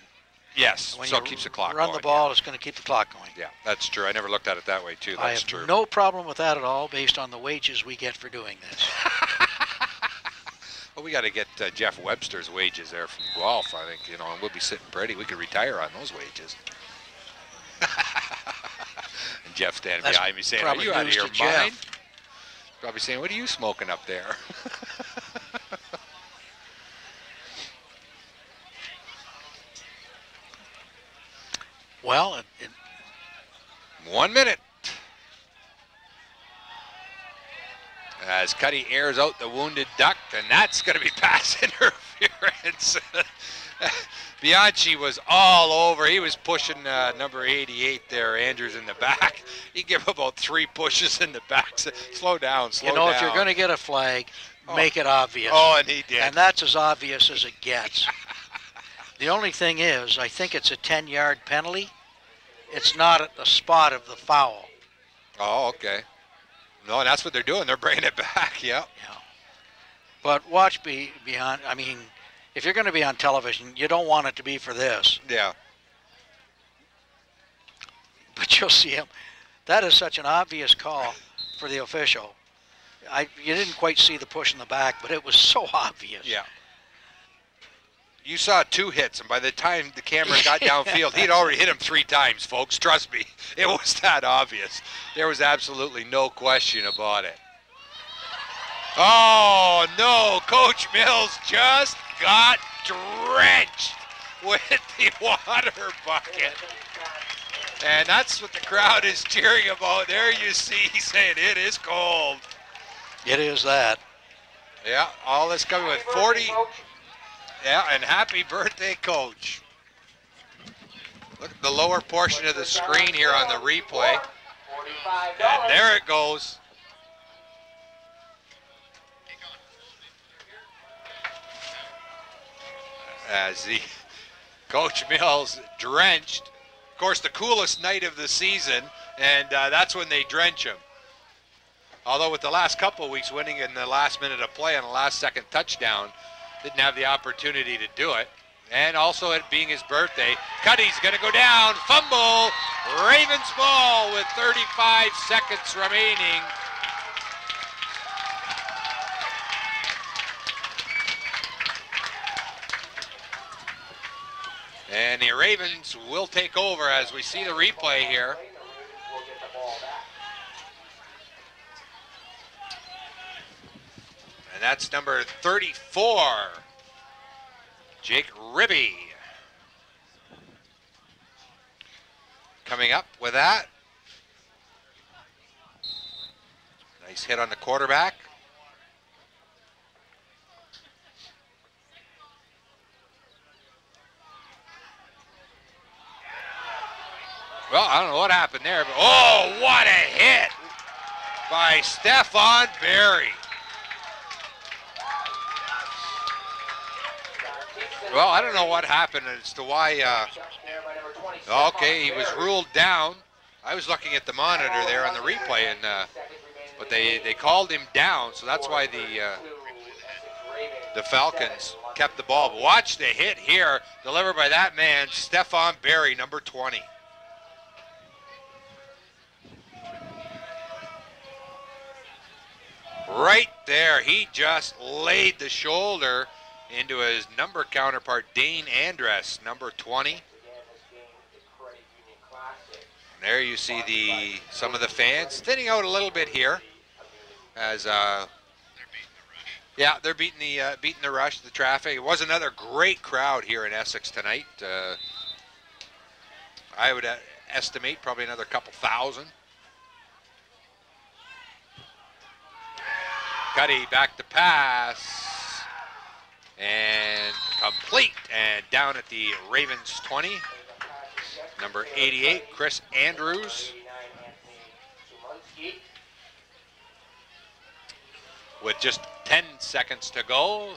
Yes, when so you it keeps the clock run going. the ball, it's going to keep the clock going. Yeah, that's true. I never looked at it that way, too. That's true. I have no problem with that at all, based on the wages we get for doing this. Well, we got to get Jeff Webster's wages there from Guelph, I think, and we'll be sitting pretty. We could retire on those wages. And Jeff standing behind me saying, are you out of your mind? Probably saying, what are you smoking up there? Well, 1 minute. As Cuddy airs out the wounded duck, and that's going to be pass interference. Bianchi was all over. He was pushing number 88 there, Andrews, in the back. He gave about 3 pushes in the back. Slow down, slow down. If you're going to get a flag, make it obvious. Oh, and he did. And that's as obvious as it gets. The only thing is, I think it's a 10-yard penalty. It's not at the spot of the foul. Oh, okay. No, and that's what they're doing. They're bringing it back, yeah. But watch beyond, I mean, if you're going to be on television, you don't want it to be for this. Yeah. But you'll see him. That is such an obvious call for the official. You didn't quite see the push in the back, but it was so obvious. Yeah. You saw 2 hits, and by the time the camera got downfield, he'd already hit him 3 times, folks. Trust me. It was that obvious. There was absolutely no question about it. Oh, no. Coach Mills just got drenched with the water bucket. And that's what the crowd is cheering about. There you see, saying it is cold. It is that. Yeah, all this coming with 40. Yeah, and happy birthday, Coach. Look at the lower portion of the screen here on the replay. And there it goes. As the Coach Mills drenched. Of course, the coolest night of the season, and that's when they drench him. Although with the last couple of weeks winning in the last minute of play on the last second touchdown, didn't have the opportunity to do it. And also it being his birthday, Cuddy's going to go down, fumble, Ravens ball with 35 seconds remaining. And the Ravens will take over as we see the replay here. And that's number 34, Jake Ribby. Coming up with that. Nice hit on the quarterback. Well, I don't know what happened there, but oh, what a hit by Stefan Barry. Well, I don't know what happened as to why. Okay, he was ruled down. I was looking at the monitor there on the replay, and but they called him down, so that's why the Falcons kept the ball. But watch the hit here, delivered by that man, Stefan Barry, number 20. Right there, he just laid the shoulder into his number counterpart, Dane Andress, number 20. And there you see some of the fans thinning out a little bit here, as yeah, they're beating the rush, the traffic. It was another great crowd here in Essex tonight. I would estimate probably another couple thousand. Cuddy back to pass. And complete, and down at the Ravens 20, number 88, Chris Andrews. With just 10 seconds to go,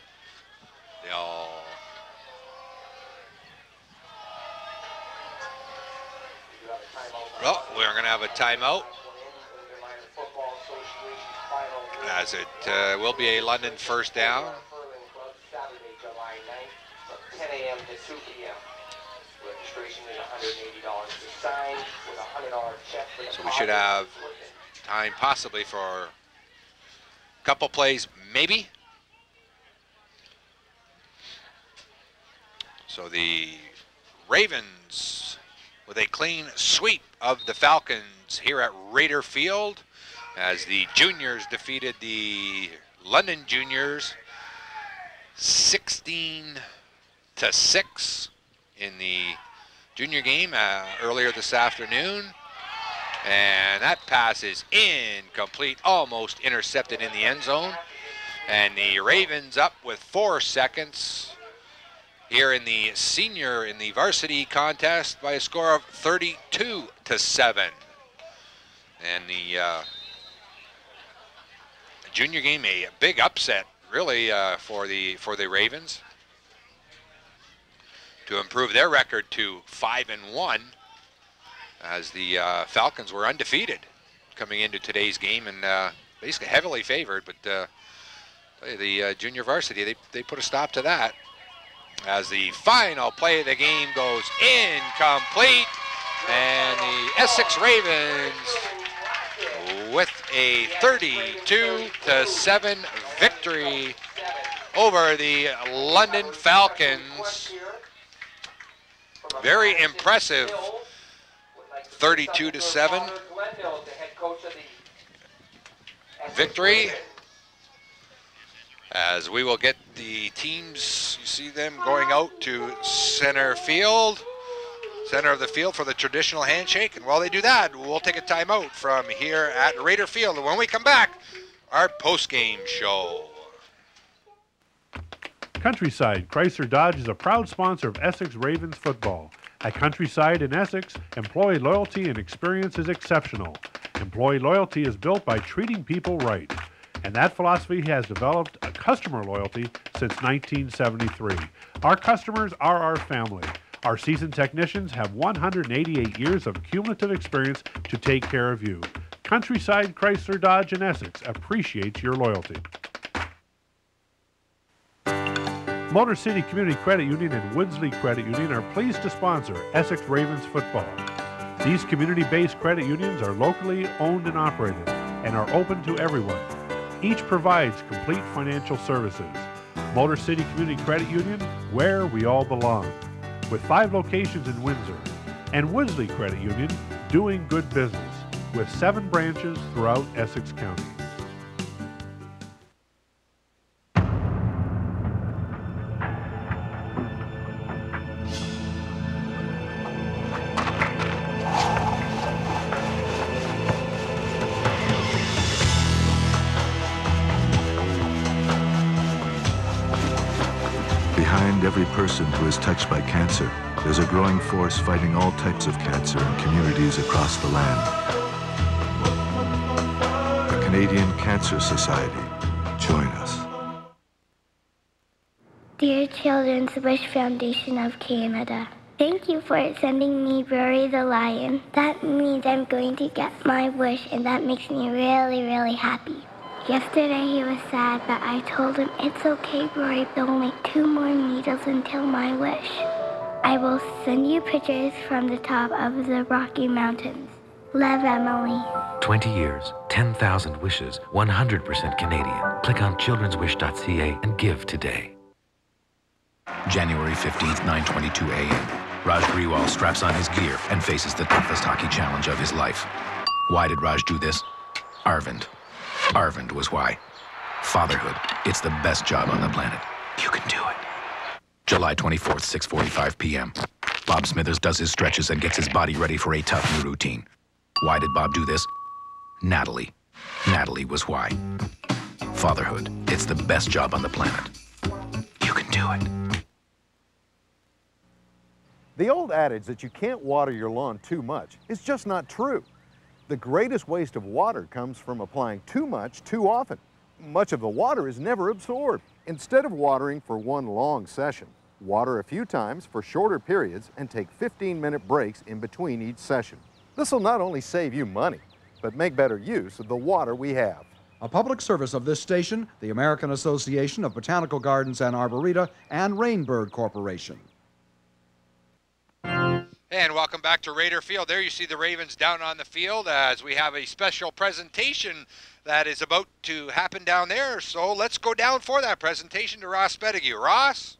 well, we're going to have a timeout, as it will be a London first down. 10 a.m. to 2 p.m. Registration is $180 to sign with a $100 check for the So we should have time possibly for a couple plays, maybe. So the Ravens with a clean sweep of the Falcons here at Raider Field, as the juniors defeated the London Juniors 16-6 in the junior game earlier this afternoon. And that pass is incomplete, almost intercepted in the end zone. And the Ravens up with 4 seconds here in the varsity contest by a score of 32-7. And the junior game, a big upset, really, for the Ravens to improve their record to 5-1, as the Falcons were undefeated coming into today's game and basically heavily favored. But the junior varsity, they put a stop to that, as the final play of the game goes incomplete, and the Essex Ravens with a 32-7 victory over the London Falcons. Very impressive 32-7 victory, as we will get the teams, you see them going out to center of the field for the traditional handshake. And while they do that, we'll take a timeout from here at Raider Field. And when we come back, our post-game show. Countryside Chrysler Dodge is a proud sponsor of Essex Ravens football. At Countryside in Essex, employee loyalty and experience is exceptional. Employee loyalty is built by treating people right. And that philosophy has developed a customer loyalty since 1973. Our customers are our family. Our seasoned technicians have 188 years of cumulative experience to take care of you. Countryside Chrysler Dodge in Essex appreciates your loyalty. Motor City Community Credit Union and Woodsley Credit Union are pleased to sponsor Essex Ravens football. These community-based credit unions are locally owned and operated and are open to everyone. Each provides complete financial services. Motor City Community Credit Union, where we all belong, with 5 locations in Windsor, and Woodsley Credit Union, doing good business, with 7 branches throughout Essex County. Behind every person who is touched by cancer, there's a growing force fighting all types of cancer in communities across the land. The Canadian Cancer Society. Join us. Dear Children's Wish Foundation of Canada, thank you for sending me Rory the Lion. That means I'm going to get my wish, and that makes me really, really happy. Yesterday he was sad, but I told him it's okay, Rory. There are only 2 more needles until my wish. I will send you pictures from the top of the Rocky Mountains. Love, Emily. 20 years, 10,000 wishes, 100% Canadian. Click on childrenswish.ca and give today. January 15th, 9:22 a.m. Raj Grewal straps on his gear and faces the toughest hockey challenge of his life. Why did Raj do this? Arvind. Arvind was why. Fatherhood, it's the best job on the planet. You can do it. July 24th, 6:45 p.m. Bob Smithers does his stretches and gets his body ready for a tough new routine. Why did Bob do this? Natalie. Natalie was why. Fatherhood, it's the best job on the planet. You can do it. The old adage that you can't water your lawn too much is just not true. The greatest waste of water comes from applying too much too often. Much of the water is never absorbed. Instead of watering for one long session, water a few times for shorter periods and take 15-minute breaks in between each session. This will not only save you money, but make better use of the water we have. A public service of this station, the American Association of Botanical Gardens and Arboreta, and Rainbird Corporation. And welcome back to Raider Field. There you see the Ravens down on the field as we have a special presentation that is about to happen down there. So let's go down for that presentation to Ross Pettigrew. Ross?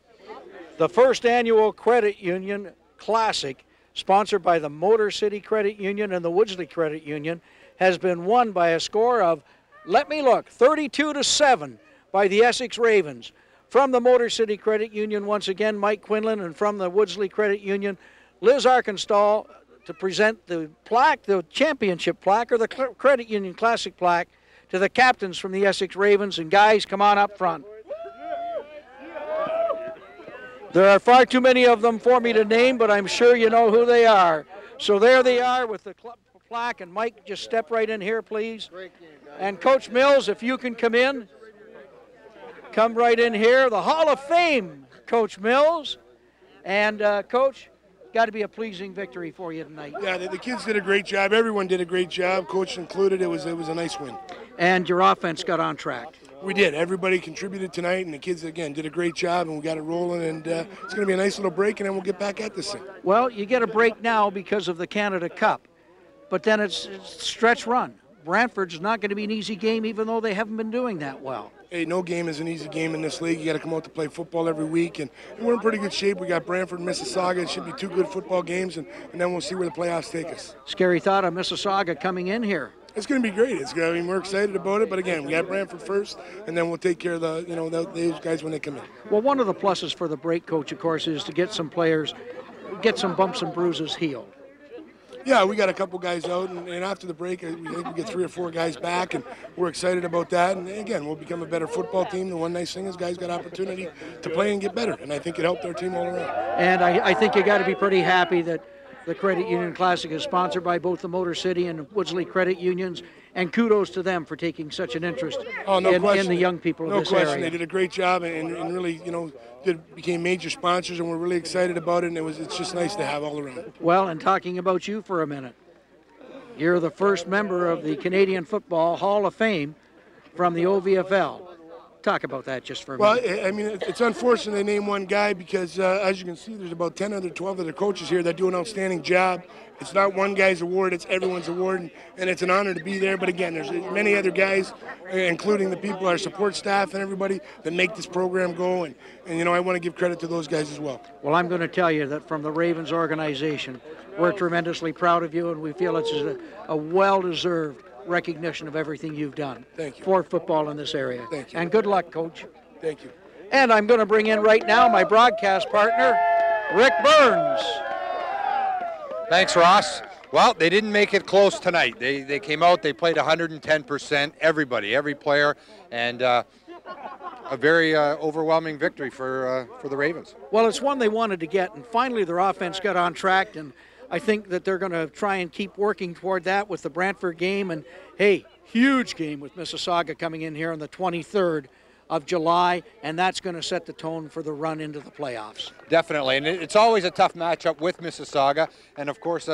The first annual Credit Union Classic, sponsored by the Motor City Credit Union and the Woodsley Credit Union, has been won by a score of, let me look, 32-7 by the Essex Ravens. From the Motor City Credit Union, once again, Mike Quinlan, and from the Woodsley Credit Union, Liz Arkansas, to present the plaque, the championship plaque, or the Credit Union Classic plaque, to the captains from the Essex Ravens. And guys, come on up front. There are far too many of them for me to name, but I'm sure you know who they are. So there they are with the plaque, and Mike, just step right in here, please. And Coach Mills, if you can come in. Come right in here. The Hall of Fame, Coach Mills. And Coach, got to be a pleasing victory for you tonight. Yeah, the kids did a great job. Everyone did a great job, Coach included. It was a nice win. And your offense got on track. We did. Everybody contributed tonight, and the kids, again, did a great job, and we got it rolling, and it's going to be a nice little break, and then we'll get back at this thing. Well, you get a break now because of the Canada Cup, but then it's stretch run. Brantford's not going to be an easy game, even though they haven't been doing that well. Hey, no game is an easy game in this league. You got to come out to play football every week, and we're in pretty good shape. We got Brantford and Mississauga. It should be two good football games, and then we'll see where the playoffs take us. Scary thought of Mississauga coming in here. It's going to be great. We're excited about it, but again, we got Brantford first, and then we'll take care of those guys when they come in. Well, one of the pluses for the break, Coach, of course, is to get some players, get some bumps and bruises healed. Yeah, we got a couple guys out, and after the break, we think we get 3 or 4 guys back, and we're excited about that. And again, we'll become a better football team. The one nice thing is guys got opportunity to play and get better, and I think it helped our team all around. And I think you got to be pretty happy that the Credit Union Classic is sponsored by both the Motor City and Woodsley Credit Unions, and kudos to them for taking such an interest in the young people of this area. No question, they did a great job, and really, became major sponsors, and we're really excited about it, and it's just nice to have all around. Well, and talking about you for a minute, you're the first member of the Canadian Football Hall of Fame from the OVFL. Talk about that just for a minute. Well, I mean, it's unfortunate they name one guy because, as you can see, there's about 12 other coaches here that do an outstanding job. It's not one guy's award, it's everyone's award, and it's an honor to be there. But again, there's many other guys, including the people, our support staff and everybody that make this program go, and I want to give credit to those guys as well. Well, I'm going to tell you that from the Ravens organization, we're tremendously proud of you, and we feel it's a well-deserved recognition of everything you've done for football in this area. Thank you. And good luck, Coach. Thank you. And I'm going to bring in right now my broadcast partner, Rick Burns. Thanks, Ross. Well, they didn't make it close tonight. They came out, they played 110%, everybody, every player, and a very overwhelming victory for the Ravens. Well, it's one they wanted to get, and finally their offense got on track, and I think that they're going to try and keep working toward that with the Brantford game. And, hey, huge game with Mississauga coming in here on the 23rd of July, and that's going to set the tone for the run into the playoffs. Definitely, and it's always a tough matchup with Mississauga. And, of course,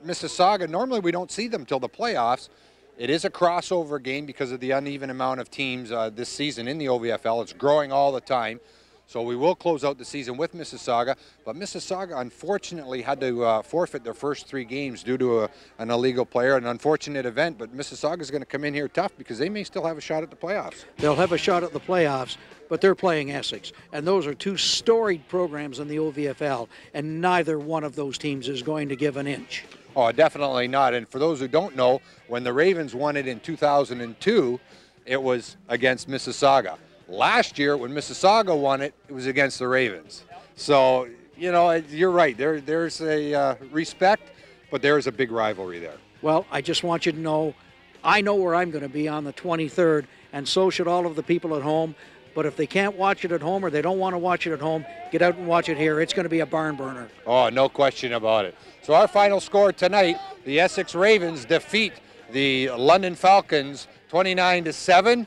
Mississauga, normally we don't see them till the playoffs. It is a crossover game because of the uneven amount of teams this season in the OVFL. It's growing all the time. So we will close out the season with Mississauga, but Mississauga unfortunately had to forfeit their first 3 games due to an illegal player, an unfortunate event, but Mississauga is going to come in here tough because they may still have a shot at the playoffs. They'll have a shot at the playoffs, but they're playing Essex, and those are 2 storied programs in the OVFL, and neither one of those teams is going to give an inch. Oh, definitely not, and for those who don't know, when the Ravens won it in 2002, it was against Mississauga. Last year, when Mississauga won it, it was against the Ravens. So, you're right. There's a respect, but there is a big rivalry there. Well, I just want you to know, I know where I'm going to be on the 23rd, and so should all of the people at home. But if they can't watch it at home or they don't want to watch it at home, get out and watch it here. It's going to be a barn burner. Oh, no question about it. So our final score tonight, the Essex Ravens defeat the London Falcons 29-7.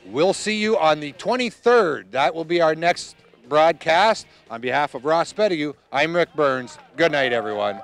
We'll see you on the 23rd. That will be our next broadcast. On behalf of Ross Pettigrew, I'm Rick Burns. Good night, everyone.